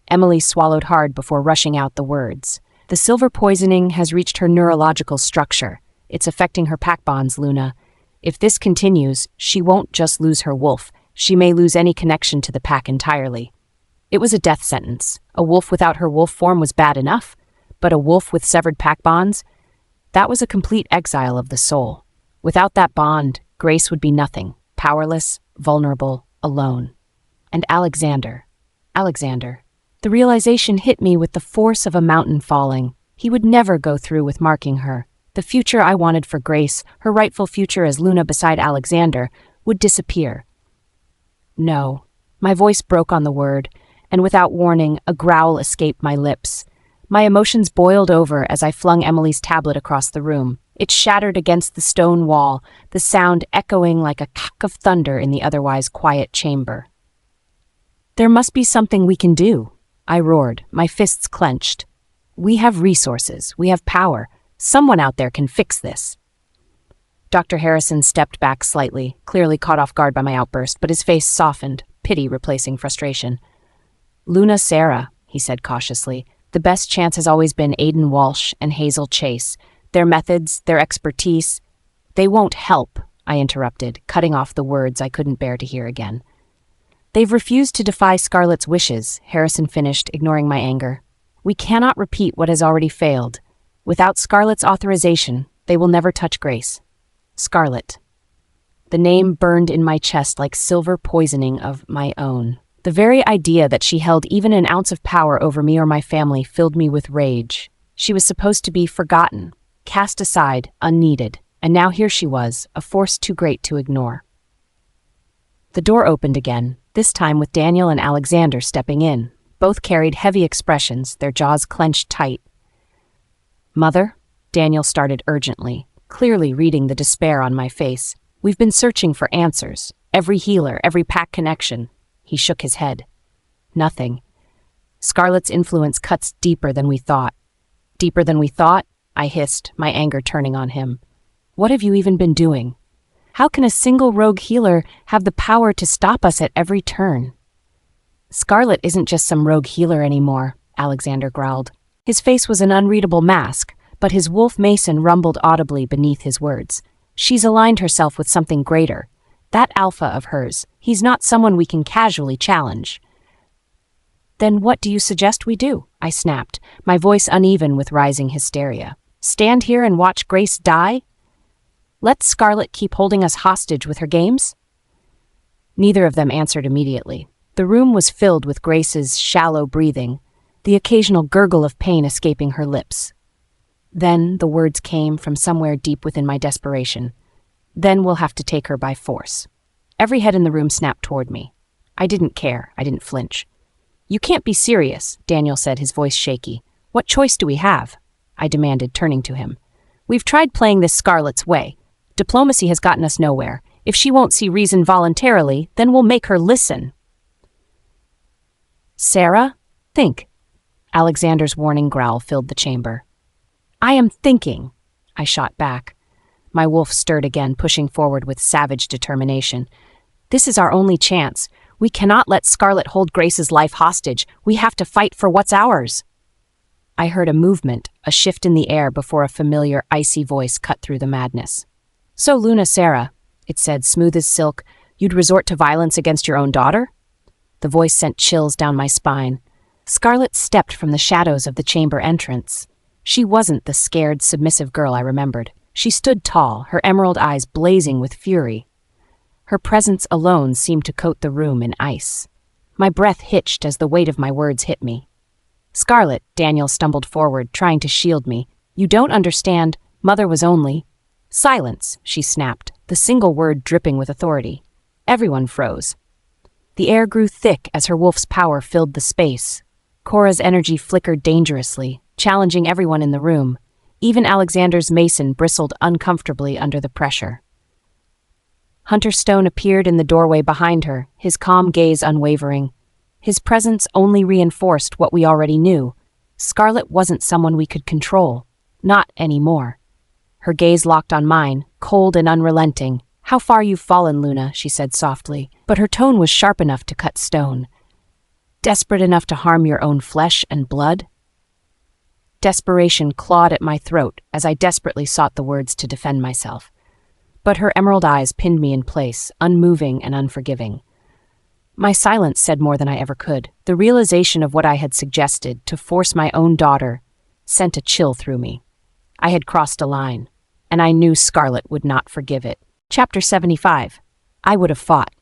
Emily swallowed hard before rushing out the words. "The silver poisoning has reached her neurological structure. It's affecting her pack bonds, Luna. If this continues, she won't just lose her wolf. She may lose any connection to the pack entirely." It was a death sentence. A wolf without her wolf form was bad enough, but a wolf with severed pack bonds? That was a complete exile of the soul. Without that bond, Grace would be nothing, powerless, vulnerable, alone. And Alexander. The realization hit me with the force of a mountain falling. He would never go through with marking her. The future I wanted for Grace, her rightful future as Luna beside Alexander, would disappear. No. My voice broke on the word, and without warning, a growl escaped my lips. My emotions boiled over as I flung Emily's tablet across the room. It shattered against the stone wall, the sound echoing like a clack of thunder in the otherwise quiet chamber. "There must be something we can do," I roared, my fists clenched. "We have resources, we have power. Someone out there can fix this." Dr. Harrison stepped back slightly, clearly caught off guard by my outburst, but his face softened, pity replacing frustration. "Luna Sarah," he said cautiously, "the best chance has always been Aidan Walsh and Hazel Chase. Their methods, their expertise—" "They won't help," I interrupted, cutting off the words I couldn't bear to hear again. They've refused to defy Scarlett's wishes, Harrison finished, ignoring my anger. We cannot repeat what has already failed. Without Scarlett's authorization, they will never touch Grace. Scarlett. The name burned in my chest like silver poisoning of my own. The very idea that she held even an ounce of power over me or my family filled me with rage. She was supposed to be forgotten, cast aside, unneeded, and now here she was, a force too great to ignore. The door opened again, this time with Daniel and Alexander stepping in. Both carried heavy expressions, their jaws clenched tight. "Mother?" Daniel started urgently, clearly reading the despair on my face. "We've been searching for answers. Every healer, every pack connection." He shook his head. "Nothing. Scarlett's influence cuts deeper than we thought." "Deeper than we thought?" I hissed, my anger turning on him. "What have you even been doing? How can a single rogue healer have the power to stop us at every turn?" "Scarlett isn't just some rogue healer anymore," Alexander growled. His face was an unreadable mask, but his wolf mason rumbled audibly beneath his words. "She's aligned herself with something greater. That alpha of hers, he's not someone we can casually challenge." "Then what do you suggest we do?" I snapped, my voice uneven with rising hysteria. "Stand here and watch Grace die? Let Scarlett keep holding us hostage with her games?" Neither of them answered immediately. The room was filled with Grace's shallow breathing, the occasional gurgle of pain escaping her lips. Then the words came from somewhere deep within my desperation. "Then we'll have to take her by force." Every head in the room snapped toward me. I didn't care. I didn't flinch. "You can't be serious," Daniel said, his voice shaky. "What choice do we have?" I demanded, turning to him. "We've tried playing this Scarlett's way. Diplomacy has gotten us nowhere. If she won't see reason voluntarily, then we'll make her listen." "Sarah, think." Alexander's warning growl filled the chamber. "I am thinking," I shot back. My wolf stirred again, pushing forward with savage determination. "This is our only chance. We cannot let Scarlett hold Grace's life hostage. We have to fight for what's ours." I heard a movement, a shift in the air before a familiar, icy voice cut through the madness. "So, Luna Sarah," it said, smooth as silk, "you'd resort to violence against your own daughter?" The voice sent chills down my spine. Scarlett stepped from the shadows of the chamber entrance. She wasn't the scared, submissive girl I remembered. She stood tall, her emerald eyes blazing with fury. Her presence alone seemed to coat the room in ice. My breath hitched as the weight of my words hit me. "Scarlett," Daniel stumbled forward, trying to shield me. "You don't understand. Mother was only—" "Silence," she snapped, the single word dripping with authority. Everyone froze. The air grew thick as her wolf's power filled the space. Cora's energy flickered dangerously, challenging everyone in the room. Even Alexander's mason bristled uncomfortably under the pressure. Hunter Stone appeared in the doorway behind her, his calm gaze unwavering. His presence only reinforced what we already knew. Scarlett wasn't someone we could control. Not anymore. Her gaze locked on mine, cold and unrelenting. "How far you've fallen, Luna," she said softly, but her tone was sharp enough to cut stone. "Desperate enough to harm your own flesh and blood?" Desperation clawed at my throat as I desperately sought the words to defend myself. But her emerald eyes pinned me in place, unmoving and unforgiving. My silence said more than I ever could. The realization of what I had suggested, to force my own daughter, sent a chill through me. I had crossed a line, and I knew Scarlett would not forgive it. Chapter 75. I would have fought.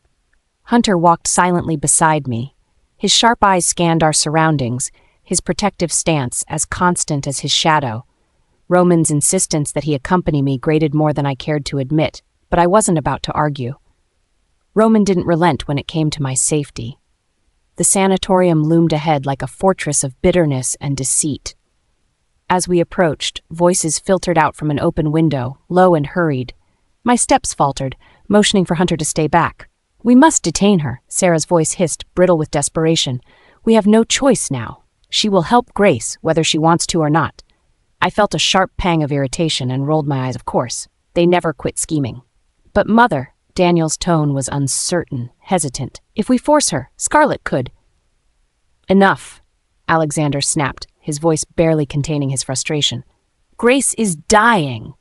Hunter walked silently beside me. His sharp eyes scanned our surroundings, his protective stance as constant as his shadow. Roman's insistence that he accompany me grated more than I cared to admit, but I wasn't about to argue. Roman didn't relent when it came to my safety. The sanatorium loomed ahead like a fortress of bitterness and deceit. As we approached, voices filtered out from an open window, low and hurried. My steps faltered, motioning for Hunter to stay back. "We must detain her," Sarah's voice hissed, brittle with desperation. "We have no choice now. She will help Grace, whether she wants to or not." I felt a sharp pang of irritation and rolled my eyes. Of course, they never quit scheming. "But Mother," Daniel's tone was uncertain, hesitant. "If we force her, Scarlett could." "Enough," Alexander snapped, his voice barely containing his frustration. "Grace is dying.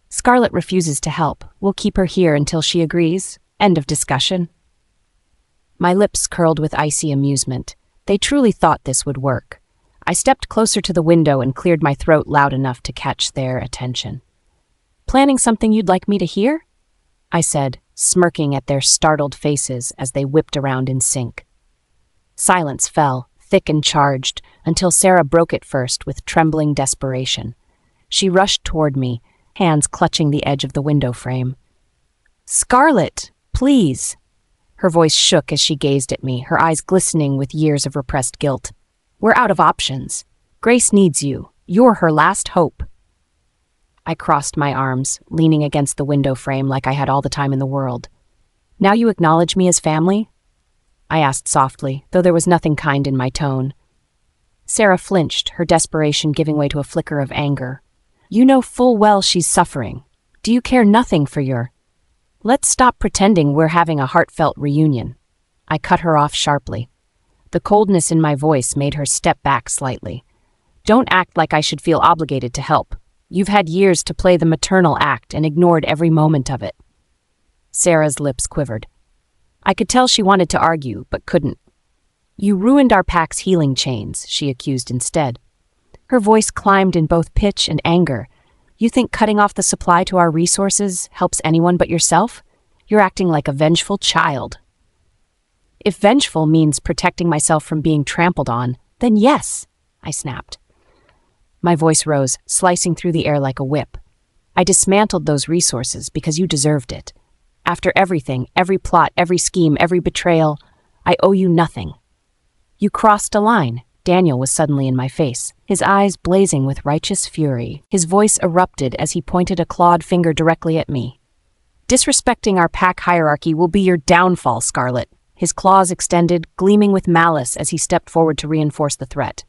Scarlett refuses to help. We'll keep her here until she agrees. End of discussion." My lips curled with icy amusement. They truly thought this would work. I stepped closer to the window and cleared my throat loud enough to catch their attention. "Planning something you'd like me to hear?" I said, smirking at their startled faces as they whipped around in sync. Silence fell, thick and charged, until Sarah broke it first with trembling desperation. She rushed toward me, hands clutching the edge of the window frame. "Scarlett, please!" Her voice shook as she gazed at me, her eyes glistening with years of repressed guilt. "We're out of options. Grace needs you. You're her last hope." I crossed my arms, leaning against the window frame like I had all the time in the world. "Now you acknowledge me as family?" I asked softly, though there was nothing kind in my tone. Sarah flinched, her desperation giving way to a flicker of anger. "You know full well she's suffering. Do you care nothing for your—" "Let's stop pretending we're having a heartfelt reunion." I cut her off sharply. The coldness in my voice made her step back slightly. "Don't act like I should feel obligated to help. You've had years to play the maternal act and ignored every moment of it." Sarah's lips quivered. I could tell she wanted to argue, but couldn't. "You ruined our pack's healing chains," she accused instead. Her voice climbed in both pitch and anger. "You think cutting off the supply to our resources helps anyone but yourself? You're acting like a vengeful child." "If vengeful means protecting myself from being trampled on, then yes," I snapped. My voice rose, slicing through the air like a whip. "I dismantled those resources because you deserved it. After everything, every plot, every scheme, every betrayal, I owe you nothing." "You crossed a line." Daniel was suddenly in my face, his eyes blazing with righteous fury. His voice erupted as he pointed a clawed finger directly at me. "Disrespecting our pack hierarchy will be your downfall, Scarlett." His claws extended, gleaming with malice as he stepped forward to reinforce the threat.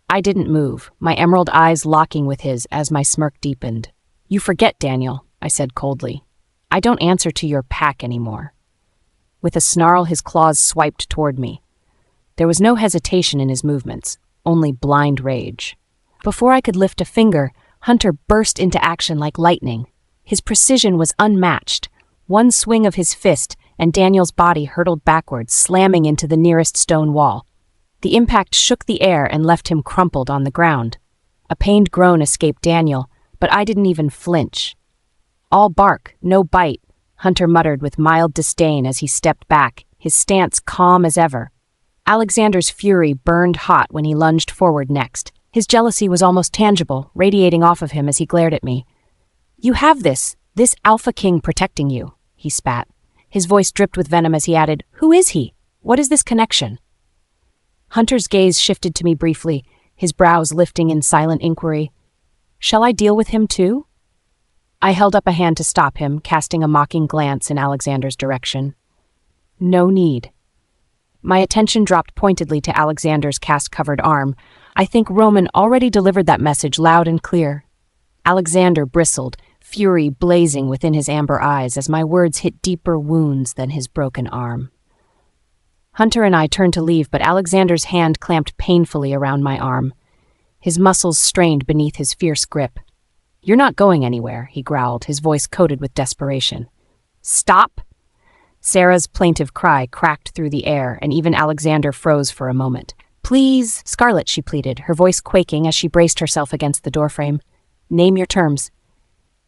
I didn't move, my emerald eyes locking with his as my smirk deepened. "You forget, Daniel," I said coldly. "I don't answer to your pack anymore." With a snarl, his claws swiped toward me. There was no hesitation in his movements, only blind rage. Before I could lift a finger, Hunter burst into action like lightning. His precision was unmatched. One swing of his fist, and Daniel's body hurtled backwards, slamming into the nearest stone wall. The impact shook the air and left him crumpled on the ground. A pained groan escaped Daniel, but I didn't even flinch. "All bark, no bite," Hunter muttered with mild disdain as he stepped back, his stance calm as ever. Alexander's fury burned hot when he lunged forward next. His jealousy was almost tangible, radiating off of him as he glared at me. "You have this Alpha King protecting you," he spat. His voice dripped with venom as he added, "Who is he? What is this connection?" Hunter's gaze shifted to me briefly, his brows lifting in silent inquiry. "Shall I deal with him too?" I held up a hand to stop him, casting a mocking glance in Alexander's direction. "No need." My attention dropped pointedly to Alexander's cast-covered arm. I think Roman already delivered that message loud and clear. Alexander bristled, fury blazing within his amber eyes as my words hit deeper wounds than his broken arm. Hunter and I turned to leave, but Alexander's hand clamped painfully around my arm. His muscles strained beneath his fierce grip. "You're not going anywhere," he growled, his voice coated with desperation. "Stop!" Sarah's plaintive cry cracked through the air, and even Alexander froze for a moment. "Please, Scarlett," she pleaded, her voice quaking as she braced herself against the doorframe. "Name your terms."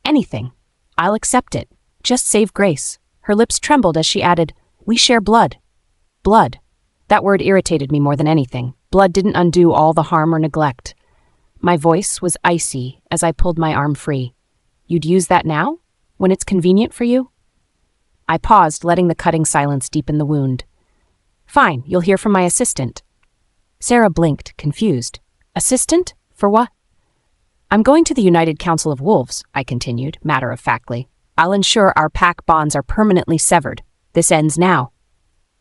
"Anything. I'll accept it. Just save Grace." Her lips trembled as she added, "We share blood." Blood. That word irritated me more than anything. Blood didn't undo all the harm or neglect. My voice was icy as I pulled my arm free. "You'd use that now? When it's convenient for you?" I paused, letting the cutting silence deepen the wound. "Fine, you'll hear from my assistant." Sarah blinked, confused. "Assistant? For what?" "I'm going to the United Council of Wolves," I continued, matter-of-factly. "I'll ensure our pack bonds are permanently severed. This ends now."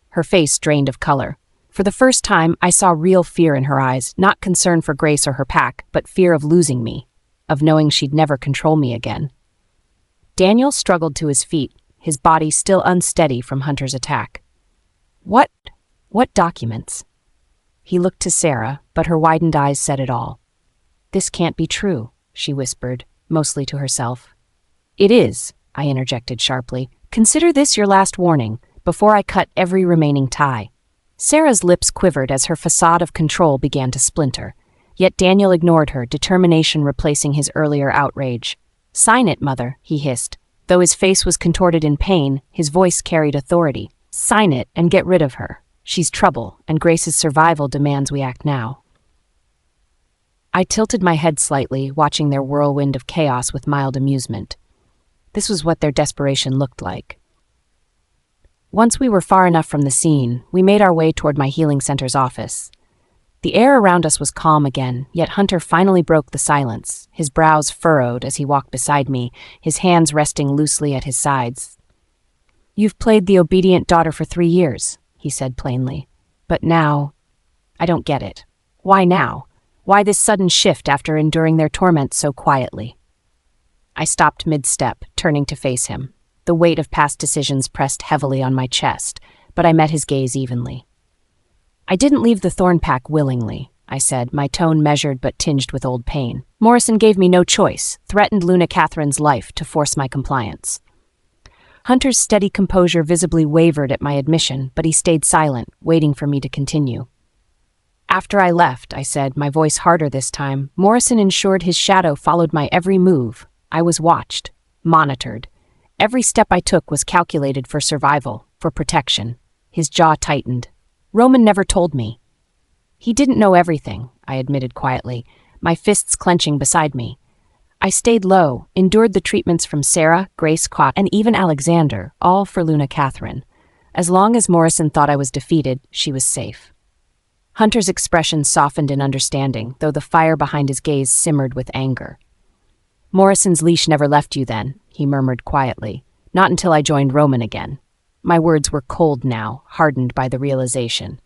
Her face drained of color. For the first time, I saw real fear in her eyes, not concern for Grace or her pack, but fear of losing me, of knowing she'd never control me again. Daniel struggled to his feet, his body still unsteady from Hunter's attack. What documents?" He looked to Sarah, but her widened eyes said it all. "This can't be true," she whispered, mostly to herself. "It is," I interjected sharply. "Consider this your last warning. before I cut every remaining tie. Sarah's lips quivered as her facade of control began to splinter. Yet Daniel ignored her, determination replacing his earlier outrage. "Sign it, Mother," he hissed. Though his face was contorted in pain, his voice carried authority. "Sign it and get rid of her. She's trouble, and Grace's survival demands we act now." I tilted my head slightly, watching their whirlwind of chaos with mild amusement. This was what their desperation looked like. Once we were far enough from the scene, we made our way toward my healing center's office. The air around us was calm again, yet Hunter finally broke the silence, his brows furrowed as he walked beside me, his hands resting loosely at his sides. "You've played the obedient daughter for 3 years," he said plainly. "But now, I don't get it. Why now? Why this sudden shift after enduring their torment so quietly?" I stopped mid-step, turning to face him. The weight of past decisions pressed heavily on my chest, but I met his gaze evenly. "I didn't leave the Thorn Pack willingly," I said, my tone measured but tinged with old pain. "Morrison gave me no choice, threatened Luna Catherine's life to force my compliance." Hunter's steady composure visibly wavered at my admission, but he stayed silent, waiting for me to continue. "After I left," I said, my voice harder this time, "Morrison ensured his shadow followed my every move. I was watched, monitored. Every step I took was calculated for survival, for protection." His jaw tightened. "Roman never told me." "He didn't know everything," I admitted quietly, my fists clenching beside me. "I stayed low, endured the treatments from Sarah, Grace, Quat, and even Alexander, all for Luna Catherine. As long as Morrison thought I was defeated, she was safe." Hunter's expression softened in understanding, though the fire behind his gaze simmered with anger. "Morrison's leash never left you then," he murmured quietly. "Not until I joined Roman again." My words were cold now, hardened by the realization.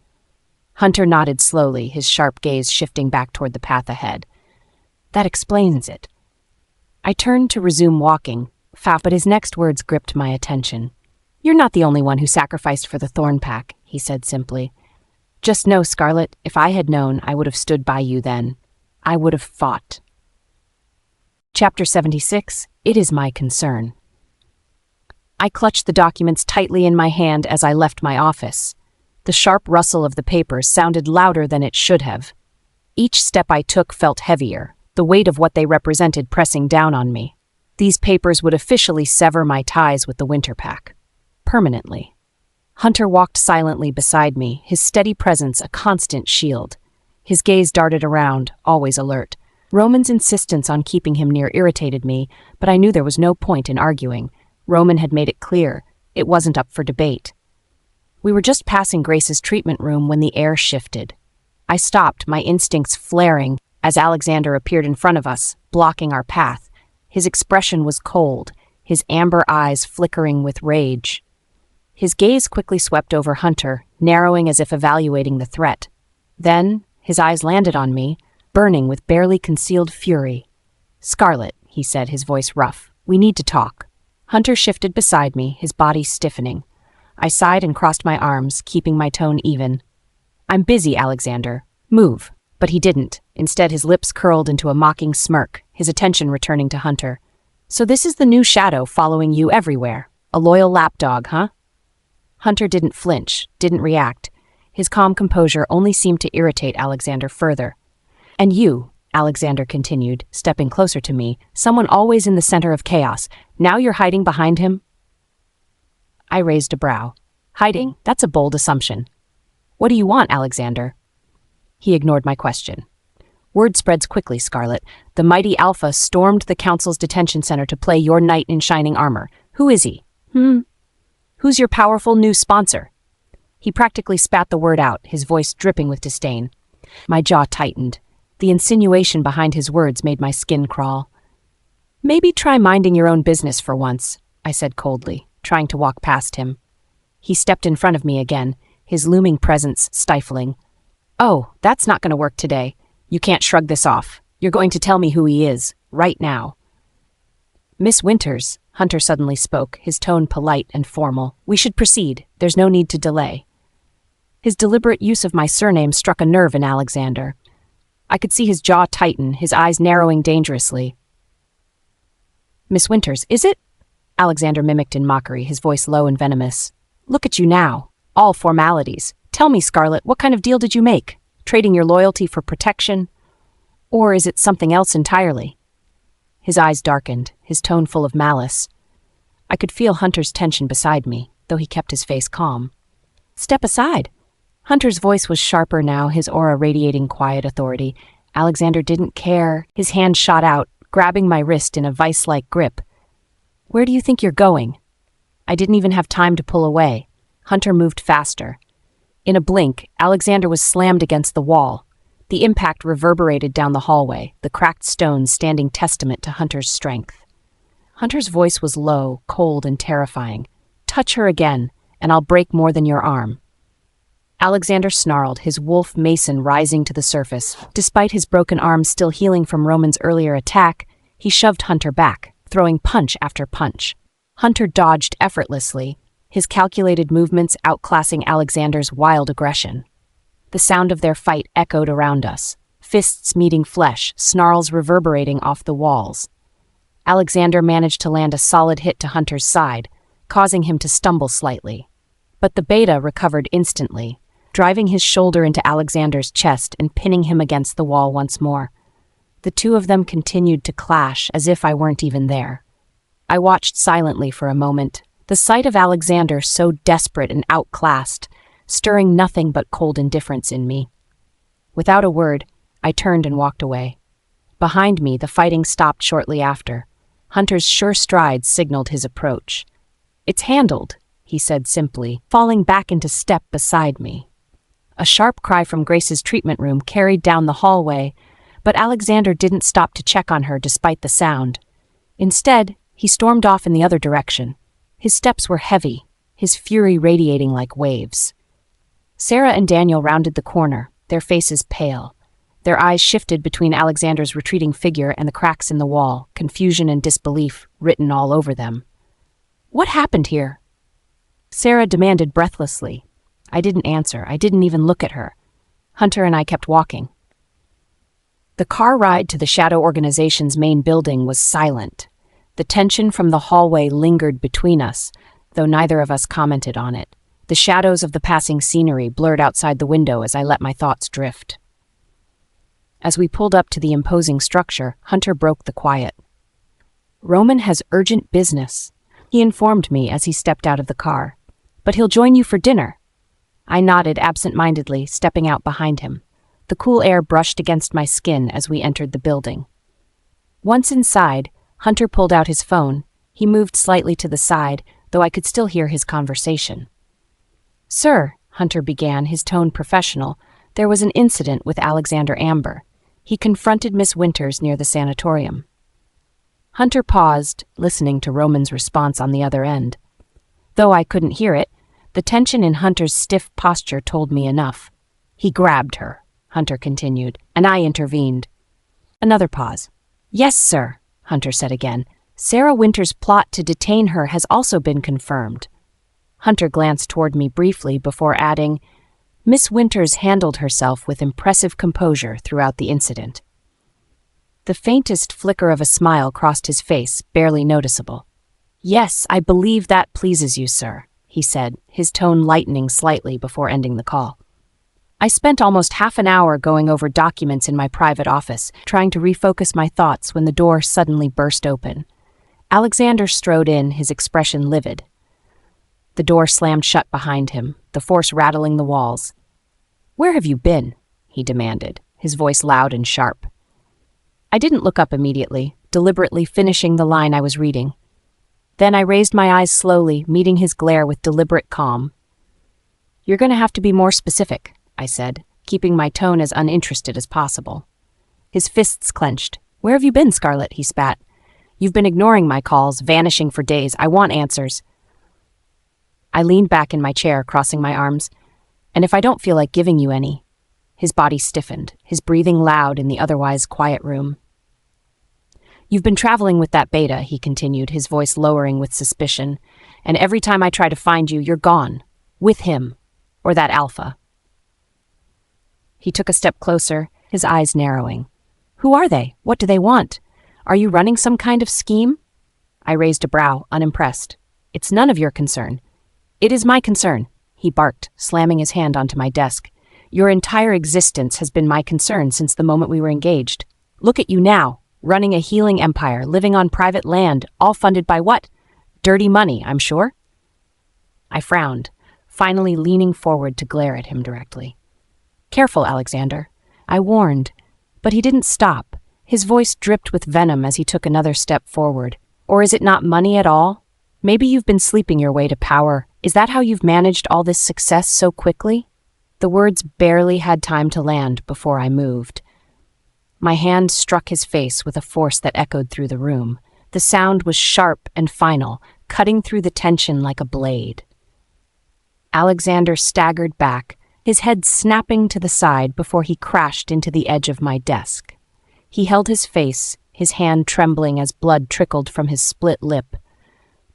Hunter nodded slowly, his sharp gaze shifting back toward the path ahead. "That explains it." I turned to resume walking, but his next words gripped my attention. "You're not the only one who sacrificed for the Thorn Pack," he said simply. "Just know, Scarlett, if I had known, I would have stood by you then. I would have fought." Chapter 76, It Is My Concern. I clutched the documents tightly in my hand as I left my office. The sharp rustle of the papers sounded louder than it should have. Each step I took felt heavier, the weight of what they represented pressing down on me. These papers would officially sever my ties with the Winter Pack. Permanently. Hunter walked silently beside me, his steady presence a constant shield. His gaze darted around, always alert. Roman's insistence on keeping him near irritated me, but I knew there was no point in arguing. Roman had made it clear. It wasn't up for debate. We were just passing Grace's treatment room when the air shifted. I stopped, my instincts flaring, as Alexander appeared in front of us, blocking our path. His expression was cold, his amber eyes flickering with rage. His gaze quickly swept over Hunter, narrowing as if evaluating the threat. Then, his eyes landed on me, burning with barely concealed fury. "Scarlett," he said, his voice rough, "we need to talk." Hunter shifted beside me, his body stiffening. I sighed and crossed my arms, keeping my tone even. "I'm busy, Alexander. Move." But he didn't. Instead, his lips curled into a mocking smirk, his attention returning to Hunter. "So this is the new shadow following you everywhere. A loyal lapdog, huh?" Hunter didn't flinch, didn't react. His calm composure only seemed to irritate Alexander further. "And you," Alexander continued, stepping closer to me, "someone always in the center of chaos. Now you're hiding behind him?" I raised a brow. "Hiding? That's a bold assumption." "What do you want, Alexander?" He ignored my question. "Word spreads quickly, Scarlett. The mighty Alpha stormed the Council's detention center to play your knight in shining armor. Who is he? Who's your powerful new sponsor?" He practically spat the word out, his voice dripping with disdain. My jaw tightened. The insinuation behind his words made my skin crawl. "Maybe try minding your own business for once," I said coldly, trying to walk past him. He stepped in front of me again, his looming presence stifling. "Oh, that's not going to work today. You can't shrug this off. You're going to tell me who he is, right now." "Miss Winters," Hunter suddenly spoke, his tone polite and formal. "We should proceed. There's no need to delay." His deliberate use of my surname struck a nerve in Alexander. I could see his jaw tighten, his eyes narrowing dangerously. "Miss Winters, is it?" Alexander mimicked in mockery, his voice low and venomous. Look at you now. All formalities. Tell me, Scarlett, what kind of deal did you make? Trading your loyalty for protection? Or is it something else entirely? His eyes darkened, his tone full of malice. I could feel Hunter's tension beside me, though he kept his face calm. Step aside. Hunter's voice was sharper now, his aura radiating quiet authority. Alexander didn't care. His hand shot out, grabbing my wrist in a vice-like grip. Where do you think you're going? I didn't even have time to pull away. Hunter moved faster. In a blink, Alexander was slammed against the wall. The impact reverberated down the hallway, the cracked stones standing testament to Hunter's strength. Hunter's voice was low, cold, and terrifying. Touch her again, and I'll break more than your arm. Alexander snarled, his wolf mason rising to the surface. Despite his broken arm still healing from Roman's earlier attack, he shoved Hunter back, throwing punch after punch. Hunter dodged effortlessly, his calculated movements outclassing Alexander's wild aggression. The sound of their fight echoed around us, fists meeting flesh, snarls reverberating off the walls. Alexander managed to land a solid hit to Hunter's side, causing him to stumble slightly. But the beta recovered instantly, driving his shoulder into Alexander's chest and pinning him against the wall once more. The two of them continued to clash as if I weren't even there. I watched silently for a moment, the sight of Alexander so desperate and outclassed, stirring nothing but cold indifference in me. Without a word, I turned and walked away. Behind me, the fighting stopped shortly after. Hunter's sure strides signaled his approach. "It's handled," he said simply, falling back into step beside me. A sharp cry from Grace's treatment room carried down the hallway, but Alexander didn't stop to check on her despite the sound. Instead, he stormed off in the other direction. His steps were heavy, his fury radiating like waves. Sarah and Daniel rounded the corner, their faces pale. Their eyes shifted between Alexander's retreating figure and the cracks in the wall, confusion and disbelief written all over them. "What happened here?" Sarah demanded breathlessly. I didn't answer. I didn't even look at her. Hunter and I kept walking. The car ride to the Shadow Organization's main building was silent. The tension from the hallway lingered between us, though neither of us commented on it. The shadows of the passing scenery blurred outside the window as I let my thoughts drift. As we pulled up to the imposing structure, Hunter broke the quiet. "Roman has urgent business," he informed me as he stepped out of the car. "But he'll join you for dinner." I nodded absent-mindedly, stepping out behind him. The cool air brushed against my skin as we entered the building. Once inside, Hunter pulled out his phone. He moved slightly to the side, though I could still hear his conversation. "Sir," Hunter began, his tone professional, "there was an incident with Alexander Amber. He confronted Miss Winters near the sanatorium." Hunter paused, listening to Roman's response on the other end. Though I couldn't hear it, the tension in Hunter's stiff posture told me enough. "He grabbed her," Hunter continued, and I intervened. Another pause. "Yes, sir," Hunter said again. "Sarah Winters' plot to detain her has also been confirmed." Hunter glanced toward me briefly before adding, "Miss Winters handled herself with impressive composure throughout the incident." The faintest flicker of a smile crossed his face, barely noticeable. "Yes, I believe that pleases you, sir," he said, his tone lightening slightly before ending the call. I spent almost half an hour going over documents in my private office, trying to refocus my thoughts when the door suddenly burst open. Alexander strode in, his expression livid. The door slammed shut behind him, the force rattling the walls. "Where have you been?" he demanded, his voice loud and sharp. I didn't look up immediately, deliberately finishing the line I was reading. Then I raised my eyes slowly, meeting his glare with deliberate calm. "You're going to have to be more specific," I said, keeping my tone as uninterested as possible. His fists clenched. "Where have you been, Scarlett?" he spat. "You've been ignoring my calls, vanishing for days. I want answers." I leaned back in my chair, crossing my arms. "And if I don't feel like giving you any?" His body stiffened, his breathing loud in the otherwise quiet room. "You've been traveling with that beta," he continued, his voice lowering with suspicion. "And every time I try to find you, you're gone. With him. Or that alpha." He took a step closer, his eyes narrowing. "Who are they? What do they want? Are you running some kind of scheme?" I raised a brow, unimpressed. "It's none of your concern." It is my concern, he barked, slamming his hand onto my desk. Your entire existence has been my concern since the moment we were engaged. Look at you now, running a healing empire, living on private land, all funded by what? Dirty money, I'm sure? I frowned, finally leaning forward to glare at him directly. Careful, Alexander, I warned, but he didn't stop. His voice dripped with venom as he took another step forward. Or is it not money at all? Maybe you've been sleeping your way to power. Is that how you've managed all this success so quickly? The words barely had time to land before I moved. My hand struck his face with a force that echoed through the room. The sound was sharp and final, cutting through the tension like a blade. Alexander staggered back, his head snapping to the side before he crashed into the edge of my desk. He held his face, his hand trembling as blood trickled from his split lip.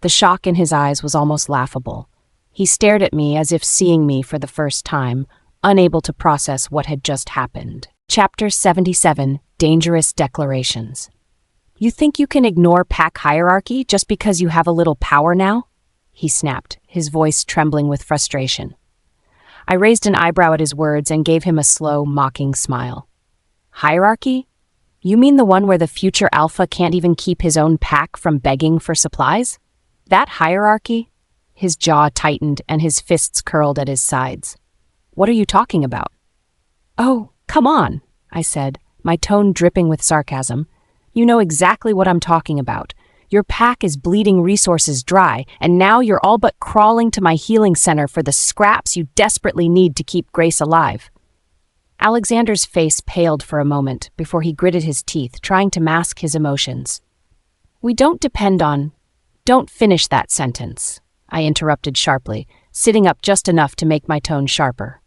The shock in his eyes was almost laughable. He stared at me as if seeing me for the first time, unable to process what had just happened. Chapter 77, Dangerous Declarations. You think you can ignore pack hierarchy just because you have a little power now? He snapped, his voice trembling with frustration. I raised an eyebrow at his words and gave him a slow, mocking smile. Hierarchy? You mean the one where the future alpha can't even keep his own pack from begging for supplies? That hierarchy? His jaw tightened and his fists curled at his sides. What are you talking about? Oh, come on, I said, my tone dripping with sarcasm. You know exactly what I'm talking about. Your pack is bleeding resources dry, and now you're all but crawling to my healing center for the scraps you desperately need to keep Grace alive. Alexander's face paled for a moment before he gritted his teeth, trying to mask his emotions. We don't depend on... Don't finish that sentence, I interrupted sharply, sitting up just enough to make my tone sharper.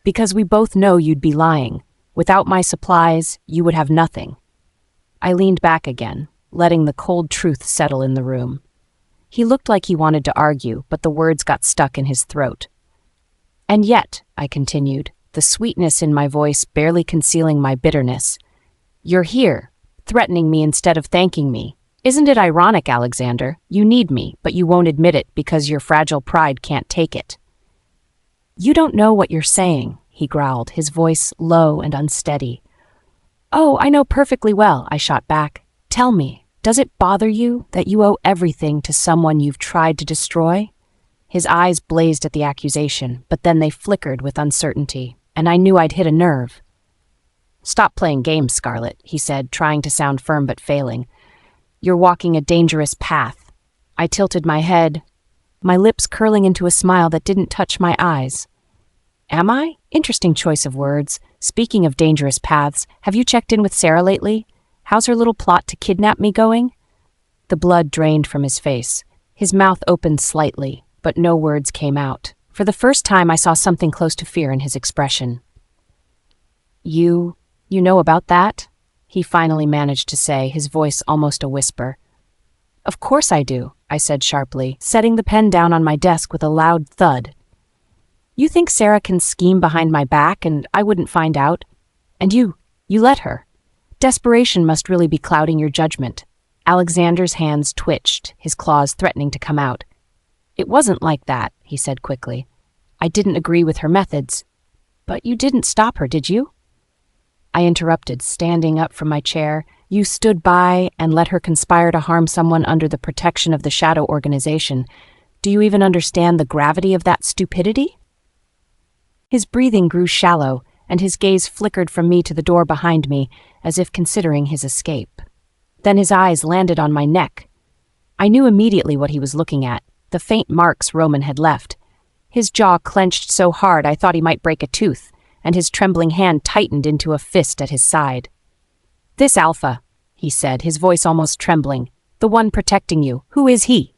Because we both know you'd be lying. Without my supplies, you would have nothing. I leaned back again, letting the cold truth settle in the room. He looked like he wanted to argue, but the words got stuck in his throat. And yet, I continued, the sweetness in my voice barely concealing my bitterness. You're here, threatening me instead of thanking me. Isn't it ironic, Alexander? You need me, but you won't admit it because your fragile pride can't take it. You don't know what you're saying, he growled, his voice low and unsteady. Oh, I know perfectly well, I shot back. Tell me, does it bother you that you owe everything to someone you've tried to destroy? His eyes blazed at the accusation, but then they flickered with uncertainty, and I knew I'd hit a nerve. Stop playing games, Scarlett, he said, trying to sound firm but failing. You're walking a dangerous path. I tilted my head, my lips curling into a smile that didn't touch my eyes. Am I? Interesting choice of words. Speaking of dangerous paths, have you checked in with Sarah lately? How's her little plot to kidnap me going? The blood drained from his face. His mouth opened slightly, but no words came out. For the first time, I saw something close to fear in his expression. You know about that? He finally managed to say, his voice almost a whisper. Of course I do, I said sharply, setting the pen down on my desk with a loud thud. You think Sarah can scheme behind my back and I wouldn't find out? And you let her. Desperation must really be clouding your judgment. Alexander's hands twitched, his claws threatening to come out. It wasn't like that, he said quickly. I didn't agree with her methods. But you didn't stop her, did you? I interrupted, standing up from my chair. You stood by and let her conspire to harm someone under the protection of the Shadow Organization. Do you even understand the gravity of that stupidity? His breathing grew shallow, and his gaze flickered from me to the door behind me, as if considering his escape. Then his eyes landed on my neck. I knew immediately what he was looking at, the faint marks Roman had left. His jaw clenched so hard I thought he might break a tooth, and his trembling hand tightened into a fist at his side. This Alpha, he said, his voice almost trembling, the one protecting you, who is he?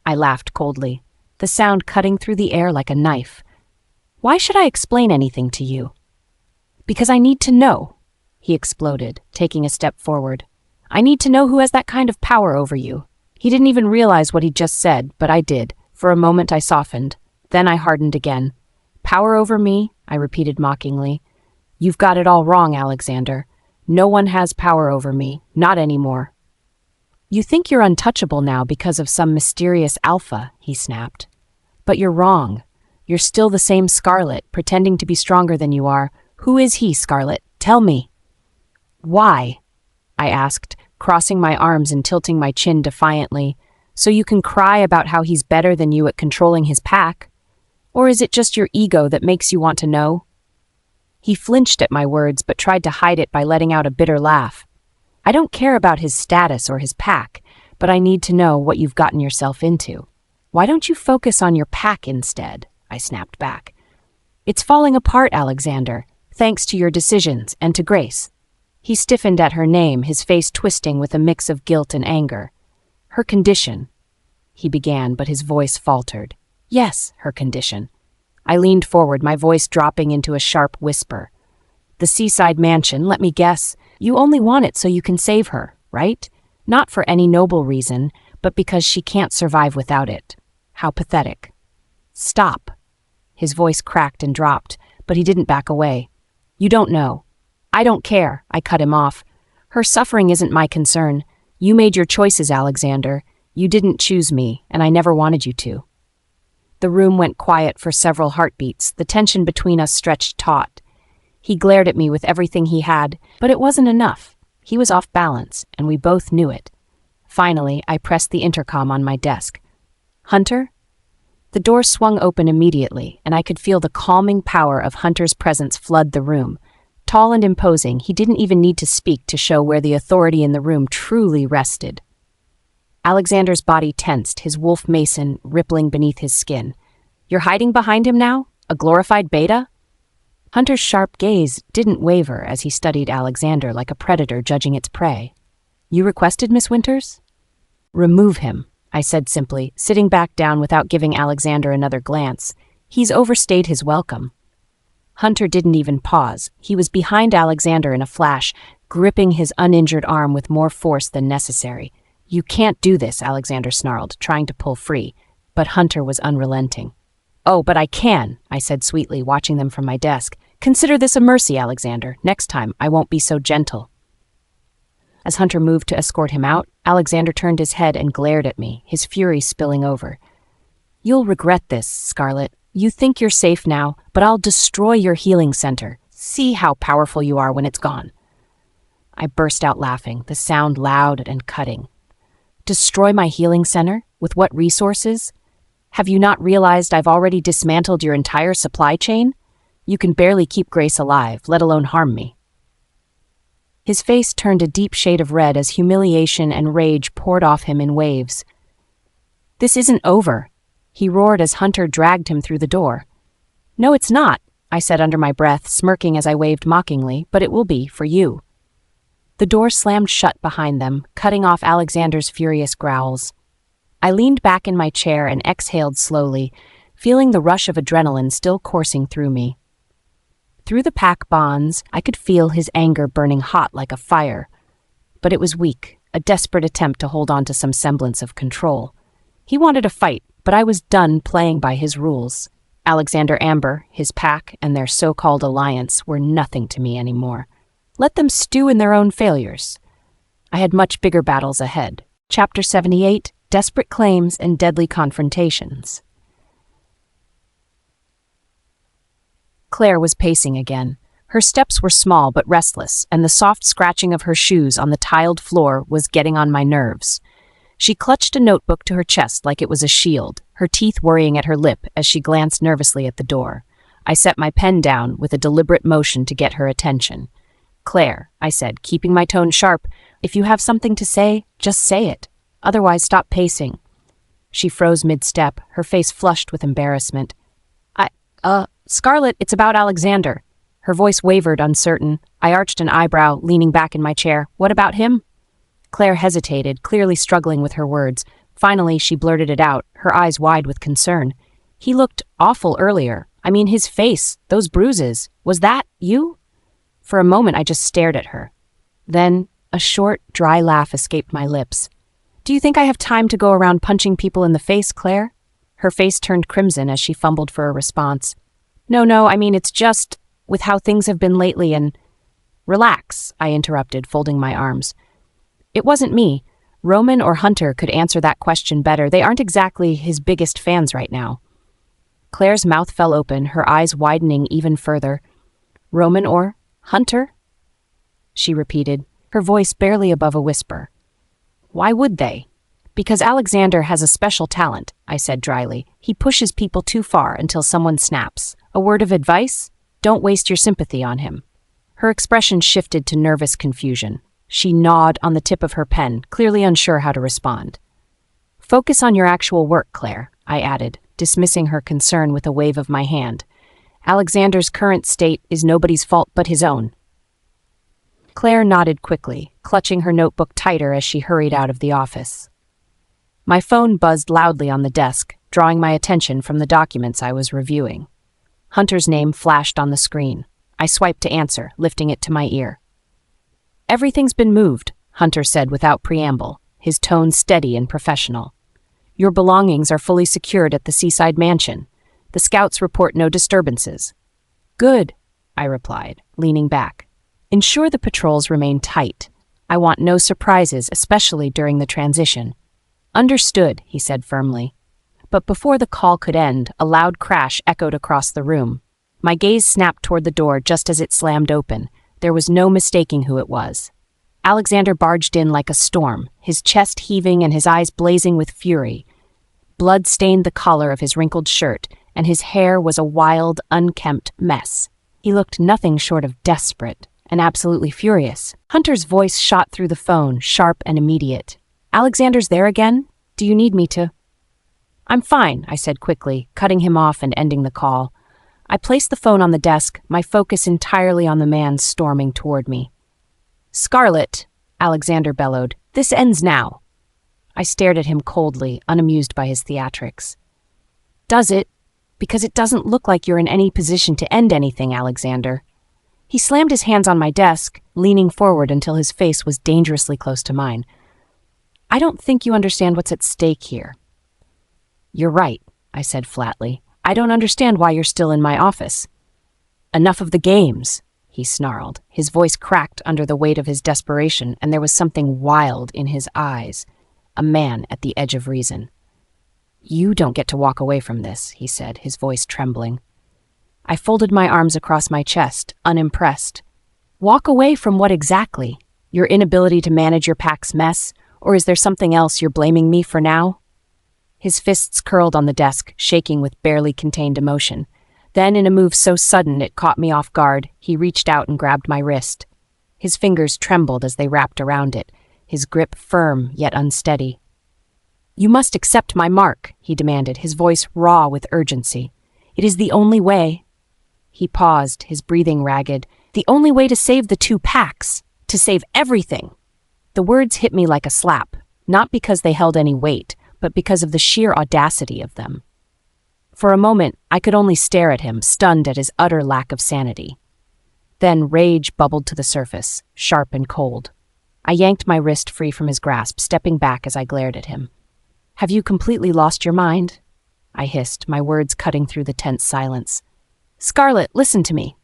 I laughed coldly, the sound cutting through the air like a knife. Why should I explain anything to you? Because I need to know, he exploded, taking a step forward. I need to know who has that kind of power over you. He didn't even realize what he'd just said, but I did. For a moment I softened. Then I hardened again. Power over me? I repeated mockingly. You've got it all wrong, Alexander. No one has power over me, not anymore. You think you're untouchable now because of some mysterious alpha, he snapped. But you're wrong. You're still the same Scarlett, pretending to be stronger than you are. Who is he, Scarlett? Tell me." "Why?" I asked, crossing my arms and tilting my chin defiantly. "So you can cry about how he's better than you at controlling his pack? Or is it just your ego that makes you want to know?" He flinched at my words but tried to hide it by letting out a bitter laugh. "I don't care about his status or his pack, but I need to know what you've gotten yourself into. Why don't you focus on your pack instead?" I snapped back. "It's falling apart, Alexander, thanks to your decisions and to Grace." He stiffened at her name, his face twisting with a mix of guilt and anger. "Her condition," he began, but his voice faltered. "Yes, her condition." I leaned forward, my voice dropping into a sharp whisper. "The seaside mansion, let me guess. You only want it so you can save her, right? Not for any noble reason, but because she can't survive without it. How pathetic." "Stop." His voice cracked and dropped, but he didn't back away. "You don't know. I don't care," I cut him off. "Her suffering isn't my concern. You made your choices, Alexander. You didn't choose me, and I never wanted you to." The room went quiet for several heartbeats, the tension between us stretched taut. He glared at me with everything he had, but it wasn't enough. He was off balance, and we both knew it. Finally, I pressed the intercom on my desk. "Hunter?" The door swung open immediately, and I could feel the calming power of Hunter's presence flood the room. Tall and imposing, he didn't even need to speak to show where the authority in the room truly rested. Alexander's body tensed, his wolf mason rippling beneath his skin. "You're hiding behind him now? A glorified beta?" Hunter's sharp gaze didn't waver as he studied Alexander like a predator judging its prey. "You requested, Miss Winters?" "Remove him," I said simply, sitting back down without giving Alexander another glance. "He's overstayed his welcome." Hunter didn't even pause. He was behind Alexander in a flash, gripping his uninjured arm with more force than necessary. "You can't do this," Alexander snarled, trying to pull free, but Hunter was unrelenting. "Oh, but I can," I said sweetly, watching them from my desk. "Consider this a mercy, Alexander. Next time, I won't be so gentle." As Hunter moved to escort him out, Alexander turned his head and glared at me, his fury spilling over. "You'll regret this, Scarlett. You think you're safe now, but I'll destroy your healing center. See how powerful you are when it's gone." I burst out laughing, the sound loud and cutting. "Destroy my healing center? With what resources? Have you not realized I've already dismantled your entire supply chain? You can barely keep Grace alive, let alone harm me." His face turned a deep shade of red as humiliation and rage poured off him in waves. "This isn't over," he roared as Hunter dragged him through the door. "No, it's not," I said under my breath, smirking as I waved mockingly, "but it will be, for you." The door slammed shut behind them, cutting off Alexander's furious growls. I leaned back in my chair and exhaled slowly, feeling the rush of adrenaline still coursing through me. Through the pack bonds, I could feel his anger burning hot like a fire. But it was weak, a desperate attempt to hold on to some semblance of control. He wanted a fight, but I was done playing by his rules. Alexander Amber, his pack, and their so-called alliance were nothing to me anymore. Let them stew in their own failures. I had much bigger battles ahead. Chapter 78, Desperate Claims and Deadly Confrontations. Claire was pacing again. Her steps were small but restless, and the soft scratching of her shoes on the tiled floor was getting on my nerves. She clutched a notebook to her chest like it was a shield, her teeth worrying at her lip as she glanced nervously at the door. I set my pen down with a deliberate motion to get her attention. "Claire," I said, keeping my tone sharp, "if you have something to say, just say it. Otherwise, stop pacing." She froze mid-step, her face flushed with embarrassment. Scarlett, it's about Alexander." Her voice wavered, uncertain. I arched an eyebrow, leaning back in my chair. "What about him?" Claire hesitated, clearly struggling with her words. Finally, she blurted it out, her eyes wide with concern. "He looked awful earlier. I mean, his face, those bruises. Was that you?" For a moment, I just stared at her. Then, a short, dry laugh escaped my lips. "Do you think I have time to go around punching people in the face, Claire?" Her face turned crimson as she fumbled for a response. No, I mean, it's just, with how things have been lately and—" "Relax," I interrupted, folding my arms. "It wasn't me. Roman or Hunter could answer that question better. They aren't exactly his biggest fans right now." Claire's mouth fell open, her eyes widening even further. Roman or Hunter? She repeated, her voice barely above a whisper. Why would they? Because Alexander has a special talent, I said dryly. He pushes people too far until someone snaps. A word of advice? Don't waste your sympathy on him. Her expression shifted to nervous confusion. She gnawed on the tip of her pen, clearly unsure how to respond. Focus on your actual work, Claire, I added, dismissing her concern with a wave of my hand. Alexander's current state is nobody's fault but his own. Claire nodded quickly, clutching her notebook tighter as she hurried out of the office. My phone buzzed loudly on the desk, drawing my attention from the documents I was reviewing. Hunter's name flashed on the screen. I swiped to answer, lifting it to my ear. Everything's been moved, Hunter said without preamble, his tone steady and professional. Your belongings are fully secured at the seaside mansion. The scouts report no disturbances. Good, I replied, leaning back. Ensure the patrols remain tight. I want no surprises, especially during the transition. Understood, he said firmly. But before the call could end, a loud crash echoed across the room. My gaze snapped toward the door just as it slammed open. There was no mistaking who it was. Alexander barged in like a storm, his chest heaving and his eyes blazing with fury. Blood stained the collar of his wrinkled shirt, and his hair was a wild, unkempt mess. He looked nothing short of desperate and absolutely furious. Hunter's voice shot through the phone, sharp and immediate. Alexander's there again? Do you need me to? I'm fine, I said quickly, cutting him off and ending the call. I placed the phone on the desk, my focus entirely on the man storming toward me. Scarlett, Alexander bellowed, this ends now. I stared at him coldly, unamused by his theatrics. Does it? Because it doesn't look like you're in any position to end anything, Alexander. He slammed his hands on my desk, leaning forward until his face was dangerously close to mine. I don't think you understand what's at stake here. You're right, I said flatly. I don't understand why you're still in my office. Enough of the games, he snarled. His voice cracked under the weight of his desperation, and there was something wild in his eyes. A man at the edge of reason. You don't get to walk away from this, he said, his voice trembling. I folded my arms across my chest, unimpressed. Walk away from what exactly? Your inability to manage your pack's mess? Or is there something else you're blaming me for now? His fists curled on the desk, shaking with barely contained emotion. Then, in a move so sudden it caught me off guard, he reached out and grabbed my wrist. His fingers trembled as they wrapped around it, his grip firm yet unsteady. You must accept my mark, he demanded, his voice raw with urgency. It is the only way. He paused, his breathing ragged. The only way to save the two packs, to save everything. The words hit me like a slap, not because they held any weight, but because of the sheer audacity of them. For a moment, I could only stare at him, stunned at his utter lack of sanity. Then rage bubbled to the surface, sharp and cold. I yanked my wrist free from his grasp, stepping back as I glared at him. Have you completely lost your mind? I hissed, my words cutting through the tense silence. Scarlett, listen to me.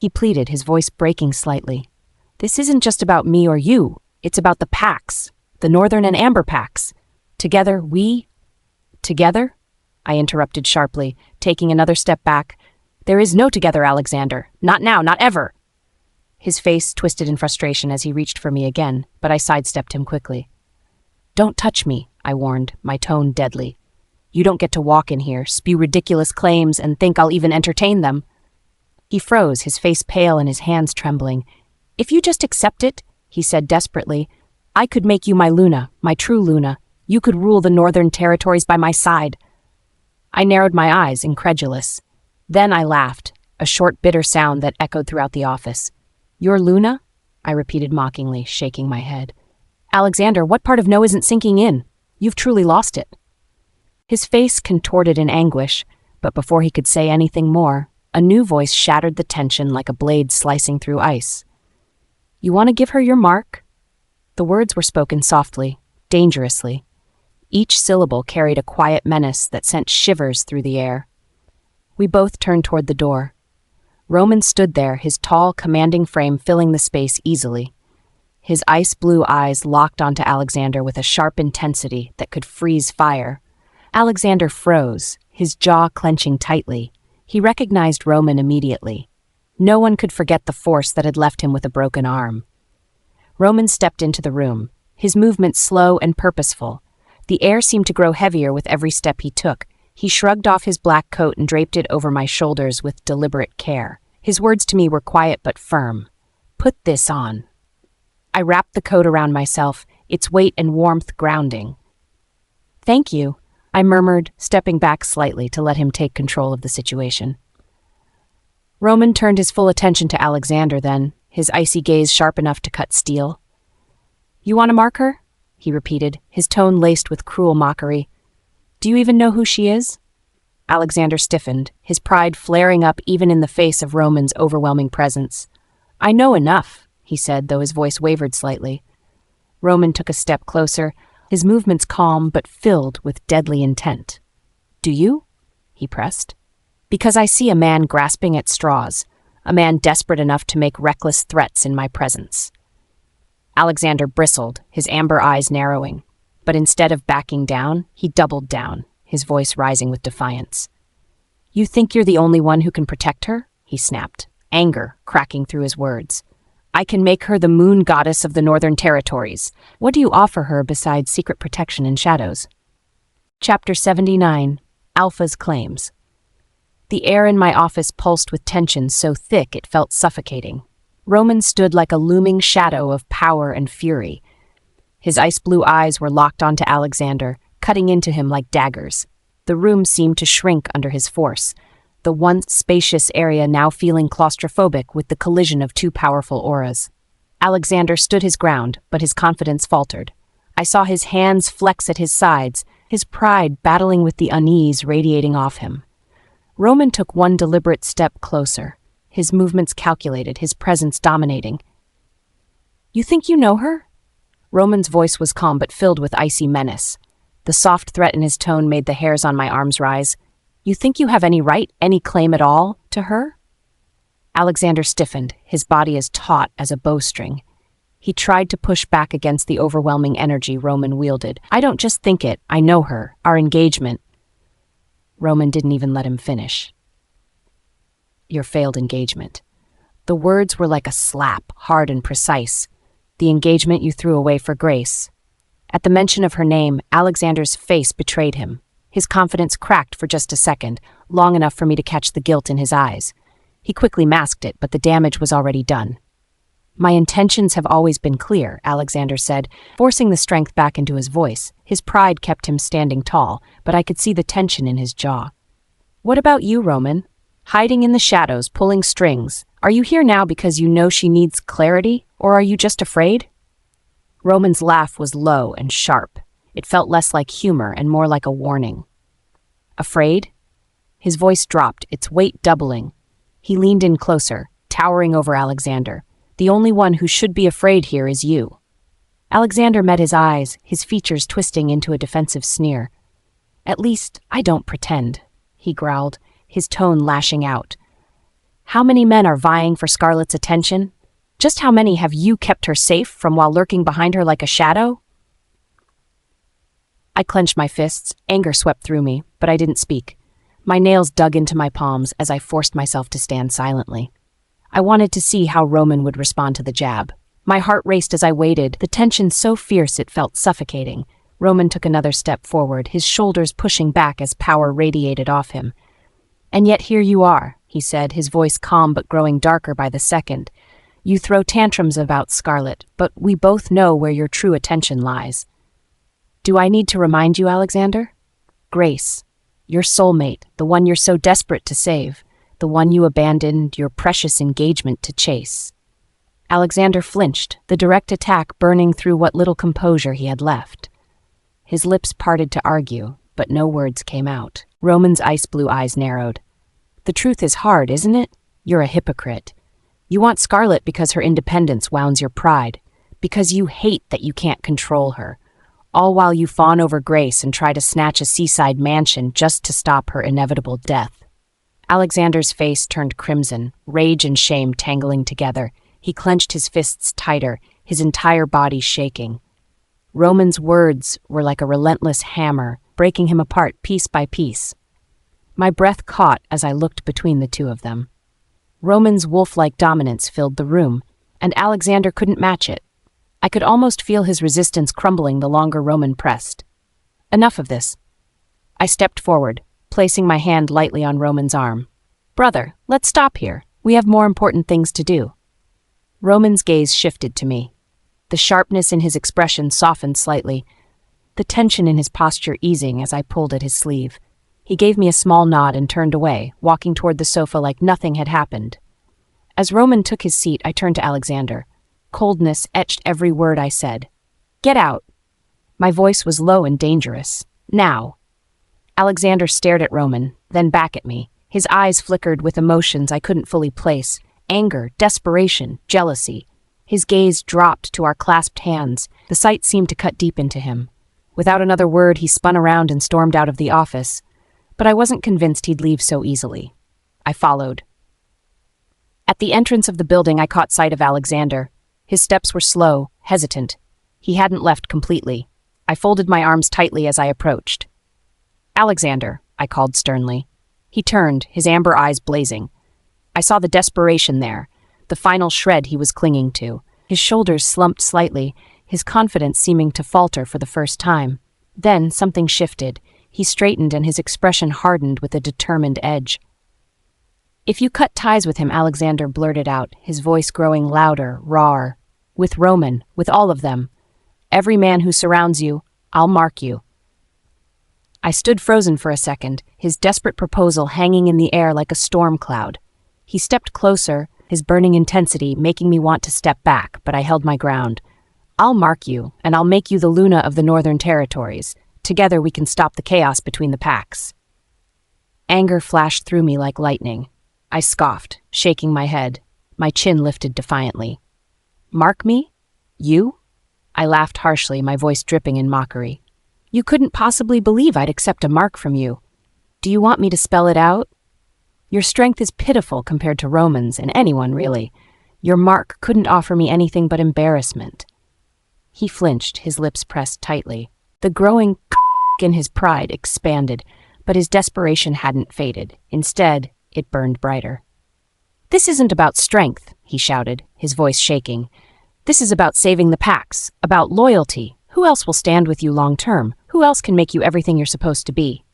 He pleaded, his voice breaking slightly. This isn't just about me or you. It's about the packs, the Northern and Amber packs. Together, Together? I interrupted sharply, taking another step back. There is no together, Alexander. Not now, not ever. His face twisted in frustration as he reached for me again, but I sidestepped him quickly. Don't touch me, I warned, my tone deadly. You don't get to walk in here, spew ridiculous claims, and think I'll even entertain them. He froze, his face pale and his hands trembling. If you just accept it, he said desperately, I could make you my Luna, my true Luna. You could rule the Northern Territories by my side. I narrowed my eyes, incredulous. Then I laughed, a short, bitter sound that echoed throughout the office. Your Luna? I repeated mockingly, shaking my head. Alexander, what part of no isn't sinking in? You've truly lost it. His face contorted in anguish, but before he could say anything more, a new voice shattered the tension like a blade slicing through ice. You want to give her your mark? The words were spoken softly, dangerously. Each syllable carried a quiet menace that sent shivers through the air. We both turned toward the door. Roman stood there, his tall, commanding frame filling the space easily. His ice-blue eyes locked onto Alexander with a sharp intensity that could freeze fire. Alexander froze, his jaw clenching tightly. He recognized Roman immediately. No one could forget the force that had left him with a broken arm. Roman stepped into the room, his movements slow and purposeful. The air seemed to grow heavier with every step he took. He shrugged off his black coat and draped it over my shoulders with deliberate care. His words to me were quiet but firm. "Put this on." I wrapped the coat around myself, its weight and warmth grounding. "Thank you," I murmured, stepping back slightly to let him take control of the situation. Roman turned his full attention to Alexander then, his icy gaze sharp enough to cut steel. "You want to mark her?" he repeated, his tone laced with cruel mockery. "Do you even know who she is?" Alexander stiffened, his pride flaring up even in the face of Roman's overwhelming presence. "I know enough," he said, though his voice wavered slightly. Roman took a step closer, his movements calm but filled with deadly intent. "Do you?" he pressed. "Because I see a man grasping at straws, a man desperate enough to make reckless threats in my presence." Alexander bristled, his amber eyes narrowing. But instead of backing down, he doubled down, his voice rising with defiance. "You think you're the only one who can protect her?" he snapped, anger cracking through his words. "I can make her the moon goddess of the Northern Territories. What do you offer her besides secret protection and shadows?" Chapter 79. Alpha's Claims. The air in my office pulsed with tension so thick it felt suffocating. Roman stood like a looming shadow of power and fury. His ice-blue eyes were locked onto Alexander, cutting into him like daggers. The room seemed to shrink under his force, the once spacious area now feeling claustrophobic with the collision of two powerful auras. Alexander stood his ground, but his confidence faltered. I saw his hands flex at his sides, his pride battling with the unease radiating off him. Roman took one deliberate step closer, his movements calculated, his presence dominating. "You think you know her?" Roman's voice was calm but filled with icy menace. The soft threat in his tone made the hairs on my arms rise. "You think you have any right, any claim at all, to her?" Alexander stiffened, his body as taut as a bowstring. He tried to push back against the overwhelming energy Roman wielded. "I don't just think it, I know her, our engagement." Roman didn't even let him finish. "Your failed engagement." The words were like a slap, hard and precise. "The engagement you threw away for Grace." At the mention of her name, Alexander's face betrayed him. His confidence cracked for just a second, long enough for me to catch the guilt in his eyes. He quickly masked it, but the damage was already done. "My intentions have always been clear," Alexander said, forcing the strength back into his voice. His pride kept him standing tall, but I could see the tension in his jaw. "What about you, Roman? Hiding in the shadows, pulling strings. Are you here now because you know she needs clarity, or are you just afraid?" Roman's laugh was low and sharp. It felt less like humor and more like a warning. "Afraid?" His voice dropped, its weight doubling. He leaned in closer, towering over Alexander. "The only one who should be afraid here is you." Alexander met his eyes, his features twisting into a defensive sneer. "At least, I don't pretend," he growled, his tone lashing out. "How many men are vying for Scarlett's attention? Just how many have you kept her safe from while lurking behind her like a shadow?" I clenched my fists, anger swept through me, but I didn't speak. My nails dug into my palms as I forced myself to stand silently. I wanted to see how Roman would respond to the jab. My heart raced as I waited, the tension so fierce it felt suffocating. Roman took another step forward, his shoulders pushing back as power radiated off him. "And yet here you are," he said, his voice calm but growing darker by the second. "You throw tantrums about Scarlett, but we both know where your true attention lies." "Do I need to remind you, Alexander? Grace, your soulmate, the one you're so desperate to save, the one you abandoned your precious engagement to chase." Alexander flinched, the direct attack burning through what little composure he had left. His lips parted to argue, but no words came out. Roman's ice-blue eyes narrowed. "The truth is hard, isn't it? You're a hypocrite. You want Scarlett because her independence wounds your pride, because you hate that you can't control her, all while you fawn over Grace and try to snatch a seaside mansion just to stop her inevitable death." Alexander's face turned crimson, rage and shame tangling together. He clenched his fists tighter, his entire body shaking. Roman's words were like a relentless hammer, breaking him apart piece by piece. My breath caught as I looked between the two of them. Roman's wolf-like dominance filled the room, and Alexander couldn't match it. I could almost feel his resistance crumbling the longer Roman pressed. Enough of this. I stepped forward, placing my hand lightly on Roman's arm. Brother, let's stop here. We have more important things to do. Roman's gaze shifted to me. The sharpness in his expression softened slightly, the tension in his posture easing as I pulled at his sleeve. He gave me a small nod and turned away, walking toward the sofa like nothing had happened. As Roman took his seat, I turned to Alexander. Coldness etched every word I said. Get out. My voice was low and dangerous. Now. Alexander stared at Roman, then back at me. His eyes flickered with emotions I couldn't fully place. Anger, desperation, jealousy. His gaze dropped to our clasped hands. The sight seemed to cut deep into him. Without another word, he spun around and stormed out of the office. But I wasn't convinced he'd leave so easily. I followed. At the entrance of the building, I caught sight of Alexander. His steps were slow, hesitant. He hadn't left completely. I folded my arms tightly as I approached. Alexander, I called sternly. He turned, his amber eyes blazing. I saw the desperation there, the final shred he was clinging to. His shoulders slumped slightly, his confidence seeming to falter for the first time. Then something shifted. He straightened and his expression hardened with a determined edge. If you cut ties with him, Alexander blurted out, his voice growing louder, rawer. With Roman, with all of them. Every man who surrounds you, I'll mark you. I stood frozen for a second, his desperate proposal hanging in the air like a storm cloud. He stepped closer, his burning intensity making me want to step back, but I held my ground. I'll mark you, and I'll make you the Luna of the Northern Territories. Together we can stop the chaos between the packs. Anger flashed through me like lightning. I scoffed, shaking my head. My chin lifted defiantly. Mark me? You? I laughed harshly, my voice dripping in mockery. You couldn't possibly believe I'd accept a mark from you. Do you want me to spell it out? Your strength is pitiful compared to Roman's and anyone, really. Your mark couldn't offer me anything but embarrassment. He flinched, his lips pressed tightly. The growing in his pride expanded, but his desperation hadn't faded. Instead, it burned brighter. This isn't about strength, he shouted, his voice shaking. This is about saving the packs, about loyalty. Who else will stand with you long term? Who else can make you everything you're supposed to be?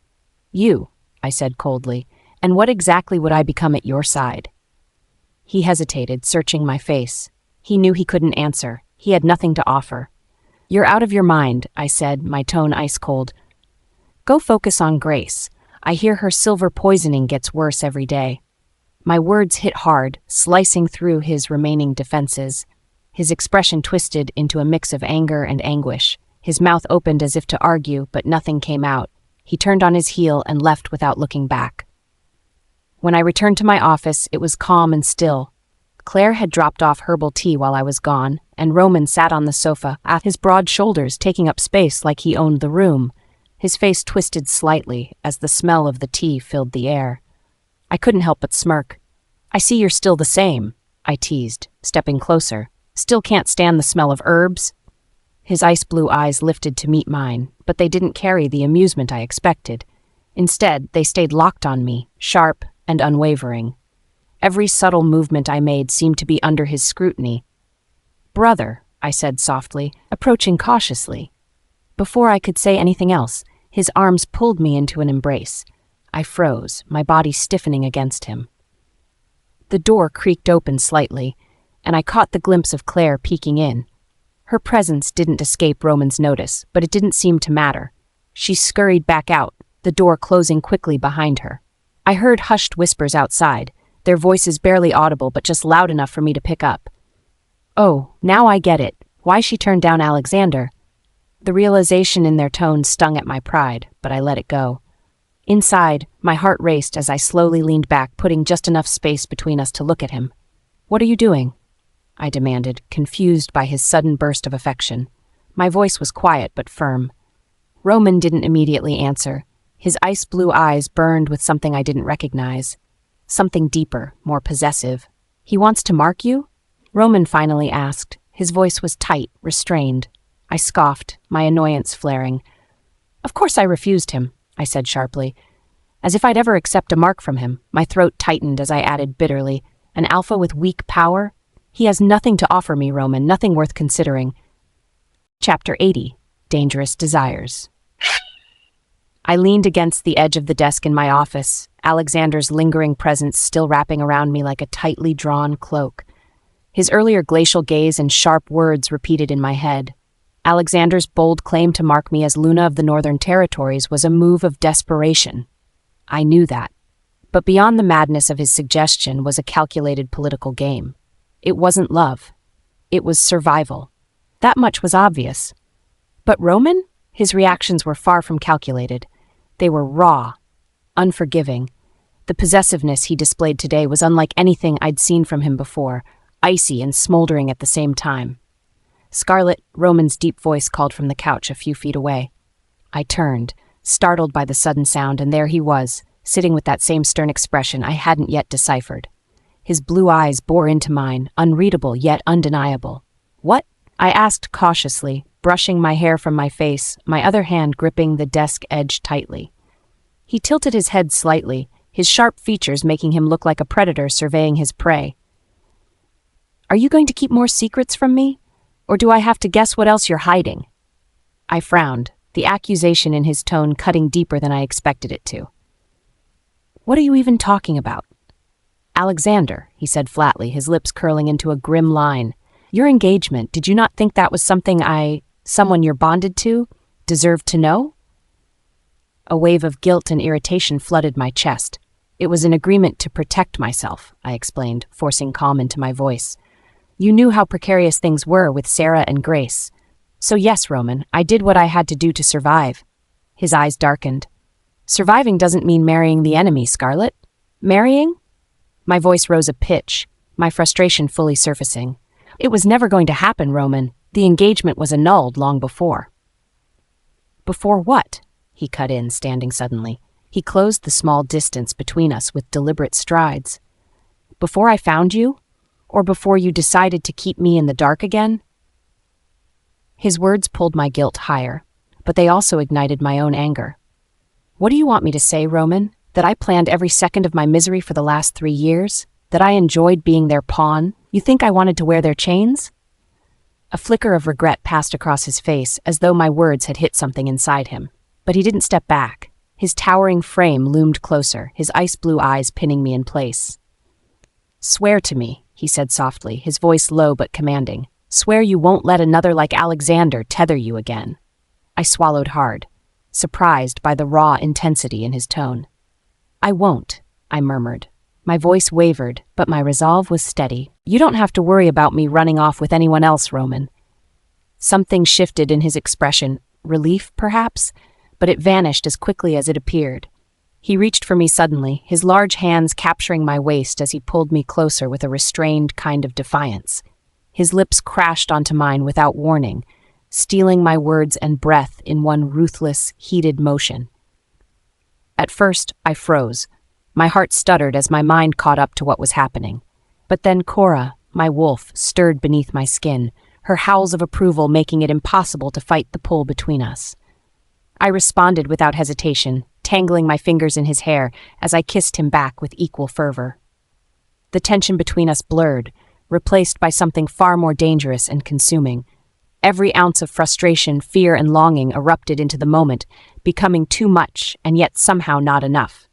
You, I said coldly. And what exactly would I become at your side? He hesitated, searching my face. He knew he couldn't answer. He had nothing to offer. You're out of your mind, I said, my tone ice cold. Go focus on Grace. I hear her silver poisoning gets worse every day. My words hit hard, slicing through his remaining defenses. His expression twisted into a mix of anger and anguish. His mouth opened as if to argue, but nothing came out. He turned on his heel and left without looking back. When I returned to my office, it was calm and still. Claire had dropped off herbal tea while I was gone, and Roman sat on the sofa, his broad shoulders taking up space like he owned the room. His face twisted slightly as the smell of the tea filled the air. I couldn't help but smirk. I see you're still the same, I teased, stepping closer. Still can't stand the smell of herbs? His ice-blue eyes lifted to meet mine, but they didn't carry the amusement I expected. Instead, they stayed locked on me, sharp and unwavering. Every subtle movement I made seemed to be under his scrutiny. Brother, I said softly, approaching cautiously. Before I could say anything else, his arms pulled me into an embrace. I froze, my body stiffening against him. The door creaked open slightly, and I caught the glimpse of Claire peeking in. Her presence didn't escape Roman's notice, but it didn't seem to matter. She scurried back out, the door closing quickly behind her. I heard hushed whispers outside, their voices barely audible but just loud enough for me to pick up. Oh, now I get it. Why she turned down Alexander. The realization in their tone stung at my pride, but I let it go. Inside, my heart raced as I slowly leaned back, putting just enough space between us to look at him. What are you doing? I demanded, confused by his sudden burst of affection. My voice was quiet but firm. Roman didn't immediately answer. His ice-blue eyes burned with something I didn't recognize. Something deeper, more possessive. He wants to mark you? Roman finally asked. His voice was tight, restrained. I scoffed, my annoyance flaring. Of course I refused him, I said sharply. As if I'd ever accept a mark from him, my throat tightened as I added bitterly, "An alpha with weak power? He has nothing to offer me, Roman, nothing worth considering." Chapter 80. Dangerous Desires. I leaned against the edge of the desk in my office, Alexander's lingering presence still wrapping around me like a tightly drawn cloak. His earlier glacial gaze and sharp words repeated in my head. Alexander's bold claim to mark me as Luna of the Northern Territories was a move of desperation. I knew that. But beyond the madness of his suggestion was a calculated political game. It wasn't love. It was survival. That much was obvious. But Roman? His reactions were far from calculated. They were raw, unforgiving. The possessiveness he displayed today was unlike anything I'd seen from him before, icy and smoldering at the same time. "Scarlett," Roman's deep voice called from the couch a few feet away. I turned, startled by the sudden sound, and there he was, sitting with that same stern expression I hadn't yet deciphered. His blue eyes bore into mine, unreadable yet undeniable. "What?" I asked cautiously, brushing my hair from my face, my other hand gripping the desk edge tightly. He tilted his head slightly, his sharp features making him look like a predator surveying his prey. "Are you going to keep more secrets from me? Or do I have to guess what else you're hiding?" I frowned, the accusation in his tone cutting deeper than I expected it to. "What are you even talking about?" "Alexander," he said flatly, his lips curling into a grim line. "Your engagement, did you not think that was something someone you're bonded to, deserved to know?" A wave of guilt and irritation flooded my chest. "It was an agreement to protect myself," I explained, forcing calm into my voice. "You knew how precarious things were with Sarah and Grace. So yes, Roman, I did what I had to do to survive." His eyes darkened. "Surviving doesn't mean marrying the enemy, Scarlett." "Marrying?" My voice rose a pitch, my frustration fully surfacing. "It was never going to happen, Roman. The engagement was annulled long before." "Before what?" he cut in, standing suddenly. He closed the small distance between us with deliberate strides. "Before I found you? Or before you decided to keep me in the dark again?" His words pulled my guilt higher, but they also ignited my own anger. "What do you want me to say, Roman? That I planned every second of my misery for the last 3 years? That I enjoyed being their pawn? You think I wanted to wear their chains?" A flicker of regret passed across his face, as though my words had hit something inside him. But he didn't step back. His towering frame loomed closer, his ice-blue eyes pinning me in place. "Swear to me," he said softly, his voice low but commanding. "Swear you won't let another like Alexander tether you again." I swallowed hard, surprised by the raw intensity in his tone. "I won't," I murmured. My voice wavered, but my resolve was steady. "You don't have to worry about me running off with anyone else, Roman." Something shifted in his expression, relief, perhaps, but it vanished as quickly as it appeared. He reached for me suddenly, his large hands capturing my waist as he pulled me closer with a restrained kind of defiance. His lips crashed onto mine without warning, stealing my words and breath in one ruthless, heated motion. At first, I froze. My heart stuttered as my mind caught up to what was happening. But then Cora, my wolf, stirred beneath my skin, her howls of approval making it impossible to fight the pull between us. I responded without hesitation, tangling my fingers in his hair as I kissed him back with equal fervor. The tension between us blurred, replaced by something far more dangerous and consuming. Every ounce of frustration, fear, and longing erupted into the moment, becoming too much and yet somehow not enough.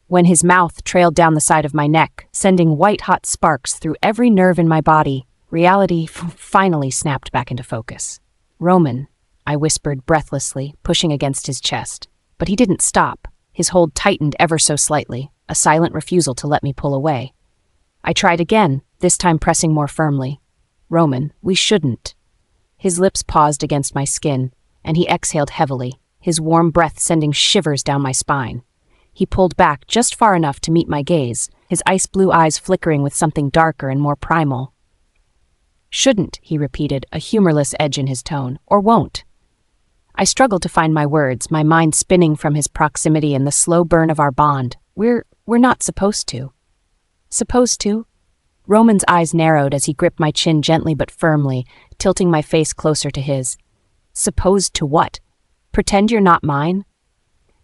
When his mouth trailed down the side of my neck, sending white-hot sparks through every nerve in my body, reality finally snapped back into focus. "Roman," I whispered breathlessly, pushing against his chest. But he didn't stop. His hold tightened ever so slightly, a silent refusal to let me pull away. I tried again, this time pressing more firmly. "Roman, we shouldn't." His lips paused against my skin, and he exhaled heavily, his warm breath sending shivers down my spine. He pulled back just far enough to meet my gaze, his ice-blue eyes flickering with something darker and more primal. "Shouldn't," he repeated, a humorless edge in his tone, "or won't." I struggled to find my words, my mind spinning from his proximity and the slow burn of our bond. We're not supposed to." "Supposed to?" Roman's eyes narrowed as he gripped my chin gently but firmly, tilting my face closer to his. "Supposed to what? Pretend you're not mine?"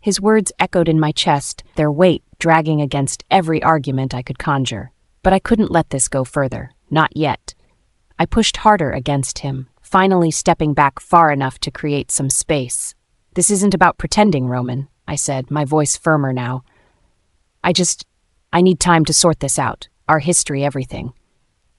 His words echoed in my chest, their weight dragging against every argument I could conjure. But I couldn't let this go further. Not yet. I pushed harder against him, finally stepping back far enough to create some space. "This isn't about pretending, Roman," I said, my voice firmer now. I need time to sort this out. Our history, everything."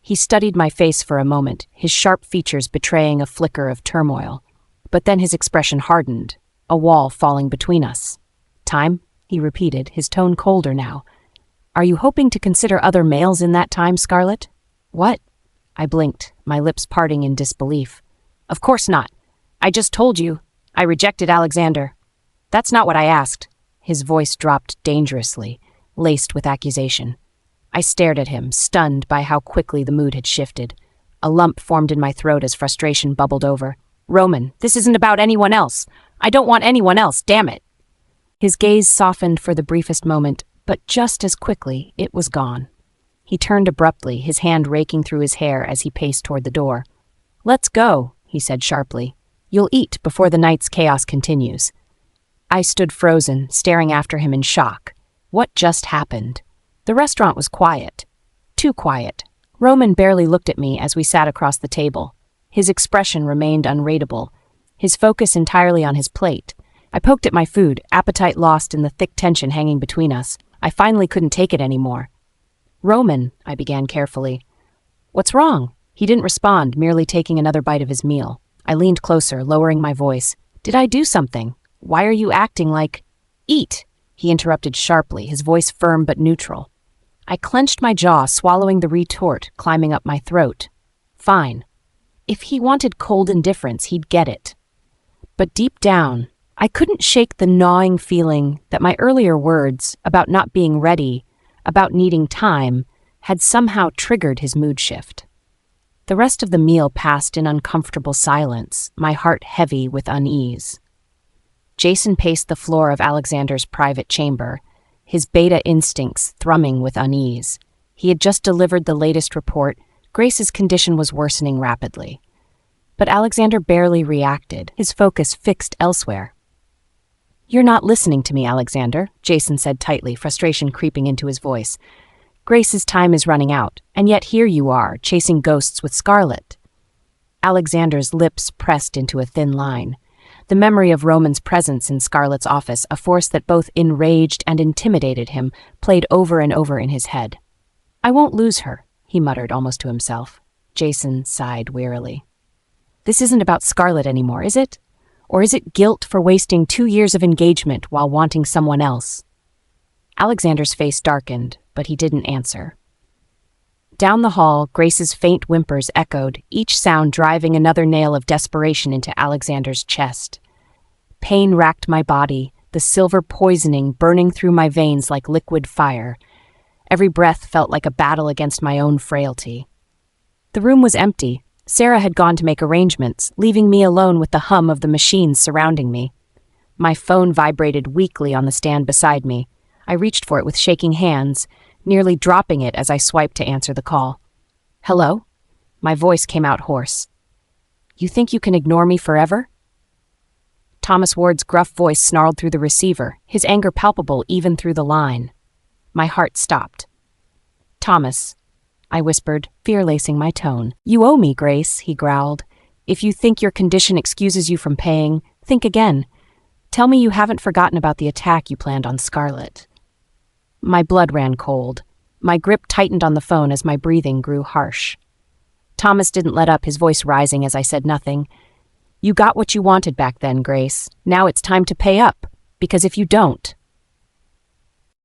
He studied my face for a moment, his sharp features betraying a flicker of turmoil. But then his expression hardened, a wall falling between us. "Time?" he repeated, his tone colder now. "Are you hoping to consider other males in that time, Scarlett?" "What?" I blinked, my lips parting in disbelief. "Of course not. I just told you. I rejected Alexander." "That's not what I asked." His voice dropped dangerously, laced with accusation. I stared at him, stunned by how quickly the mood had shifted. A lump formed in my throat as frustration bubbled over. "Roman, this isn't about anyone else. I don't want anyone else, damn it." His gaze softened for the briefest moment, but just as quickly, it was gone. He turned abruptly, his hand raking through his hair as he paced toward the door. "Let's go," he said sharply. "You'll eat before the night's chaos continues." I stood frozen, staring after him in shock. What just happened? The restaurant was quiet. Too quiet. Roman barely looked at me as we sat across the table. His expression remained unreadable, his focus entirely on his plate. I poked at my food, appetite lost in the thick tension hanging between us. I finally couldn't take it anymore. "Roman," I began carefully. "What's wrong?" He didn't respond, merely taking another bite of his meal. I leaned closer, lowering my voice. "Did I do something? Why are you acting like—" "Eat," he interrupted sharply, his voice firm but neutral. I clenched my jaw, swallowing the retort climbing up my throat. Fine. If he wanted cold indifference, he'd get it. But deep down, I couldn't shake the gnawing feeling that my earlier words about not being ready, about needing time, had somehow triggered his mood shift. The rest of the meal passed in uncomfortable silence, my heart heavy with unease. Jason paced the floor of Alexander's private chamber, his beta instincts thrumming with unease. He had just delivered the latest report. Grace's condition was worsening rapidly. But Alexander barely reacted, his focus fixed elsewhere. "You're not listening to me, Alexander," Jason said tightly, frustration creeping into his voice. "Grace's time is running out, and yet here you are, chasing ghosts with Scarlett." Alexander's lips pressed into a thin line. The memory of Roman's presence in Scarlett's office, a force that both enraged and intimidated him, played over and over in his head. "I won't lose her," he muttered almost to himself. Jason sighed wearily. "This isn't about Scarlett anymore, is it? Or is it guilt for wasting 2 years of engagement while wanting someone else?" Alexander's face darkened, but he didn't answer. Down the hall, Grace's faint whimpers echoed, each sound driving another nail of desperation into Alexander's chest. Pain racked my body, the silver poisoning burning through my veins like liquid fire. Every breath felt like a battle against my own frailty. The room was empty. Sarah had gone to make arrangements, leaving me alone with the hum of the machines surrounding me. My phone vibrated weakly on the stand beside me. I reached for it with shaking hands, nearly dropping it as I swiped to answer the call. "Hello?" My voice came out hoarse. "You think you can ignore me forever?" Thomas Ward's gruff voice snarled through the receiver, his anger palpable even through the line. My heart stopped. "Thomas," I whispered, fear-lacing my tone. "You owe me, Grace," he growled. "If you think your condition excuses you from paying, think again. Tell me you haven't forgotten about the attack you planned on Scarlett." My blood ran cold. My grip tightened on the phone as my breathing grew harsh. Thomas didn't let up, his voice rising as I said nothing. "You got what you wanted back then, Grace. Now it's time to pay up, because if you don't,